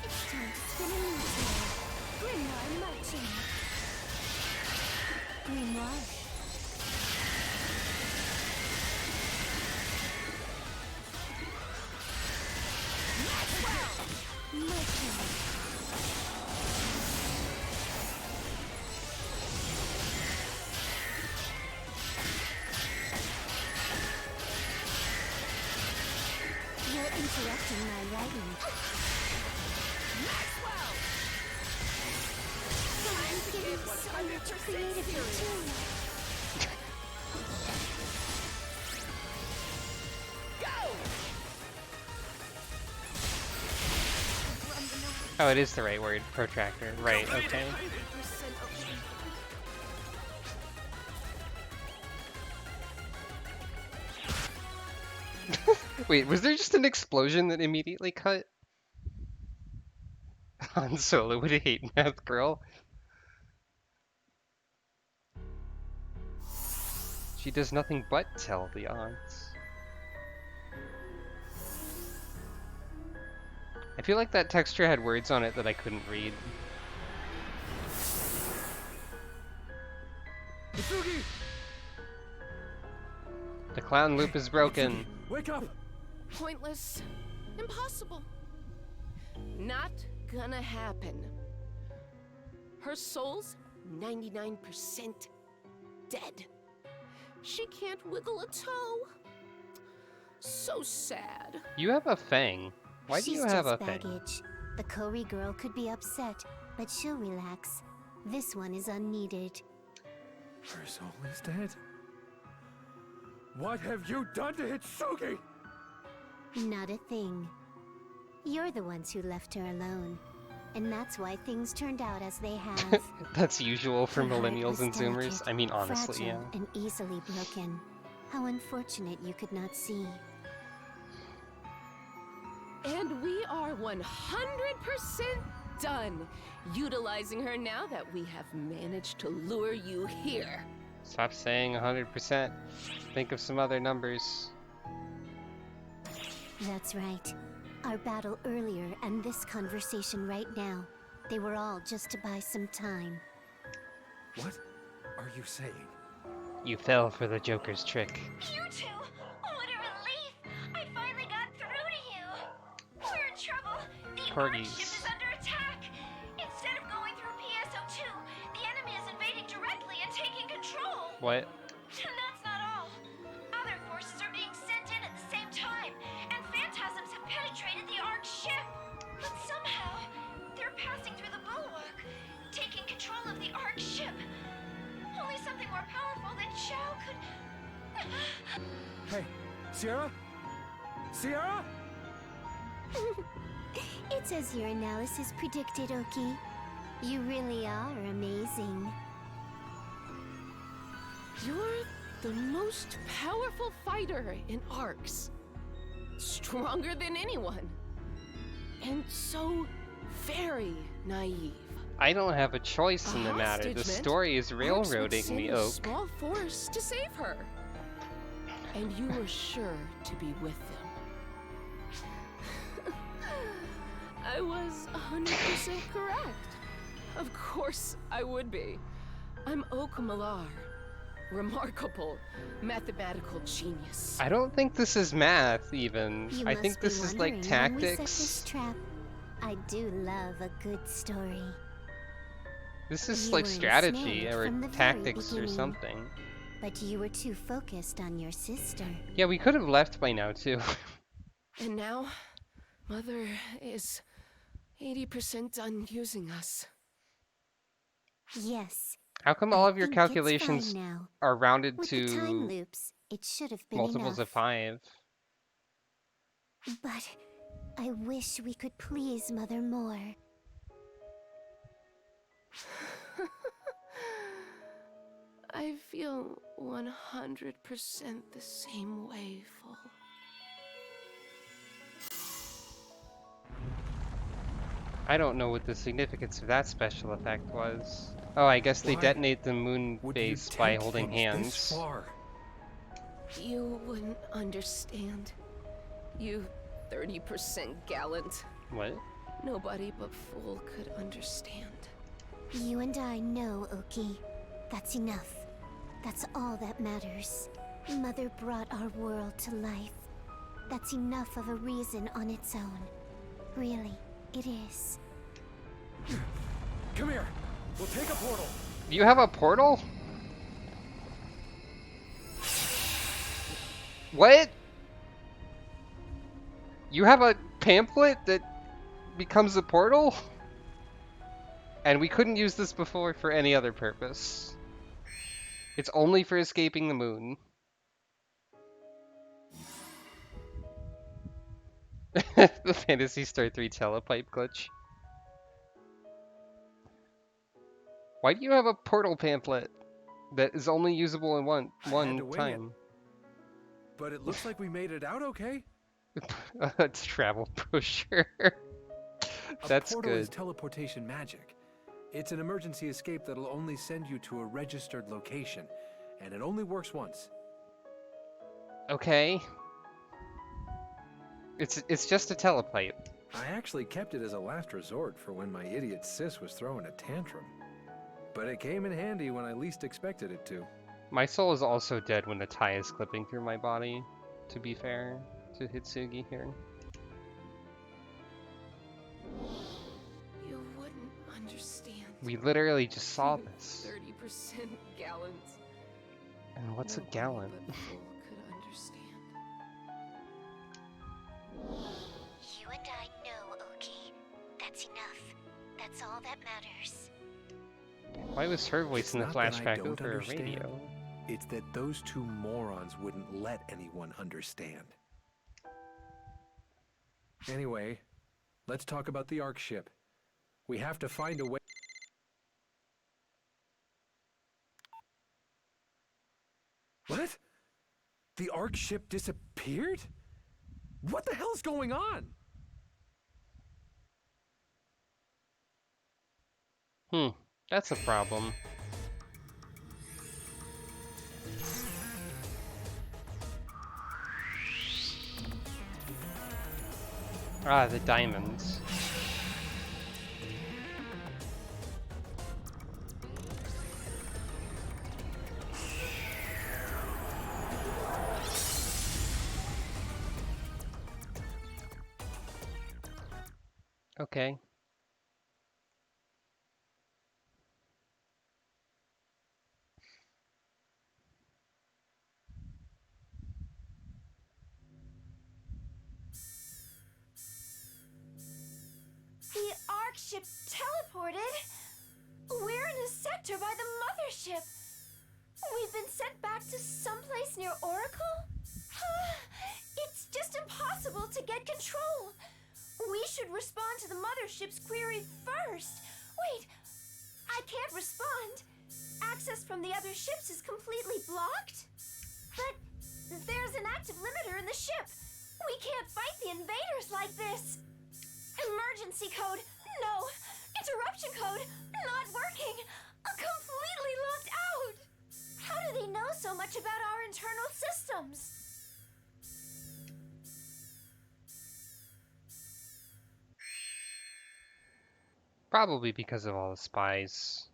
It's time to spin a new tale. Grimoire marching. Grimoire. You're interrupting my writing. Maxwell! I'm giving so much creative material. Oh, it is the right word, protractor. Right, okay. Wait, was there just an explosion that immediately cut? Han Solo would hate Math Girl. She does nothing but tell the odds. I feel like that texture had words on it that I couldn't read. Mitsugi! The clown loop is broken. Wake up! Pointless. Impossible. Not gonna happen. Her soul's 99% dead. She can't wiggle a toe. So sad. You have a fang. Why do She's you have just a fang? baggage. The Kori girl could be upset, but she'll relax. This one is unneeded. Her soul is dead? What have you done to Hitsugi? Not a thing. You're the ones who left her alone. And that's why things turned out as they have. That's usual for Her heart millennials was and Zoomers. delicate, I mean, honestly, yeah. fragile, and easily broken. How unfortunate you could not see. And we are 100% done, utilizing her now that we have managed to lure you here. Stop saying 100%. Think of some other numbers. That's right. Our battle earlier and this conversation right now, they were all just to buy some time. What are you saying? You fell for the Joker's trick. You two! What a relief! I finally got through to you! We're in trouble! The Corgis. Archship is under attack! Instead of going through PSO2, the enemy is invading directly and taking control! What? And that's not all! Other forces are being sent in at the same time, and phantasms have penetrated the Archship! But somehow, they're passing through the bulwark, taking control of the Archship! Only something more powerful than Chao could... Hey, Sierra? Sierra? It's as your analysis predicted, Oki. You really are amazing. You're the most powerful fighter in ARCs. Stronger than anyone. And so very naive. I don't have a choice in the matter. hostage The meant story is ARCs would railroading send me, a Oak. small force to save her. And you were sure to be with them. I was 100% correct. Of course I would be. I'm Oak Malar. Remarkable mathematical genius. I don't think this is math, even. You I must think be this is like wondering when we set tactics. this trap. I do love a good story. This is You like were strategy ensnared or from the very tactics or beginning. something. But you were too focused on your sister. Yeah, we could have left by now, too. And now, Mother is 80% done using us. Yes. How come all of your think it's calculations fine now. are rounded With the time to loops, it should have been multiples enough. of 5? But I wish we could please Mother more. I feel 100% the same way, Full. I don't know what the significance of that special effect was. Oh, I guess they Why detonate the moon would you base by tempt holding things this hands. far? You wouldn't understand. You 30% gallant. What? Nobody but Fool could understand. You and I know, Oki. That's enough. That's all that matters. Mother brought our world to life. That's enough of a reason on its own. Really, it is. Come here. We'll take a portal. You have a portal? What? You have a pamphlet that becomes a portal? And we couldn't use this before for any other purpose. It's only for escaping the moon. The Phantasy Star 3 telepipe glitch. Why do you have a portal pamphlet that is only usable in one to wing time? But it looks like we made it out okay. It's travel brochure. That's A portal is good. teleportation magic. It's an emergency escape that'll only send you to a registered location, and it only works once. Okay. It's just a telepipe. I actually kept it as a last resort for when my idiot sis was throwing a tantrum. But it came in handy when I least expected it to. My soul is also dead when the tie is clipping through my body, to be fair to Hitsugi here. You wouldn't understand. We literally just saw this. 30% gallant. And what's a gallon? You and I know, Oki. That's enough. That's all that matters. Why was her voice It's in the not that I flashback don't over a understand. radio? It's that those two morons wouldn't let anyone understand. Anyway, let's talk about the Ark ship. We have to find a way. What? The Ark ship disappeared? What the hell's going on? That's a problem. Ah, the diamonds. Okay. The Ark ship teleported. We're in a sector by the mothership. We've been sent back to someplace near Oracle? It's just impossible to get control. We should respond to the mothership's query first. Wait, I can't respond. Access from the other ships is completely blocked. But there's an active limiter in the ship. We can't fight the invaders like this. Emergency code, no. Interruption code, not working. Completely locked out. How do they know so much about our internal systems? Probably because of all the spies.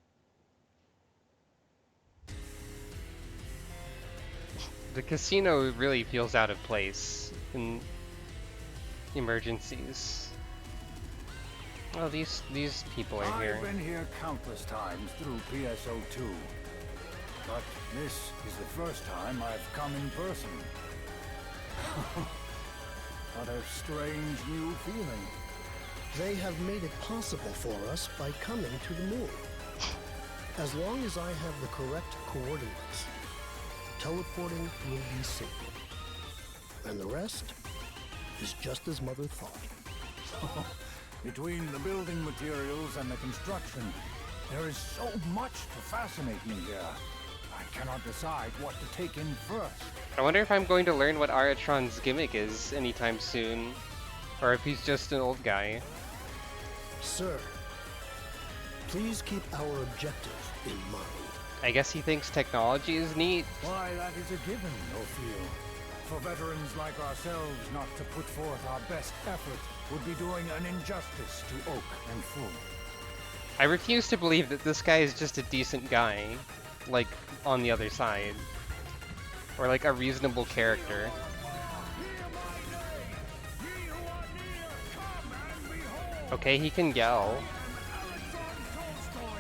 The casino really feels out of place in emergencies. Oh, these people are here. I've been here countless times through PSO2, but this is the first time I've come in person. What a strange new feeling. They have made it possible for us by coming to the moon. As long as I have the correct coordinates, teleporting will be simple. And the rest is just as Mother thought. Between the building materials and the construction, there is so much to fascinate me here. I cannot decide what to take in first. I wonder if I'm going to learn what Aratron's gimmick is anytime soon, or if he's just an old guy. Sir, please keep our objective in mind. I guess he thinks technology is neat. Why, that is a given, Ophiel. For veterans like ourselves not to put forth our best effort would be doing an injustice to Oak and Fu. I refuse to believe that this guy is just a decent guy, like, on the other side. Or like a reasonable character. Okay, he can yell.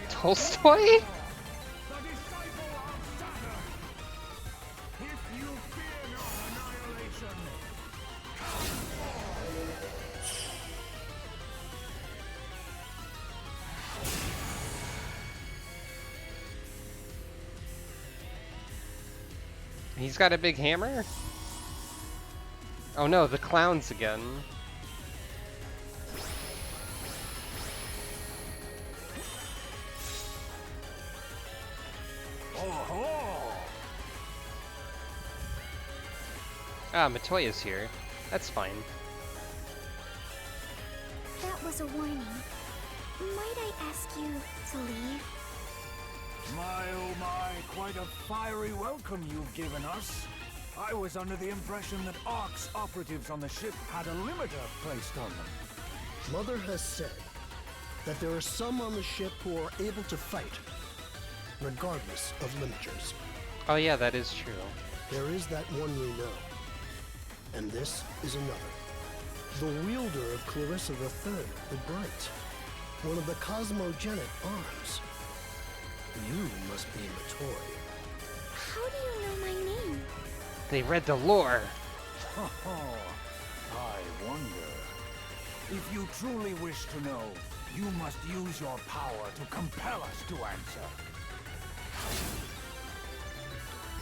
Tolstoy? He's got a big hammer? Oh no, the clowns again. Ah, Matoya's here. That's fine. That was a warning. Might I ask you to leave? My oh my, quite a fiery welcome you've given us. I was under the impression that ARC's operatives on the ship had a limiter placed on them. Mother has said that there are some on the ship who are able to fight, regardless of limiters. Oh yeah, that is true. There is that one we know. And this is another. The wielder of Clarissa III, the Bright. One of the cosmogenic arms. You must be Matoy. How do you know my name? They read the lore. I wonder. If you truly wish to know, you must use your power to compel us to answer.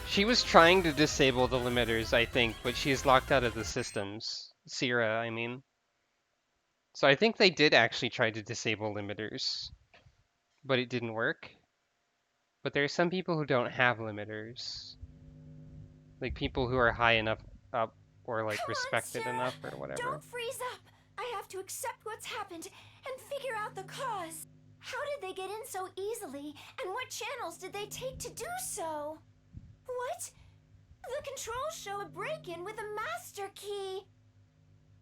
She was trying to disable the limiters, I think, but she's locked out of the systems. Sierra, I mean. So I think they did actually try to disable limiters, but it didn't work. But there are some people who don't have limiters. Like people who are high enough up or like Come respected on, Sarah. enough or whatever. Don't freeze up. I have to accept what's happened and figure out the cause. How did they get in so easily, and what channels did they take to do so? What? The controls show a break-in with a master key.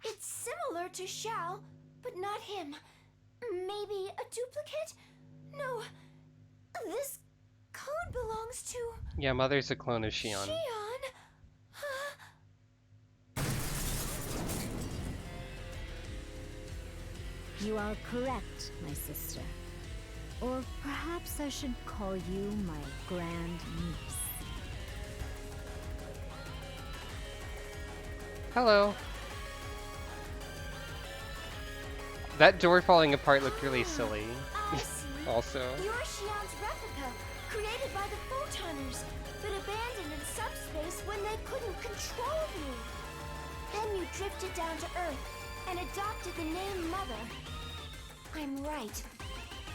It's similar to Xiao, but not him. Maybe a duplicate? No. This code belongs to Yeah, Mother's a clone of Xion. You are correct, my sister. Or perhaps I should call you my grand niece. Hello. That door falling apart looked really silly. Also. You're Xion's replica, created by the Photoners, but abandoned in subspace when they couldn't control you. Then you drifted down to Earth and adopted the name Mother. I'm right,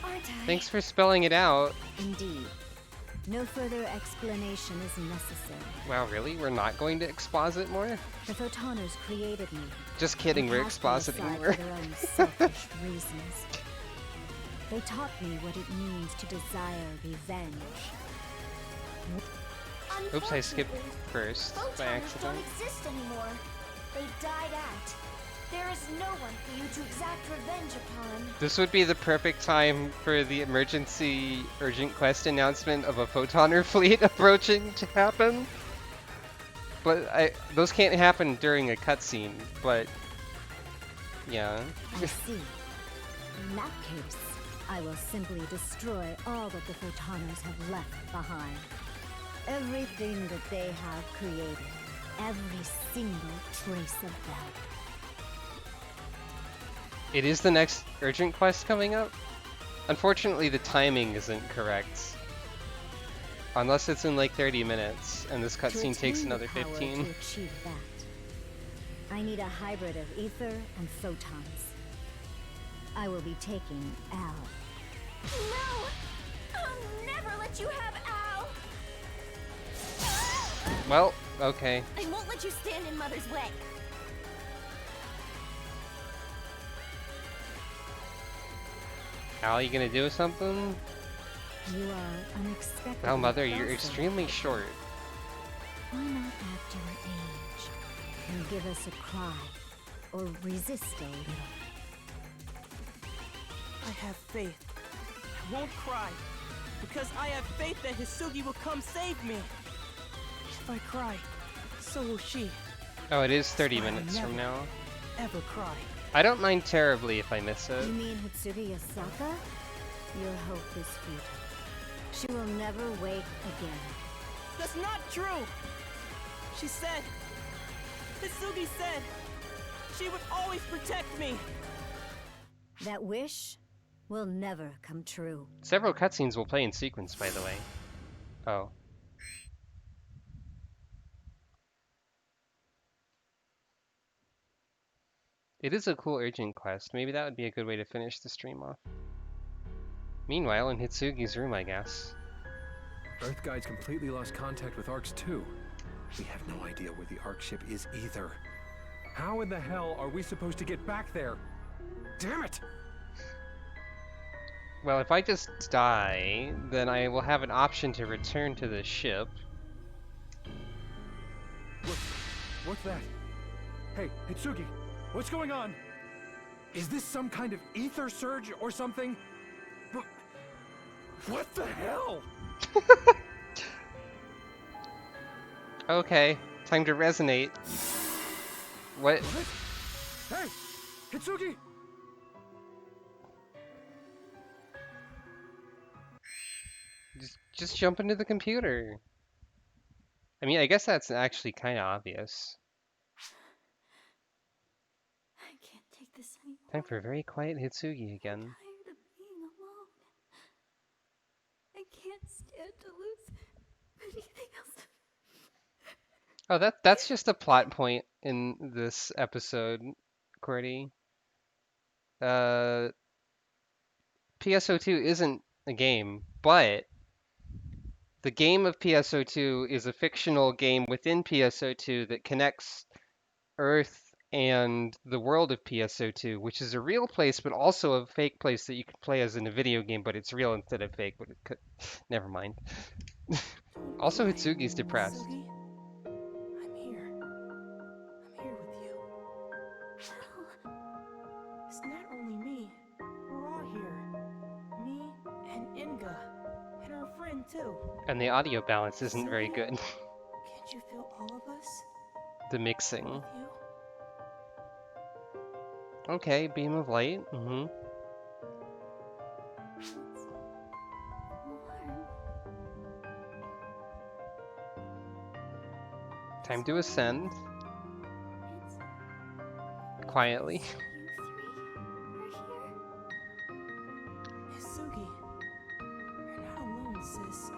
aren't I? Thanks for spelling it out. Indeed. No further explanation is necessary. Wow, really? We're not going to exposit more? The Photoners created me. Just kidding, we're and cast me expositing aside more. for their own selfish reasons. They taught me what it means to desire revenge. Oops, I skipped first by Photoners accident. don't exist anymore. They died out. There is no one for you to exact revenge upon. This would be the perfect time for the emergency urgent quest announcement of a photoner fleet approaching to happen. But those can't happen during a cutscene, but yeah. I see. In that case, I will simply destroy all that the Photoners have left behind. Everything that they have created. Every single trace of them. It is the next urgent quest coming up. Unfortunately, the timing isn't correct. Unless it's in like 30 minutes, and this cutscene takes attain the another power 15. To achieve that, I need a hybrid of ether and photons. I will be taking Al. No! I'll never let you have Al! Well, okay. I won't let you stand in Mother's way. Al, you gonna do something? You are unexpected. Well, Mother, you're extremely short. Why not act your age and give us a cry, or resist a little? I have faith. I won't cry, because I have faith that Hisugi will come save me. If I cry, so will she. Oh, it is 30 That's why I minutes from never, now. Ever cry. I don't mind terribly if I miss it. You mean Hitsugi Asaka? Your hope is futile. She will never wake again. That's not true! She said... Hisugi said... she would always protect me! That wish will never come true. Several cutscenes will play in sequence, by the way. Oh. It is a cool urgent quest. Maybe that would be a good way to finish the stream off. Meanwhile, in Hitsugi's room, I guess. Earth Guide's completely lost contact with ARCS 2. We have no idea where the ARC ship is either. How in the hell are we supposed to get back there? Damn it! Well, if I just die, then I will have an option to return to the ship. What's that? Hey, Hitsugi, what's going on? Is this some kind of ether surge or something? What the hell? Okay, time to resonate. What? Hey, Hitsugi! Just jump into the computer. I mean, I guess that's actually kind of obvious. I can't take this anymore. Time for very quiet Hitsugi again. I'm tired of being alone. I can't stand to lose anything else. Oh, that's just a plot point in this episode, Cordy. PSO2 isn't a game, but the game of PSO2 is a fictional game within PSO2 that connects Earth and the world of PSO2, which is a real place, but also a fake place that you can play as in a video game, but it's real instead of fake. But it could... Never mind. Also, Hitsugi's depressed. Hitsugi, I'm here. I'm here with you. It's not only me. We're all here. Me and Inga. And our friend too. And the audio balance isn't very good. Can't you feel all of us? The mixing. With you? Okay, beam of light. Time to ascend. Quietly. Hitsugi, you're not alone, sis.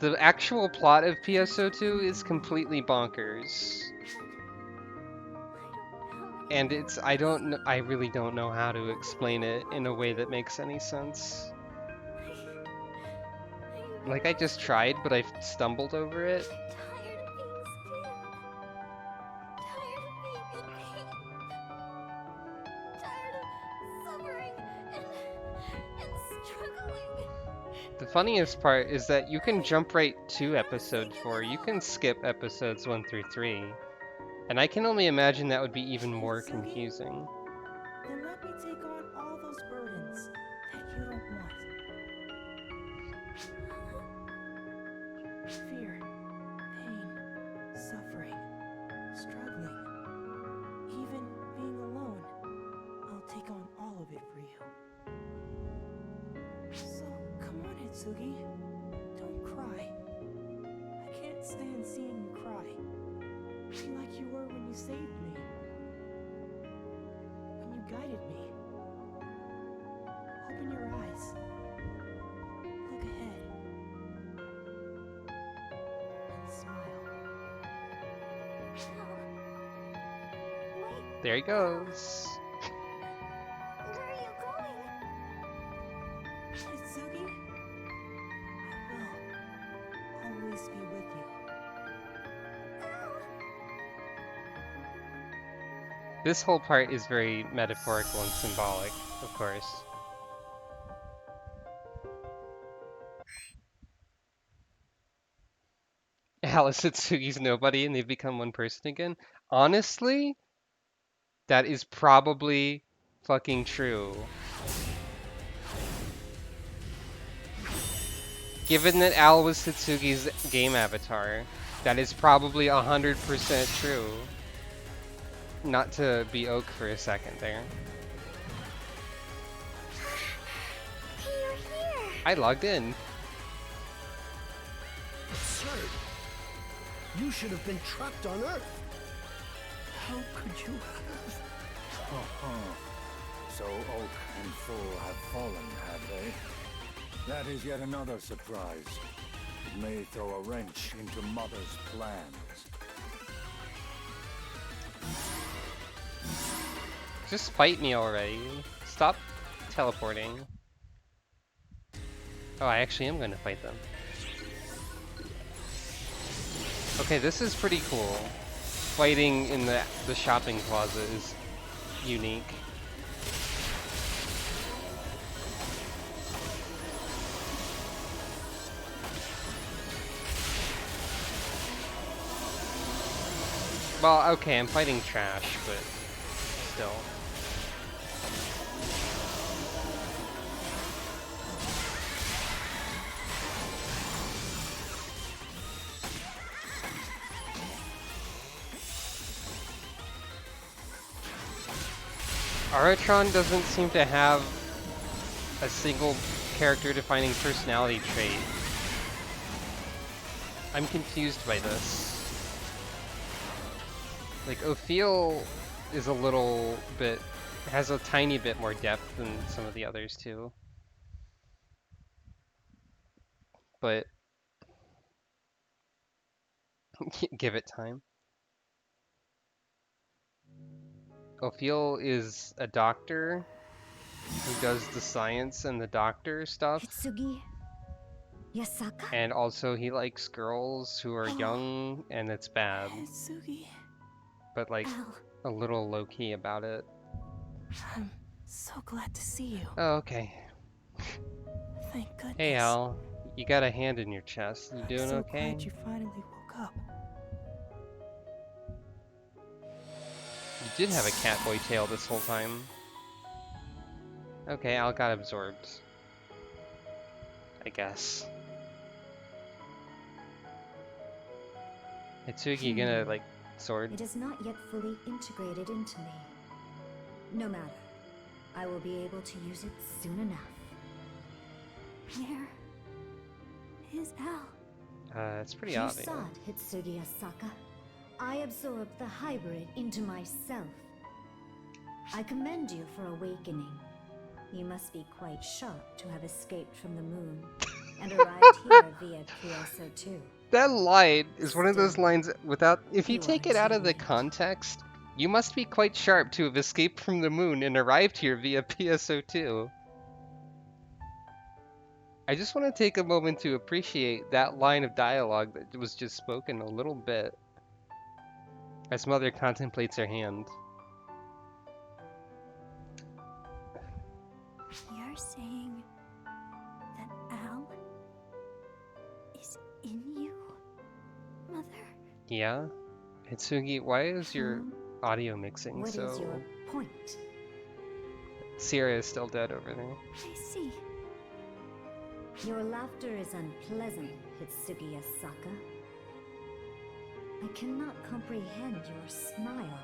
The actual plot of PSO2 is completely bonkers. And I really don't know how to explain it in a way that makes any sense. Like, I just tried, but I stumbled over it. The funniest part is that you can jump right to episode 4. You can skip episodes 1 through 3. And I can only imagine that would be even more confusing. Then let me take on all those burdens that you don't want. Fear, pain, suffering, struggling, even being alone. I'll take on all of it for you. So, come on, Hitsugi. Don't cry. I can't stand seeing you cry. Be like you were when you saved me. When you guided me. Open your eyes. Look ahead. And smile. There he goes. Where are you going? Hitsugi, I will always be with you. This whole part is very metaphorical and symbolic, of course. Alice Hitsugi's nobody and they've become one person again. Honestly, that is probably fucking true. Given that Al was Hitsugi's game avatar, that is probably 100% true. Not to be Oak for a second there. You're here. I logged in. Absurd. You should have been trapped on Earth. How could you have? So Oak and Full have fallen, have they? That is yet another surprise. It may throw a wrench into Mother's plans. Just fight me already. Stop teleporting. Oh, I actually am going to fight them. Okay, this is pretty cool. Fighting in the shopping plaza is unique. Well, okay, I'm fighting trash, but still. Aratron doesn't seem to have a single character-defining personality trait. I'm confused by this. Like, Ophiel is a little bit, has a tiny bit more depth than some of the others too. But give it time. Ophiel is a doctor who does the science and the doctor stuff. Hitsugi Yasaka? And also he likes girls who are young, and it's bad. Hitsugi. But like a little low-key about it. I'm so glad to see you. Oh, okay. Thank goodness. Hey Al, you got a hand in your chest. You doing I'm so okay? glad you finally woke up. You did have a catboy tail this whole time. Okay, Al got absorbed. I guess. Hitsugi gonna, like, sword? It is not yet fully integrated into me. No matter. I will be able to use it soon enough. Where is Al? It's pretty You obvious. saw it, Hitsugi Asaka. I absorbed the hybrid into myself. I commend you for awakening. You must be quite sharp to have escaped from the moon and arrived here via PSO2. That line is one of those lines without, if you take it out of the context, you must be quite sharp to have escaped from the moon and arrived here via PSO2. I just want to take a moment to appreciate that line of dialogue that was just spoken a little bit as Mother contemplates her hand. You're saying that Al is in you, Mother? Yeah? Hitsugi, why is your audio mixing What so... is your point? Sierra is still dead over there. I see. Your laughter is unpleasant, Hitsugi Asaka. I cannot comprehend your smile.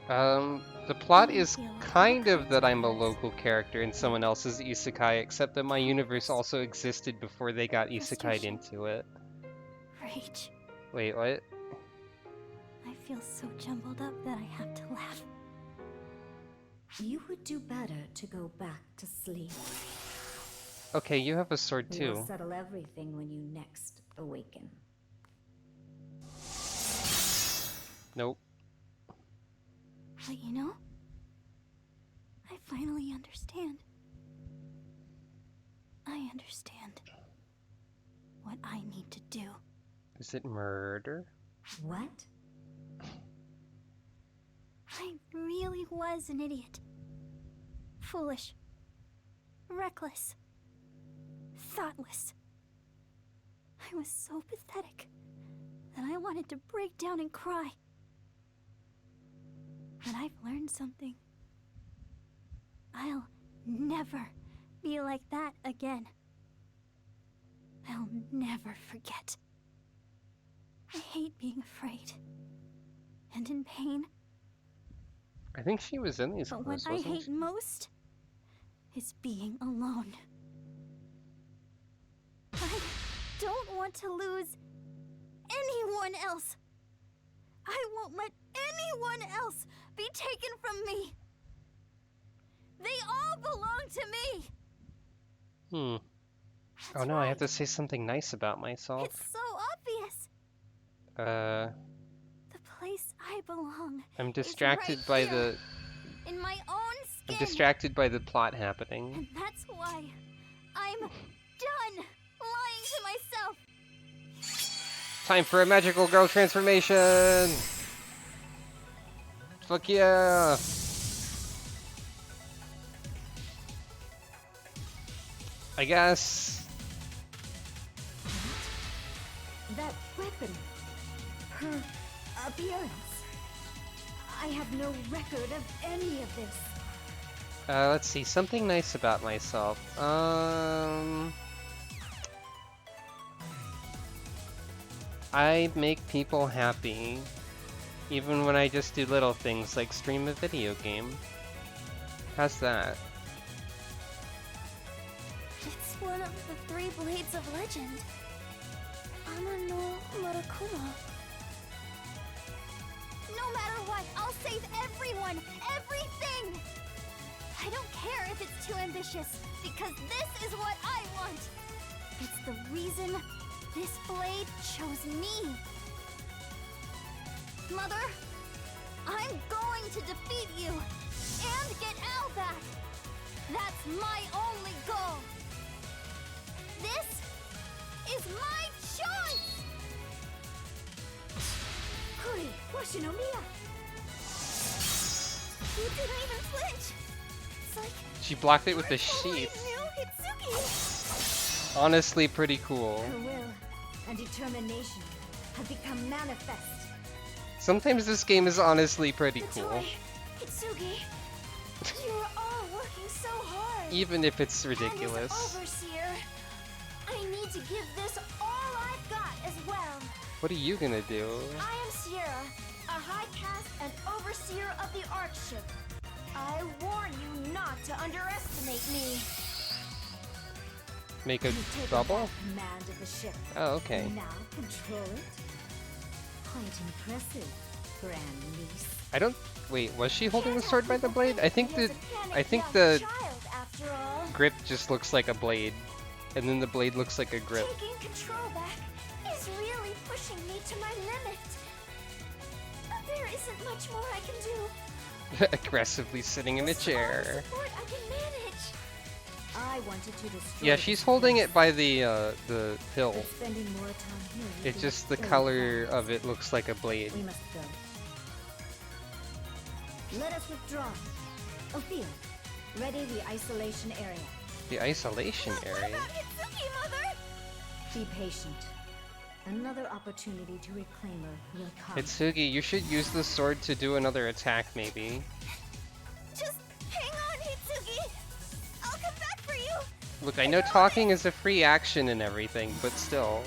The plot is kind of that I'm a local character in someone else's isekai, except that my universe also existed before they got isekai'd into it. Rage. Wait, what? I feel so jumbled up that I have to laugh. You would do better to go back to sleep. Okay, you have a sword We too. will settle everything when you next awaken. Nope. But you know, I finally understand. I understand what I need to do. Is it murder? What? I really was an idiot. Foolish. Reckless. Thoughtless. I was so pathetic that I wanted to break down and cry. But I've learned something. I'll never be like that again. I'll never forget. I hate being afraid and in pain. I think she was in these But what clothes, I wasn't hate she? most is being alone. I don't want to lose anyone else. I won't let anyone else be taken from me. They all belong to me. Oh no, I have to say something nice about myself. It's so obvious. The place I belong. I'm is distracted right by here, the... in my own skin. I'm distracted by the plot happening. And that's why I'm done lying to myself. Time for a magical girl transformation! Fuck yeah! I guess... That weapon. Her appearance. I have no record of any of this. let's see, something nice about myself. I make people happy, even when I just do little things like stream a video game. How's that? It's one of the 3 blades of legend. Ama no Murakuma. No matter what, I'll save everyone, everything! I don't care if it's too ambitious, because this is what I want! It's the reason this blade chose me. Mother, I'm going to defeat you and get Al back. That's my only goal. This is my choice! Hurry, Washinomiya! You didn't even flinch! It's like She blocked it with the totally sheath. new Hitsuki! Honestly, pretty cool. Her will and determination have become manifest. Sometimes this game is honestly pretty cool. Hitsugi, you're all working so hard. Even if it's And as ridiculous. overseer, I need to give this all I've got as well. What are you gonna do? I am Sierra, a high caste and overseer of the Ark ship. I warn you not to underestimate me. Make a You've taken bubble? back command of the ship. Oh, okay. And now control it? Quite impressive, grand niece. I don't. Wait, was she holding the sword by the blade? I think the Young the child, after all. grip just looks like a blade, and then the blade looks like a grip. Taking control back is really pushing me to my limit. There isn't much more I can do. Aggressively sitting in a chair. Support I can manage. I wanted to destroy Yeah, the she's holding defense, it by the hill. but spending more time here would It's be just the ill color advised. of it looks like a blade. We must go. Let us withdraw. Ophia, ready the isolation area. The isolation area. Hitsuki, Mother! Be patient. Another opportunity to reclaim her will come. Hitsugi, you should use the sword to do another attack, maybe. Just hang on, Hitsuki! I'll come back for you! Look, I know talking is a free action and everything, but still.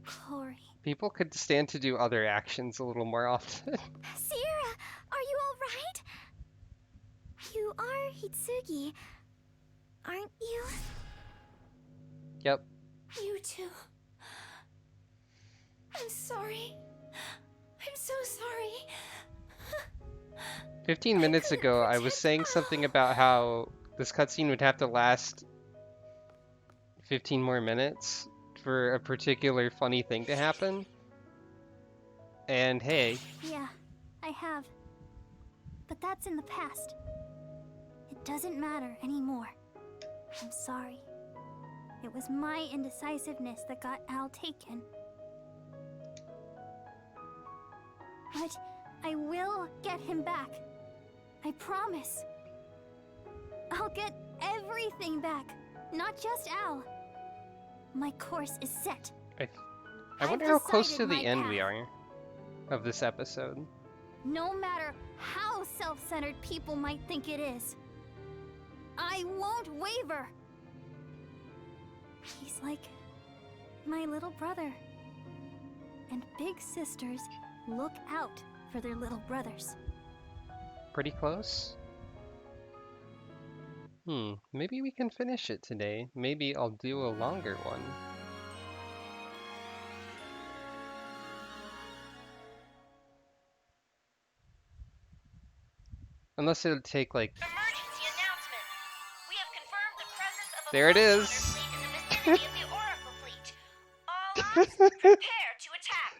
Corey. People could stand to do other actions a little more often. Sierra, are you alright? You are Hitsugi, aren't you? Yep. You too. I'm sorry. I'm so sorry. 15 minutes ago, I was saying something about how this cutscene would have to last 15 more minutes for a particular funny thing to happen. And hey, Yeah, I have. But that's in the past. It doesn't matter anymore. I'm sorry. It was my indecisiveness that got Al taken. But I will get him back. I promise. I'll get everything back, not just Al. My course is set. I wonder how close to decided the my end we path. are of this episode. No matter how self-centered people might think it is, I won't waver. He's like my little brother. And big sisters look out for their little brothers. Pretty close? Maybe we can finish it today. Maybe I'll do a longer one. Unless it'll take like... Emergency announcement. We have confirmed the presence of a There it is! fleet in the vicinity of the Oracle fleet. All ops, prepare to attack.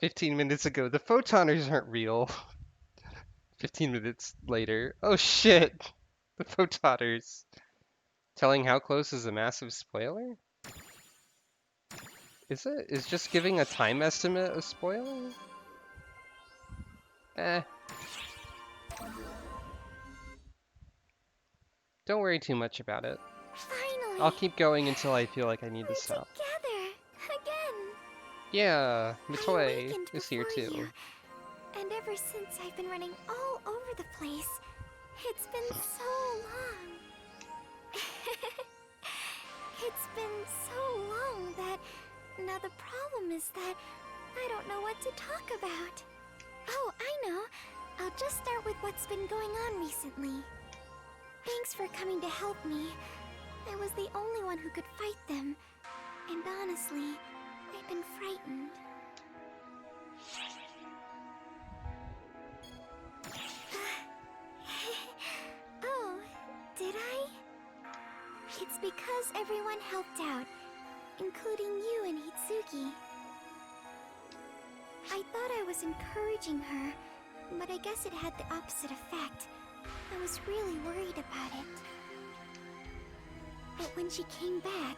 15 minutes ago, the photoners aren't real. 15 minutes later, oh shit! The photoners. Telling how close is a massive spoiler? Is just giving a time estimate a spoiler? Eh. Don't worry too much about it. Finally, I'll keep going until I feel like I need to stop. together again. Yeah, I Mitoy awakened is here before too. you, and ever since I've been running all over the place. It's been so long. It's been so long that now the problem is that I don't know what to talk about. Oh, I know. I'll just start with what's been going on recently. Thanks for coming to help me. I was the only one who could fight them. And honestly, I've been frightened. Oh, did I? It's because everyone helped out, including you and Hitsuki. I thought I was encouraging her, but I guess it had the opposite effect. I was really worried about it. But when she came back,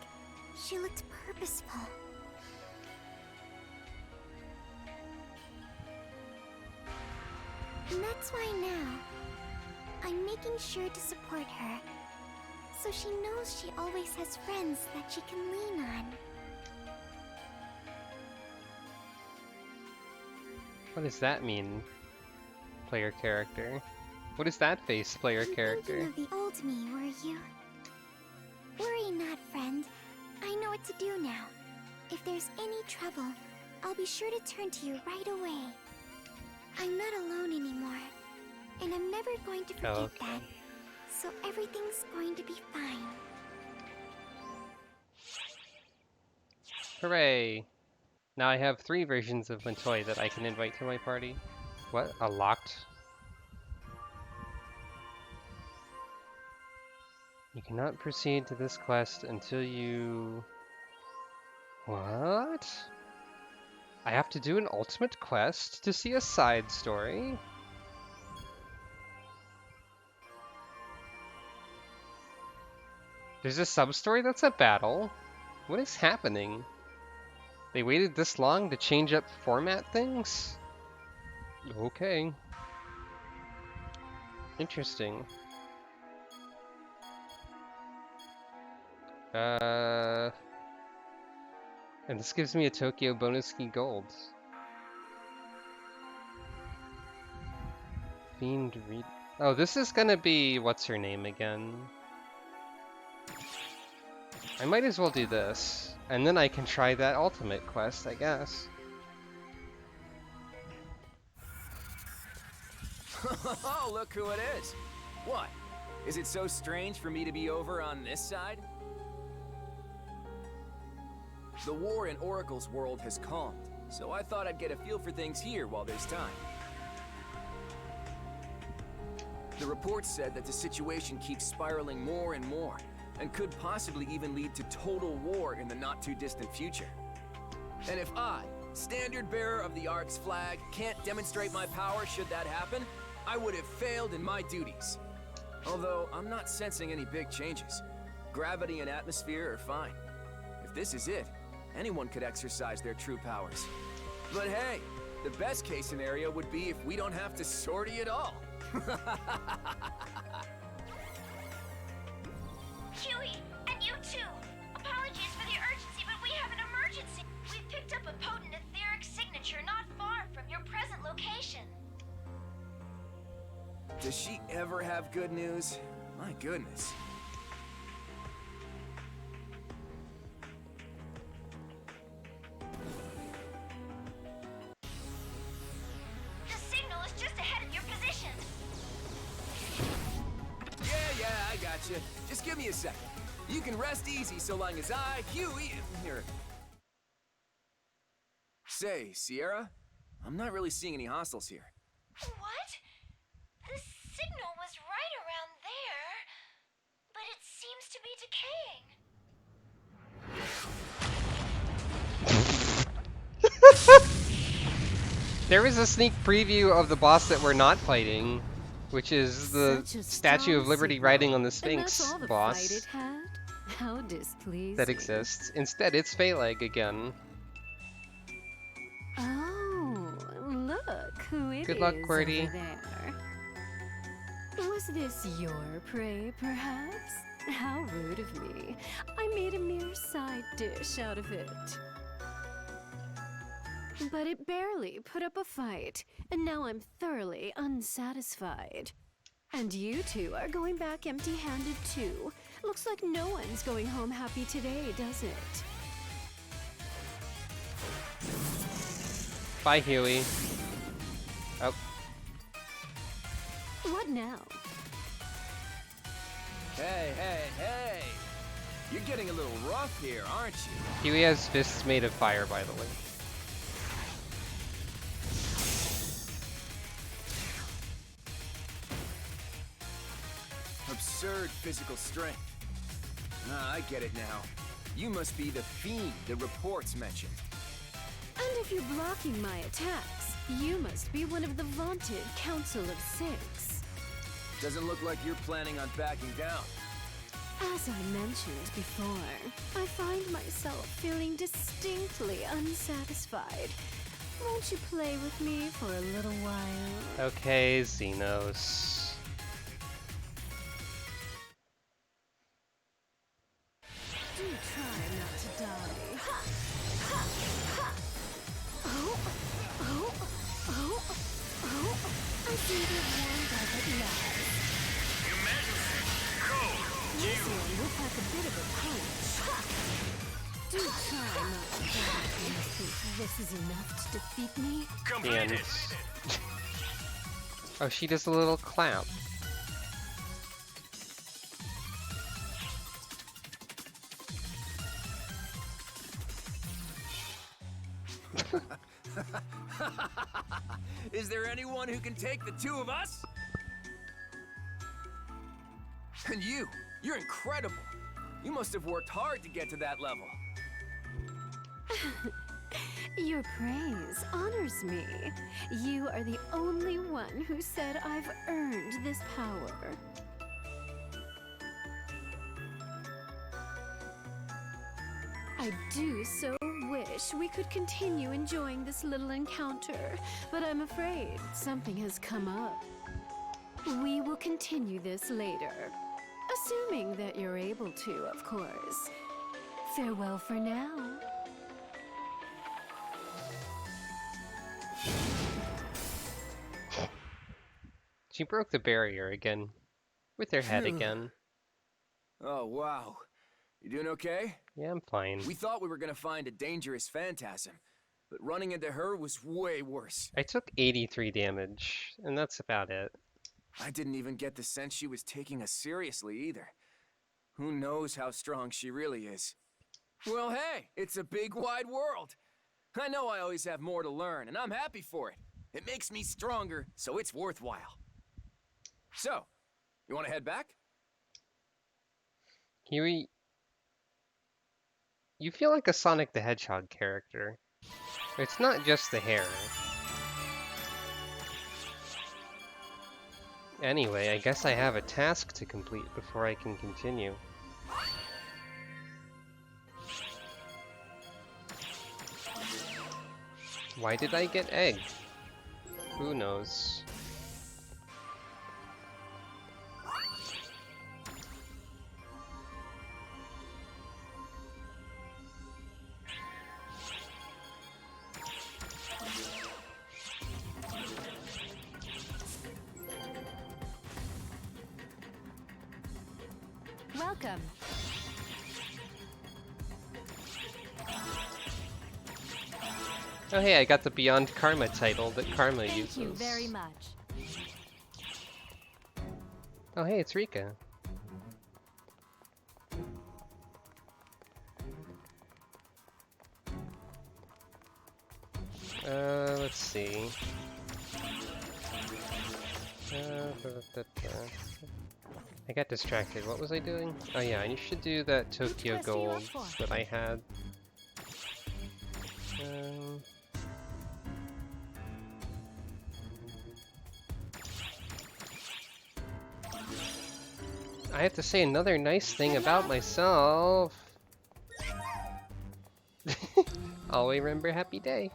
she looked purposeful. And that's why now, I'm making sure to support her, so she knows she always has friends that she can lean on. What does that mean, player character? What is that face, player character? Thinking of the old me, were you? Worry not, friend. I know what to do now. If there's any trouble, I'll be sure to turn to you right away. I'm not alone anymore, and I'm never going to forget that. So everything's going to be fine. Hooray! Now I have 3 versions of Montoy that I can invite to my party. What? A locked? You cannot proceed to this quest until you... What? I have to do an ultimate quest to see a side story? There's a sub-story that's a battle? What is happening? They waited this long to change up format things? Okay. Interesting. And this gives me a Tokyo bonus key gold. Fiend read. Oh, this is gonna be what's her name again? I might as well do this, and then I can try that ultimate quest, I guess. Oh, look who it is. What? Is it so strange for me to be over on this side? The war in Oracle's world has calmed, so I thought I'd get a feel for things here while there's time. The report said that the situation keeps spiraling more and more, and could possibly even lead to total war in the not-too-distant future. And if I, standard bearer of the Ark's flag, can't demonstrate my power should that happen, I would have failed in my duties. Although, I'm not sensing any big changes. Gravity and atmosphere are fine. If this is it, anyone could exercise their true powers. But hey, the best case scenario would be if we don't have to sortie at all. Huey, and you too. Apologies for the urgency, but we have an emergency. We've picked up a potent etheric signature not far from your present location. Does she ever have good news? My goodness. The signal is just ahead of your position. Yeah, I got you. Just give me a second. You can rest easy so long as I, Huey, here. Say, Sierra, I'm not really seeing any hostiles here. What? The signal was right around there, but it seems to be decaying. There was a sneak preview of the boss that we're not fighting, which is the Statue of Liberty riding on the Sphinx boss How displeasing. that exists. Instead, it's Phaleg again. Oh, look who it is. Good luck, QWERTY. over there. Was this your prey, perhaps? How rude of me. I made a mere side dish out of it. But it barely put up a fight, and now I'm thoroughly unsatisfied. And you two are going back empty-handed too. Looks like no one's going home happy today, does it? Bye, Huey. Oh. What now? Hey! You're getting a little rough here, aren't you? Huey has fists made of fire, by the way. Absurd physical strength. Ah, I get it now. You must be the fiend the reports mentioned. And if you're blocking my attacks, you must be one of the vaunted Council of Six. Doesn't look like you're planning on backing down. As I mentioned before, I find myself feeling distinctly unsatisfied. Won't you play with me for a little while? Okay, Xenos. Do try not to die. Oh, I think you've warmed up at last. This one will pack a bit of a punch. Do try not to die when you think this is enough to defeat me. And... oh, she does a little clap. Is there anyone who can take the two of us? And you're incredible. You must have worked hard to get to that level. Your praise honors me. You are the only one who said I've earned this power. I do so wish we could continue enjoying this little encounter, but I'm afraid something has come up. We will continue this later. Assuming that you're able to, of course. Farewell for now. She broke the barrier again. With her head again. Oh, wow. You doing okay? Yeah, I'm fine. We thought we were gonna find a dangerous phantasm, but running into her was way worse. I took 83 damage, and that's about it. I didn't even get the sense she was taking us seriously either. Who knows how strong she really is? Well, hey, it's a big wide world. I know I always have more to learn, and I'm happy for it. It makes me stronger, so it's worthwhile. So, you want to head back? Huey, you feel like a Sonic the Hedgehog character. It's not just the hair. Anyway, I guess I have a task to complete before I can continue. Why did I get egg? Who knows? Welcome. Oh hey, I got the Beyond Karma title that Karma uses. Thank you very much. Oh hey, it's Rika. Let's see. I got distracted. What was I doing? Oh yeah, I should do that Tokyo Gold that I had. I have to say another nice thing about myself. Always remember happy day.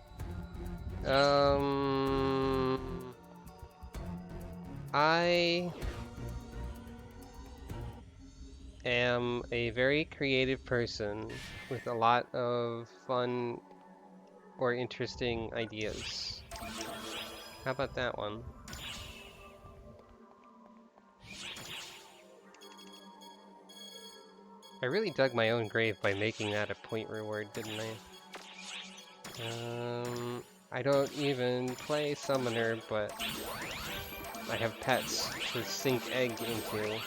I am a very creative person with a lot of fun or interesting ideas. How about that one? I really dug my own grave by making that a point reward, didn't I? I don't even play Summoner, but I have pets to sink egg into.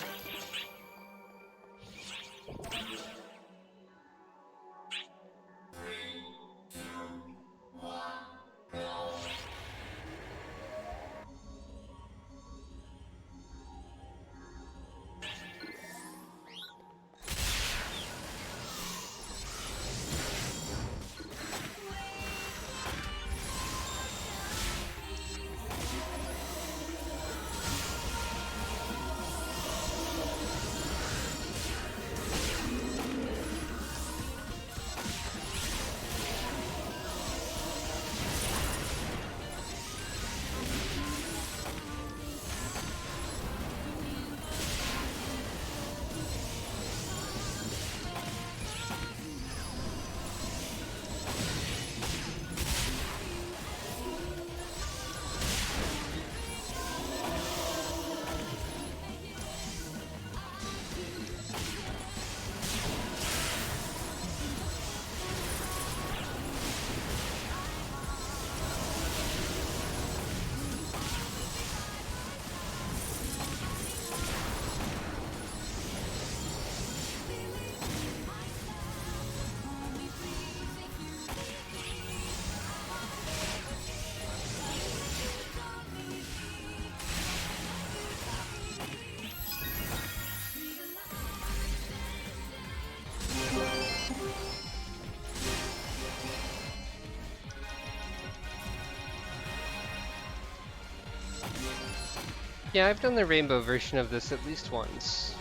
Yeah, I've done the rainbow version of this at least once.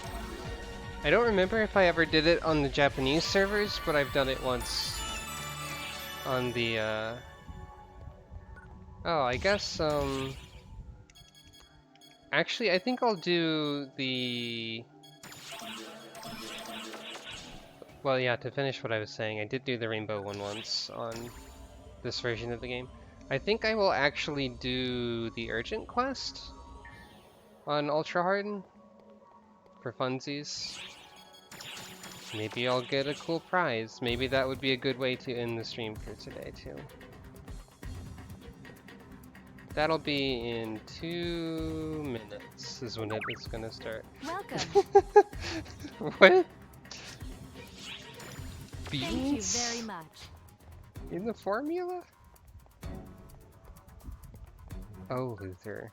I don't remember if I ever did it on the Japanese servers, but I've done it once on the, Oh, I guess, Actually, I think I'll do the... Well, yeah, to finish what I was saying, I did do the rainbow one once on this version of the game. I think I will actually do the urgent quest on Ultra Hard for funsies. Maybe I'll get a cool prize. Maybe that would be a good way to end the stream for today, too. That'll be in 2 minutes is when it's gonna start. Welcome. What? Thank you Beans? very much. In the formula? Oh, Luther.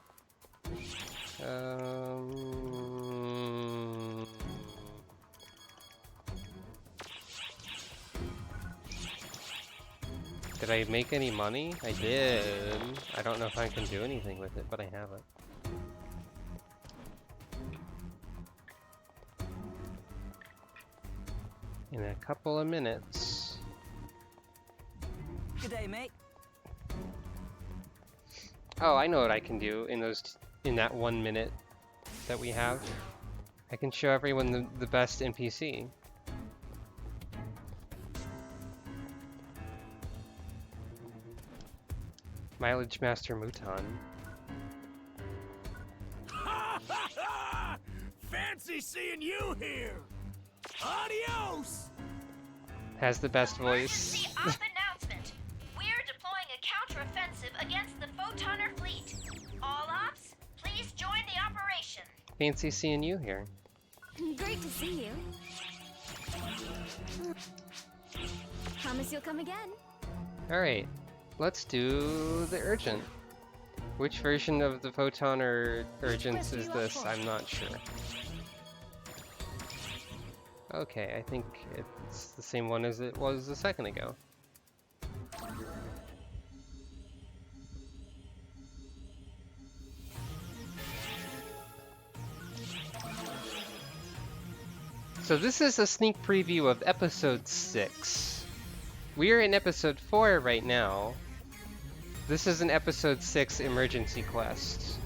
Did I make any money? I did. I don't know if I can do anything with it, but I have it. In a couple of minutes. Good day, mate. Oh, I know what I can do in that 1 minute that we have. I can show everyone the best NPC. Mileage Master Mouton. Fancy seeing you here! Adios! Has the best voice. Off announcement. We're deploying a counteroffensive against the Photoner fleet. All ops, please join the operation. Fancy seeing you here. Great to see you. Promise you'll come again. Alright, let's do the urgent. Which version of the Photoner urgents is this? I'm not sure. Okay, I think it's the same one as it was a second ago. So this is a sneak preview of episode 6. We are in episode 4 right now. This is an episode 6 emergency quest.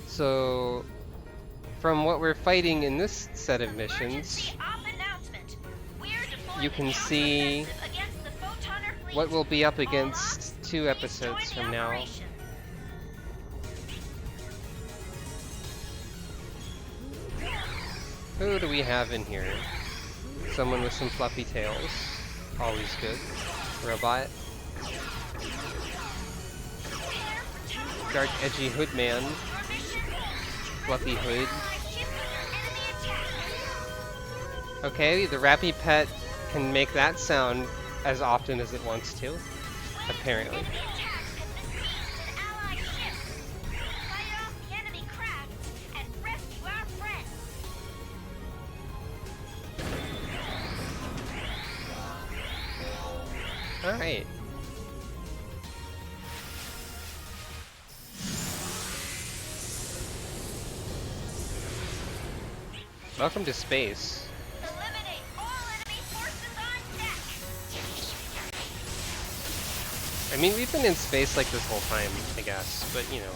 So from what we're fighting in this set of missions, you can see what we'll be up against 2 episodes from now. Who do we have in here? Someone with some fluffy tails. Always good. Robot. Dark, edgy hoodman. Fluffy hood. Okay, the Rappy Pet can make that sound as often as it wants to, apparently. Alright. Welcome to space. Eliminate all enemy forces on deck. I mean, we've been in space like this whole time, I guess, but you know.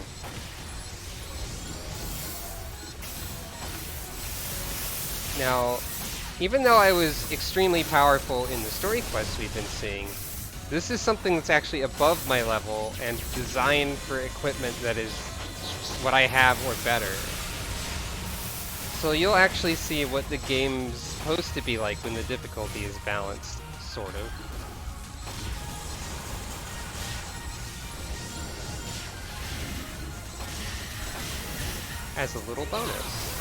Now, even though I was extremely powerful in the story quests we've been seeing, this is something that's actually above my level and designed for equipment that is what I have or better. So you'll actually see what the game's supposed to be like when the difficulty is balanced, sort of. As a little bonus.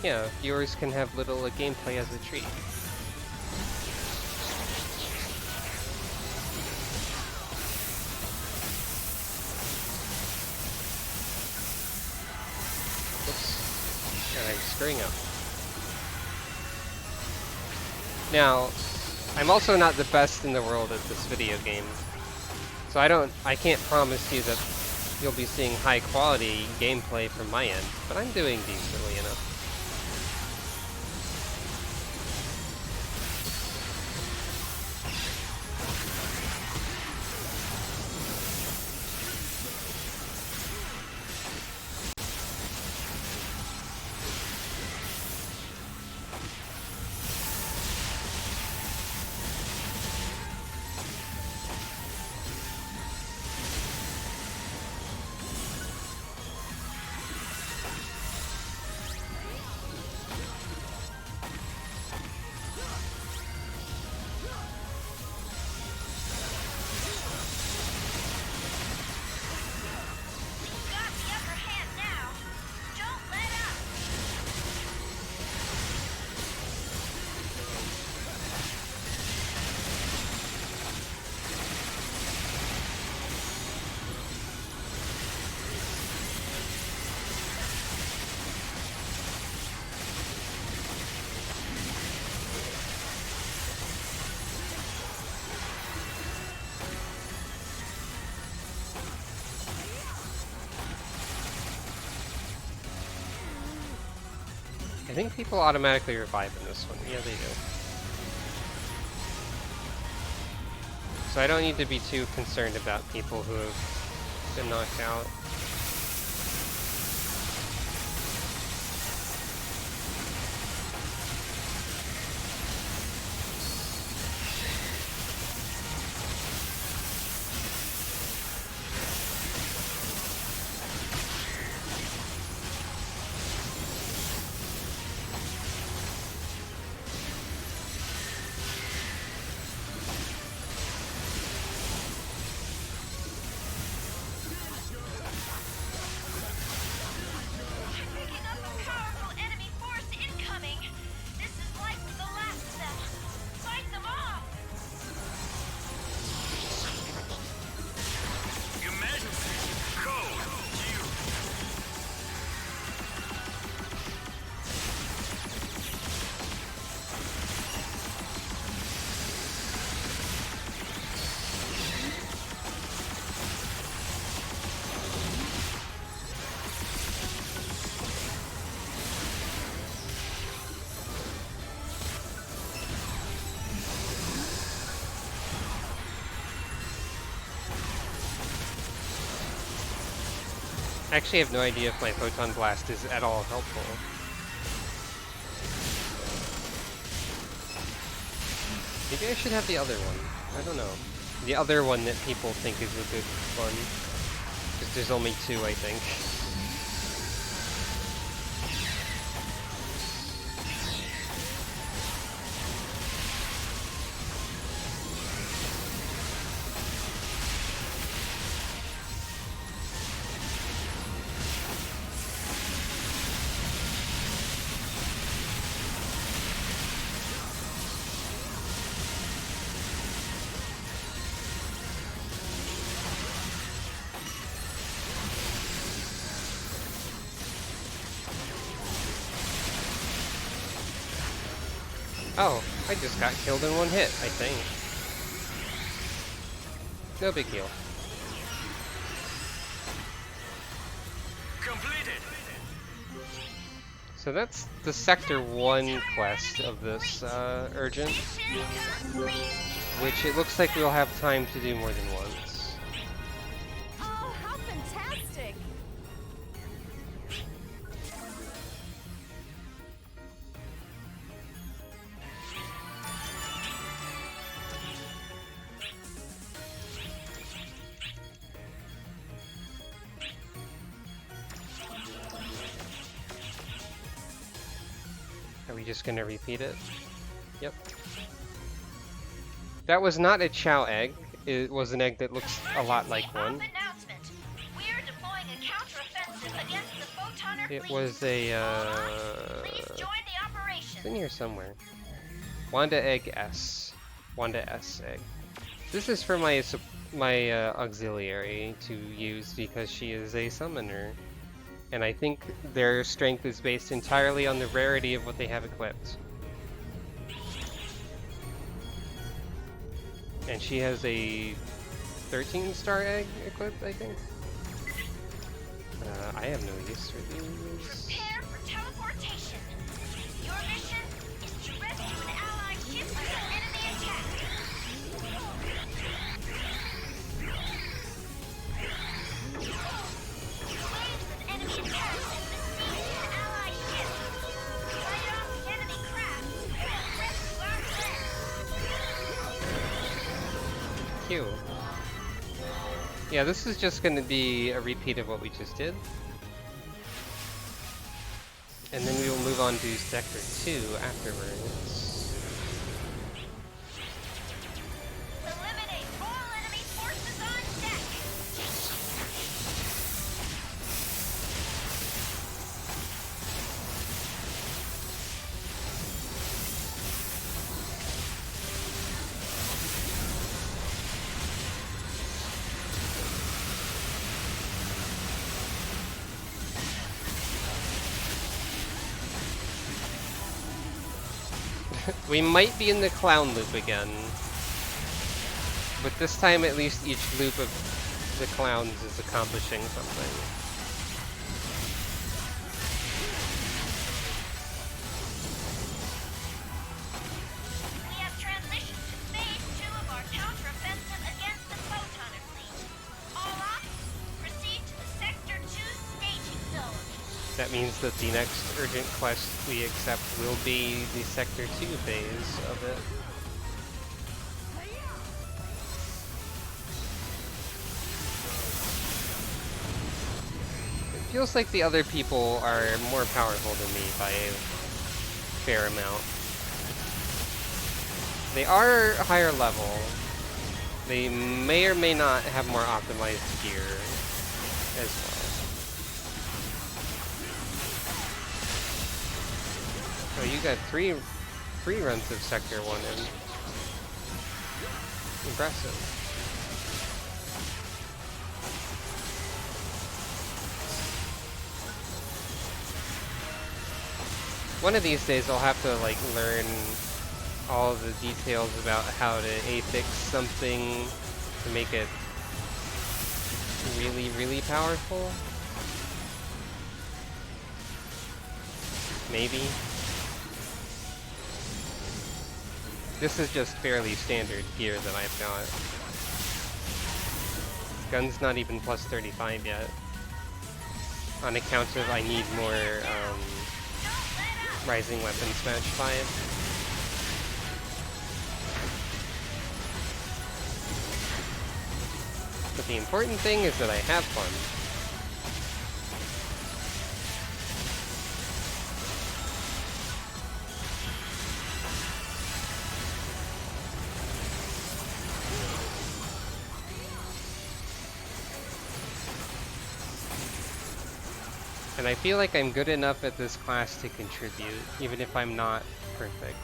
Yeah, viewers can have little gameplay as a treat. Oops. And I'm screwing up. Now, I'm also not the best in the world at this video game. So I can't promise you that you'll be seeing high quality gameplay from my end, but I'm doing decently enough. I think people automatically revive in this one. Yeah, they do. So I don't need to be too concerned about people who have been knocked out. I actually have no idea if my Photon Blast is at all helpful. Maybe I should have the other one. I don't know. The other one that people think is a good one. Because there's only two, I think. Oh, I just got killed in one hit, I think. No big deal. Completed. So that's the Sector 1 quest of this urgent, which it looks like we'll have time to do more than once. Oh, how fantastic! Are we just gonna repeat it? Yep. That was not a Chow egg. It was an egg that looks a lot like one. We're deploying a counteroffensive against the Photoner It fleet. was a, Please join the operation. it's in here somewhere. Wanda Egg S. Wanda S Egg. This is for my auxiliary to use because she is a summoner. And I think their strength is based entirely on the rarity of what they have equipped. And she has a 13-star egg equipped, I think. I have no use for these. Prepare for teleportation. Your mission is to rescue an allied ship under enemy attack. Waves of enemy attacks and besiege an allied ship. Fight off the enemy craft and rescue our friends. Q. Yeah, this is just going to be a repeat of what we just did. And then we will move on to Sector 2 afterwards. Eliminate all enemy forces on deck. We might be in the clown loop again. But this time at least each loop of the clowns is accomplishing something. We have transitioned to phase 2 of our counteroffensive against the Photoner fleet. All ops, proceed to the Sector 2 staging zone. That means that the next urgent quest we accept will be the Sector 2 phase of it. It feels like the other people are more powerful than me by a fair amount. They are higher level. They may or may not have more optimized gear as well. Oh, you got three runs of Sector 1 in. Impressive. One of these days I'll have to like learn all the details about how to affix something to make it really, really powerful. Maybe. This is just fairly standard gear that I've got. Gun's not even plus 35 yet. On account of I need more Rising Weapon Smash 5. But the important thing is that I have fun. And I feel like I'm good enough at this class to contribute, even if I'm not perfect.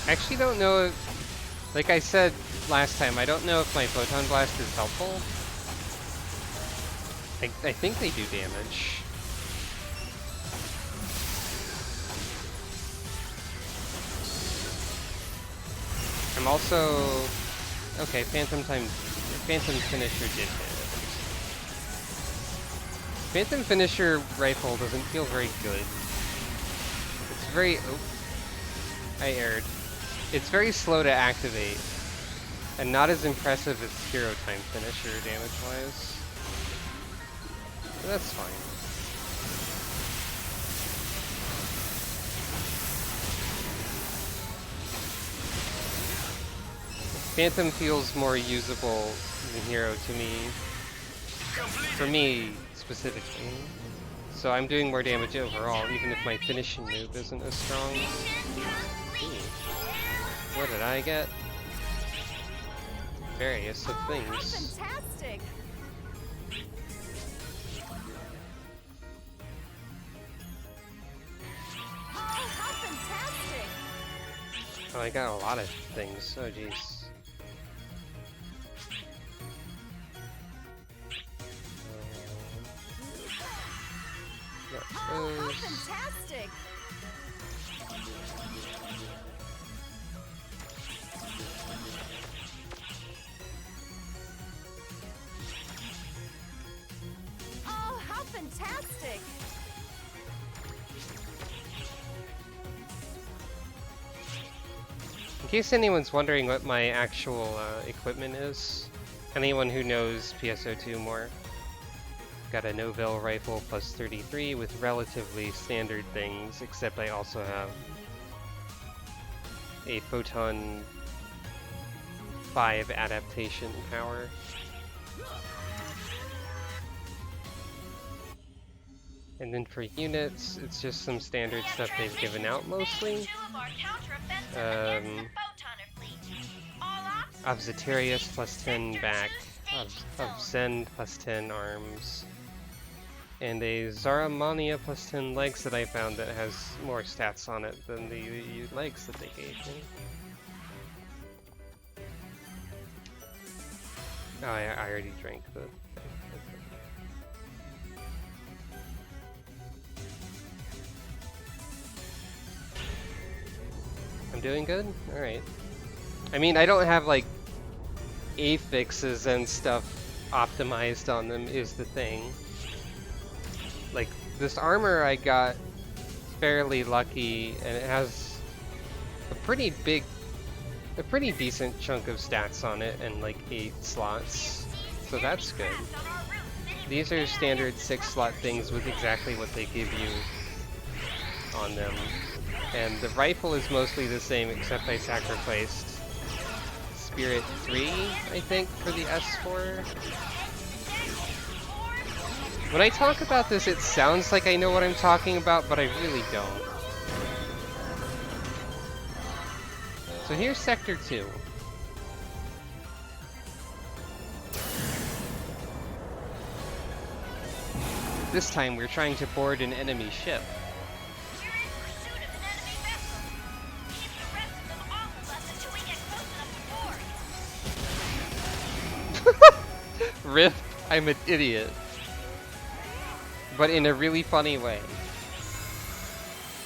I actually don't know if, like I said last time, I don't know if my Photon Blast is helpful. I think they do damage. I'm also... Okay, Phantom Finisher did hit. Phantom Finisher rifle doesn't feel very good. It's very... Oh, I erred. It's very slow to activate, and not as impressive as Hero Time Finisher damage-wise. But that's fine. Phantom feels more usable than Hero to me. For me, specifically. So I'm doing more damage overall, even if my finishing move isn't as strong. Ooh. What did I get? Various of things. Fantastic! Oh, how fantastic! Oh, I got a lot of things. Oh, jeez. Oh, how fantastic! Oh, how fantastic! In case anyone's wondering what my actual equipment is, anyone who knows PSO2 more, got a Novell rifle plus 33 with relatively standard things, except I also have a Photon 5 adaptation power. And then for units, it's just some standard stuff they've given out mostly. Obsiterius plus 10 back, of Zen plus 10 arms, and a Zaramania plus 10 legs that I found that has more stats on it than the legs that they gave me. Oh, I already drank the... I'm doing good? Alright. I mean, I don't have, like, affixes and stuff optimized on them is the thing. Like, this armor I got fairly lucky, and it has a pretty decent chunk of stats on it, and like 8 slots. So that's good. These are standard 6-slot things with exactly what they give you on them. And the rifle is mostly the same, except I sacrificed Spirit 3, I think, for the S4. When I talk about this, it sounds like I know what I'm talking about, but I really don't. So here's Sector 2. This time we're trying to board an enemy ship. Rip, I'm an idiot. But in a really funny way.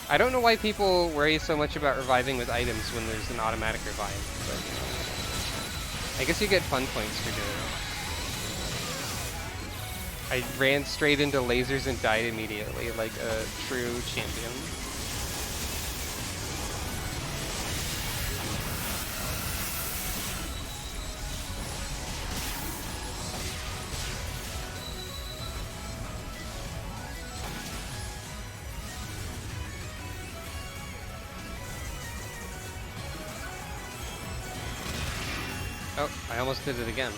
I don't know why people worry so much about reviving with items when there's an automatic revive, but I guess you get fun points for doing it. I ran straight into lasers and died immediately, like a true champion. Oh, I almost did it again.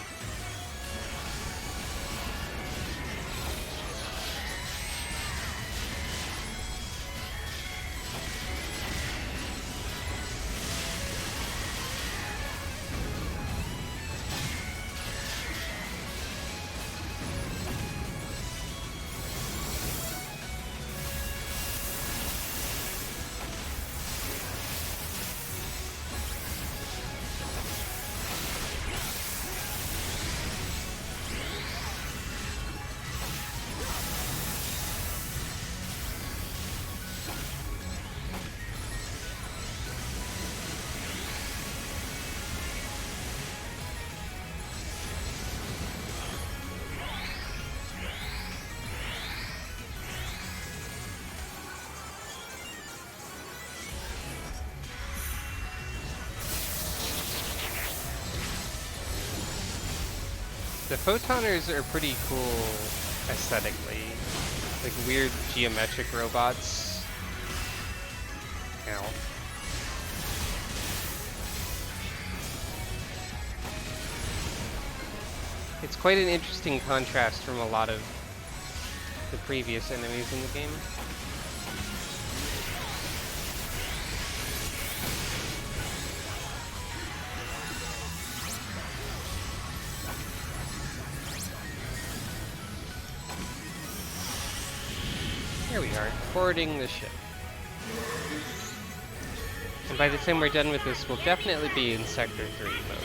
The photoners are pretty cool aesthetically. Like weird geometric robots. Ow. It's quite an interesting contrast from a lot of the previous enemies in the game. Here we are, boarding the ship. And by the time we're done with this, we'll definitely be in Sector 3 mode.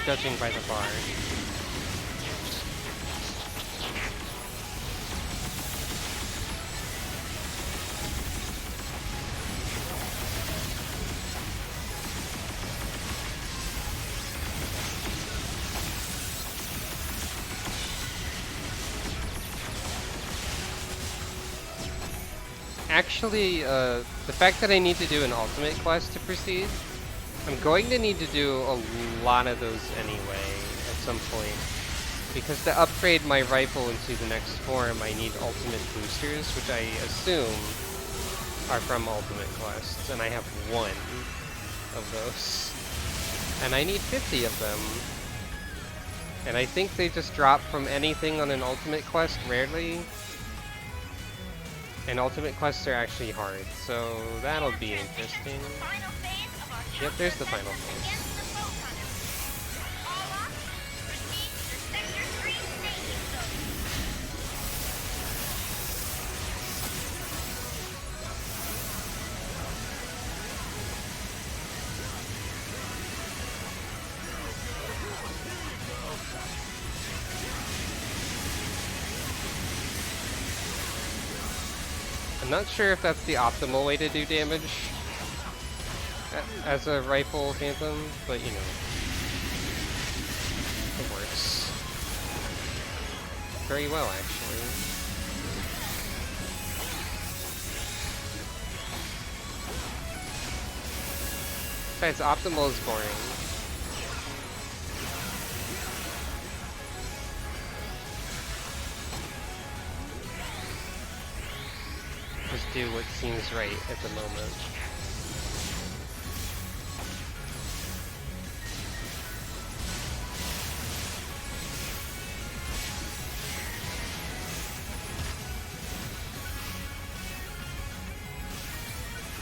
Judging by the bar. Actually, the fact that I need to do an ultimate quest to proceed, I'm going to need to do a lot of those anyway at some point. Because to upgrade my rifle into the next form, I need ultimate boosters, which I assume are from ultimate quests, and I have one of those. And I need 50 of them. And I think they just drop from anything on an ultimate quest, rarely. And ultimate quests are actually hard, so that'll be interesting. Yep, there's the final phase. I'm not sure if that's the optimal way to do damage as a rifle phantom, but you know, it works very well actually. Besides, optimal is boring. Just do what seems right at the moment.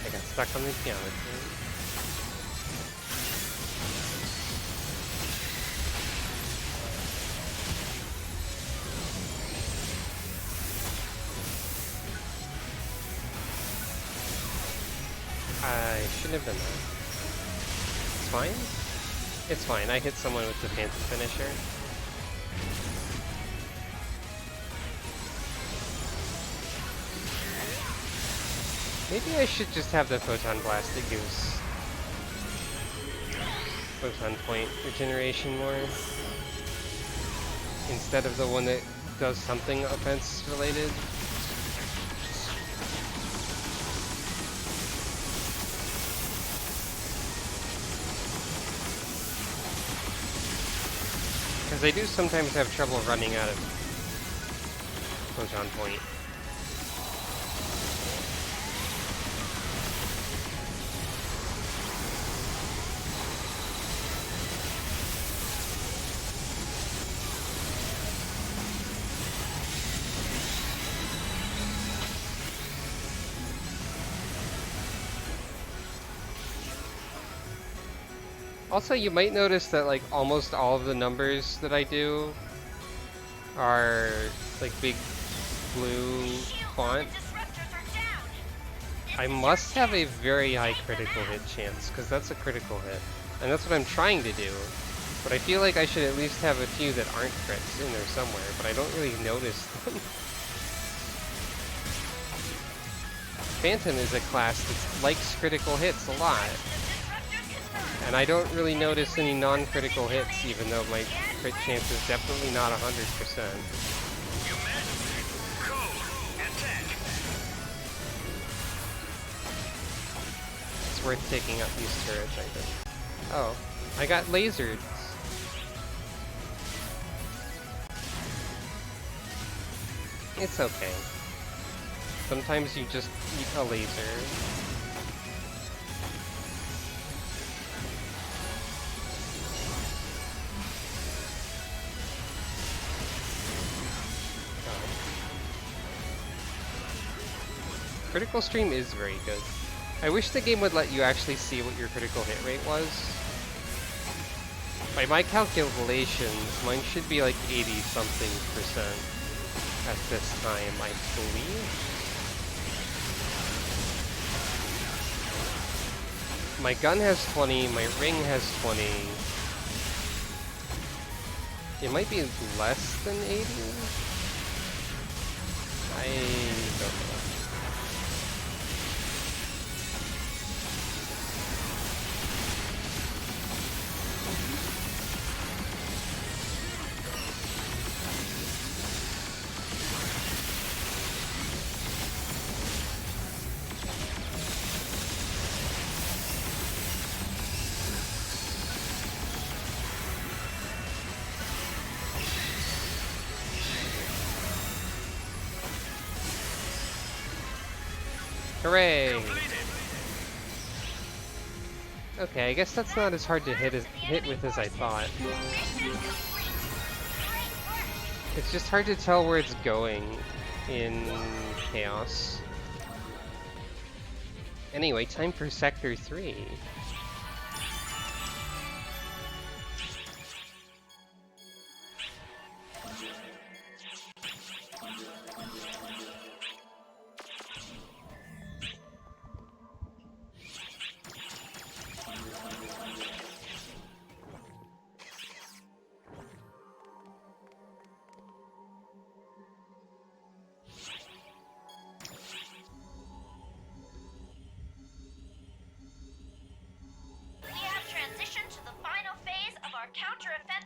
I got stuck on the geometry. I shouldn't have done that. It's fine? It's fine, I hit someone with the Phantom Finisher. Maybe I should just have the Photon Blast that gives Photon Point regeneration more, instead of the one that does something offense related. Because I do sometimes have trouble running out of Photon Point. Also, you might notice that like almost all of the numbers that I do are like big blue font. I must have a very high critical hit chance, because that's a critical hit. And that's what I'm trying to do. But I feel like I should at least have a few that aren't crits in there somewhere, but I don't really notice them. Phantom is a class that likes critical hits a lot. And I don't really notice any non-critical hits, even though my crit chance is definitely not 100%. It's worth taking up these turrets, I think. Oh, I got lasered. It's okay. Sometimes you just eat a laser. Critical stream is very good. I wish the game would let you actually see what your critical hit rate was. By my calculations, mine should be like 80-something% at this time, I believe. My gun has 20, my ring has 20. It might be less than 80? I don't know. Hooray! Okay, I guess that's not as hard to hit with as I thought. It's just hard to tell where it's going in Chaos. Anyway, time for Sector 3.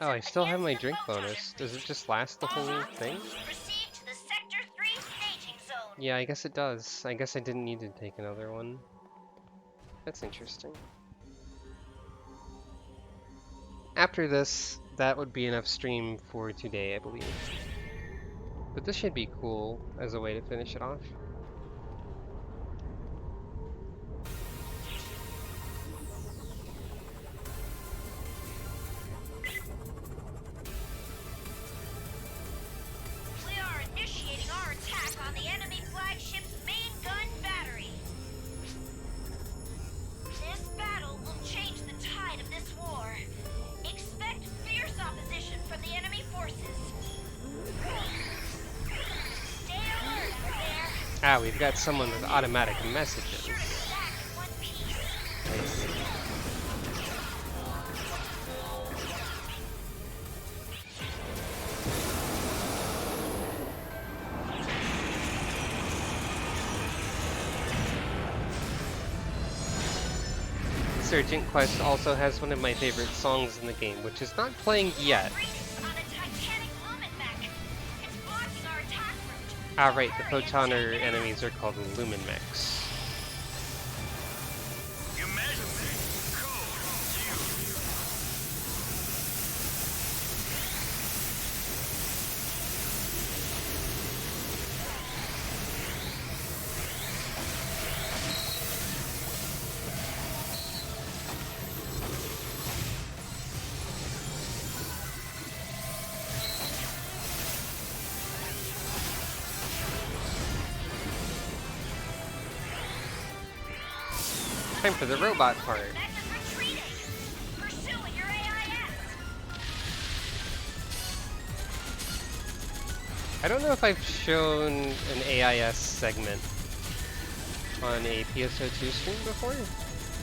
Oh, I still have my drink bonus. Does it just last the whole thing? Proceed to the Sector 3 staging zone. Yeah, I guess it does. I guess I didn't need to take another one. That's interesting. After this, that would be enough stream for today, I believe. But this should be cool as a way to finish it off. Ah, we've got someone with automatic messages. I see. This urgent quest also has one of my favorite songs in the game, which is not playing yet. Ah, right, the Photoner enemies are called Lumen Mechs. Time for the robot part. I don't know if I've shown an AIS segment on a PSO2 stream before,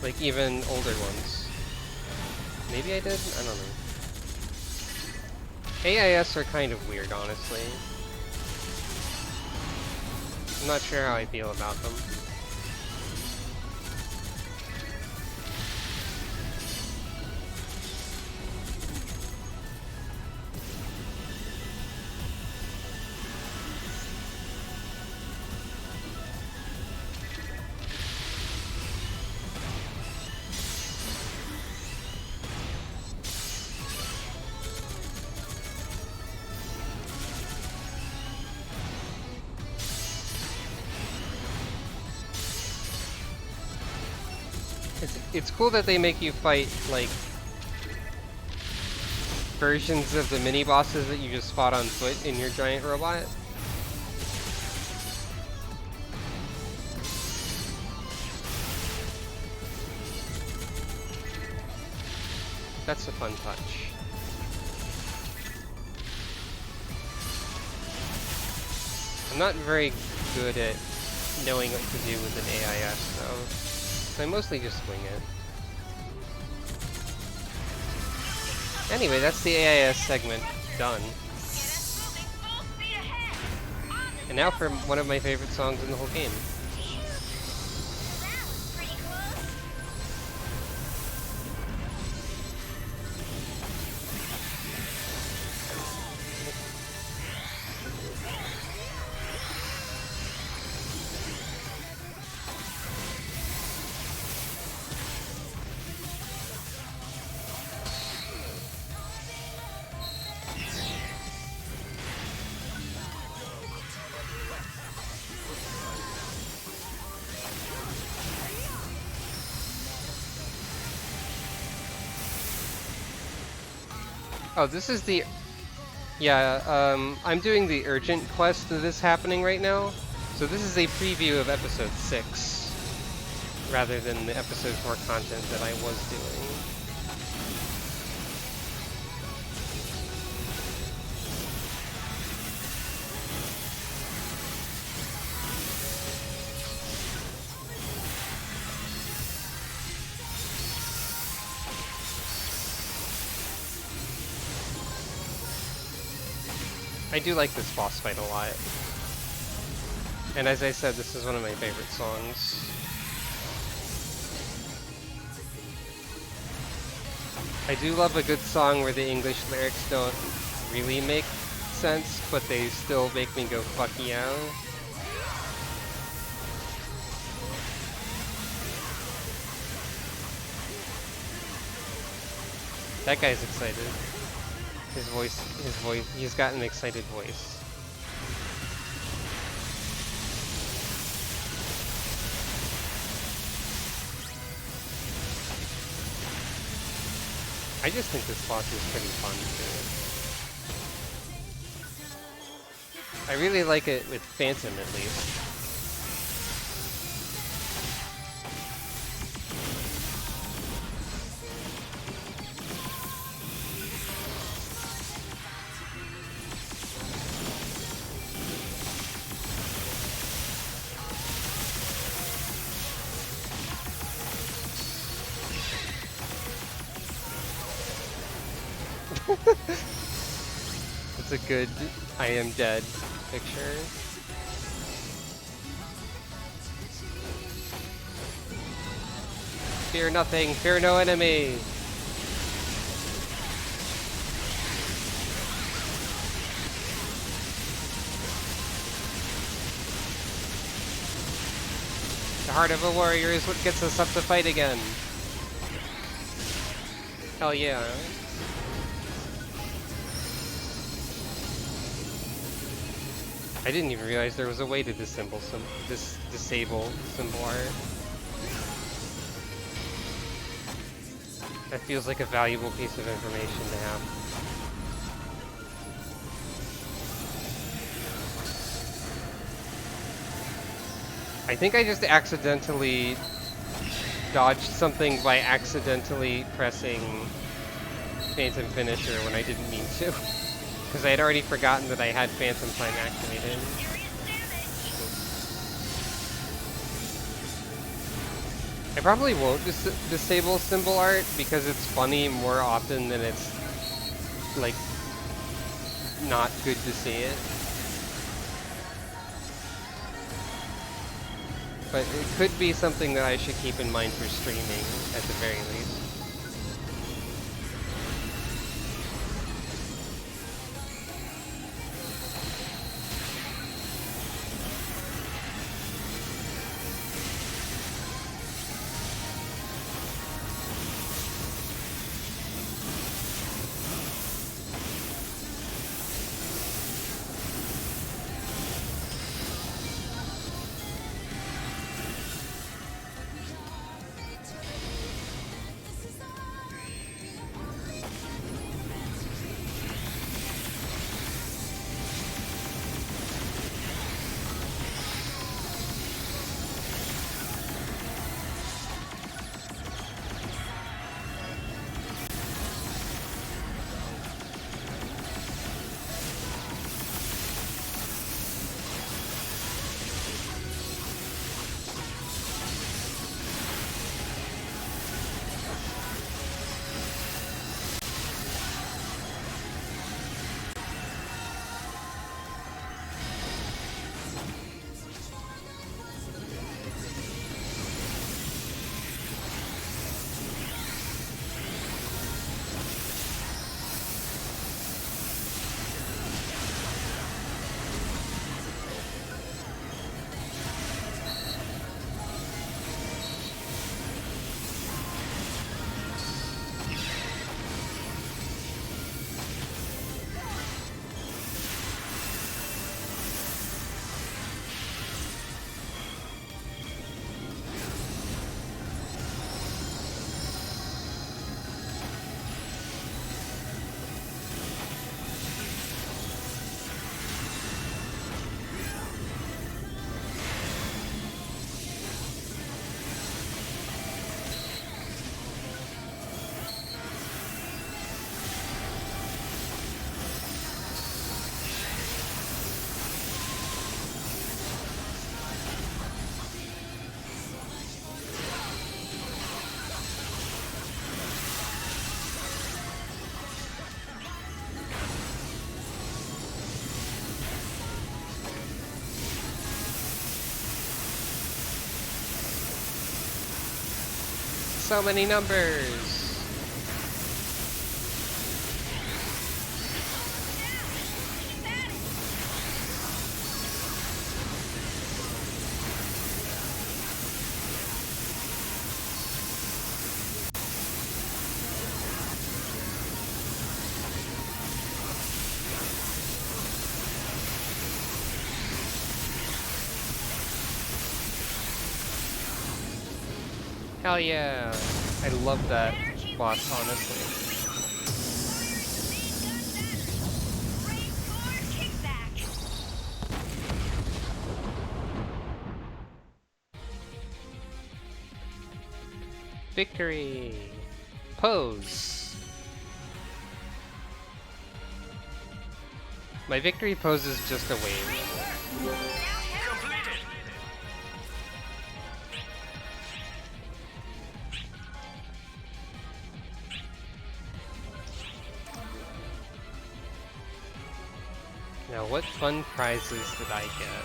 like even older ones. Maybe I did? I don't know. AIS are kind of weird, honestly. I'm not sure how I feel about them. It's cool that they make you fight like versions of the mini bosses that you just fought on foot in your giant robot. That's a fun touch. I'm not very good at knowing what to do with an AIS though, so I mostly just wing it. Anyway, that's the AIS segment done. And now for one of my favorite songs in the whole game. Oh, this is the... Yeah, I'm doing the urgent quest that is happening right now. So this is a preview of episode 6, rather than the episode 4 content that I was doing. I do like this boss fight a lot. And as I said, this is one of my favorite songs. I do love a good song where the English lyrics don't really make sense, but they still make me go fuck yeah. That guy's excited. His voice, he's got an excited voice. I just think this boss is pretty fun too. I really like it with Phantom at least. It's a good I am dead picture. Fear nothing, fear no enemy. The heart of a warrior is what gets us up to fight again. Hell yeah. I didn't even realize there was a way to disable symbol art. That feels like a valuable piece of information to have. I think I just accidentally dodged something by accidentally pressing Phantom Finisher when I didn't mean to. Because I had already forgotten that I had Phantom Time activated. I probably won't disable symbol art because it's funny more often than it's like not good to see it. But it could be something that I should keep in mind for streaming at the very least. So many numbers! Hell yeah! I love that boss, honestly. Victory! Pose! My victory pose is just a wave. Now, what fun prizes did I get?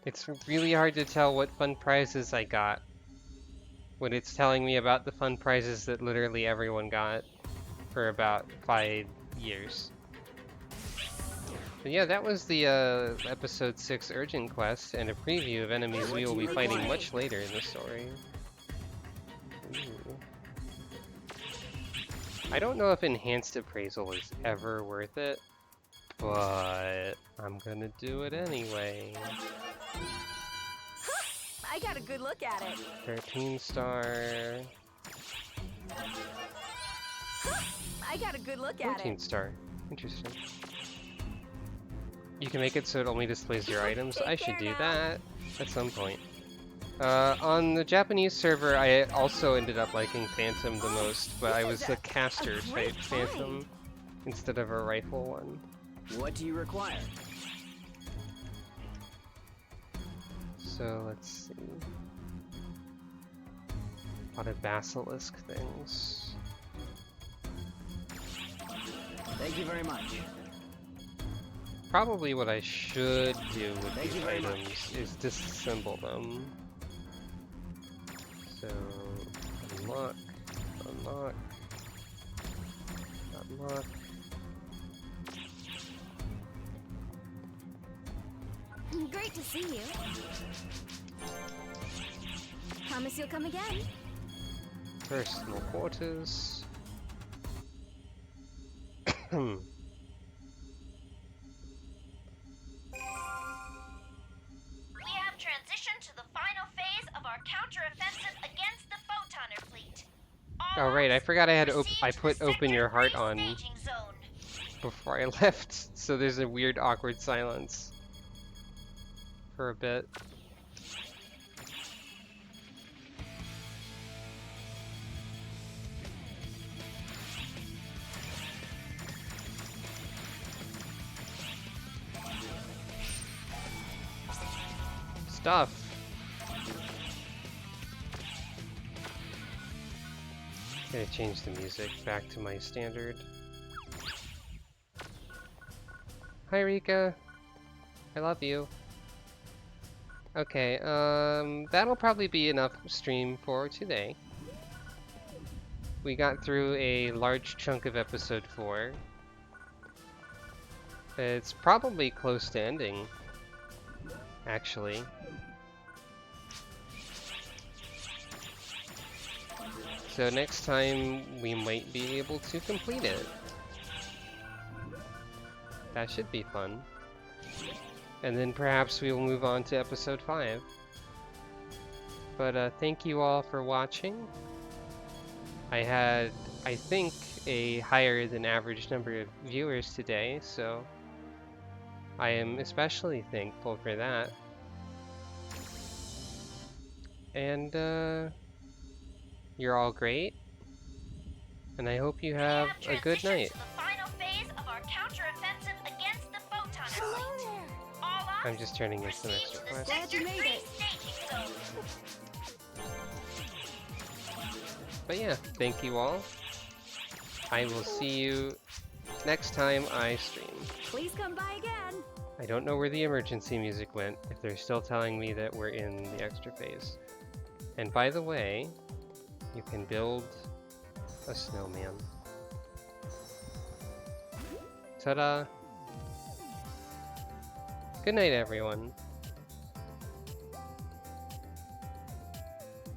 It's really hard to tell what fun prizes I got when it's telling me about the fun prizes that literally everyone got for about 5 years. But yeah, that was the episode 6 urgent quest and a preview of enemies we will be fighting much later in the story. Ooh. I don't know if enhanced appraisal is ever worth it, but I'm gonna do it anyway. I got a good look at it. 13 star. I got a good look at 14 it. star. Interesting. You can make it so it only displays your items. I should do that at some point. On the Japanese server, I also ended up liking Phantom the most, but I was the caster type Phantom instead of a rifle one. What do you require? So let's see. A lot of basilisk things. Thank you very much. Probably what I should do with these items is disassemble them. So, unlock, unlock, unlock. Great to see you. Promise you'll come again. Personal quarters. We have transitioned to the final phase of our counteroffensive against the Photoner fleet. Oh right, I forgot I had I put open your heart on before I left, so there's a weird awkward silence for a bit. Stuff. Gotta change the music back to my standard. Hi Rika, I love you. Okay, that'll probably be enough stream for today. We got through a large chunk of episode 4. It's probably close to ending, actually. So next time we might be able to complete it. That should be fun. And then perhaps we will move on to episode 5. But thank you all for watching. I had, I think, a higher than average number of viewers today, so I am especially thankful for that. And you're all great, and I hope you have a good night. I'm just turning this an extra quest. Glad you made it. But yeah, thank you all. I will see you next time I stream. Please come by again. I don't know where the emergency music went, if they're still telling me that we're in the extra phase. And by the way, you can build a snowman. Ta-da! Good night, everyone.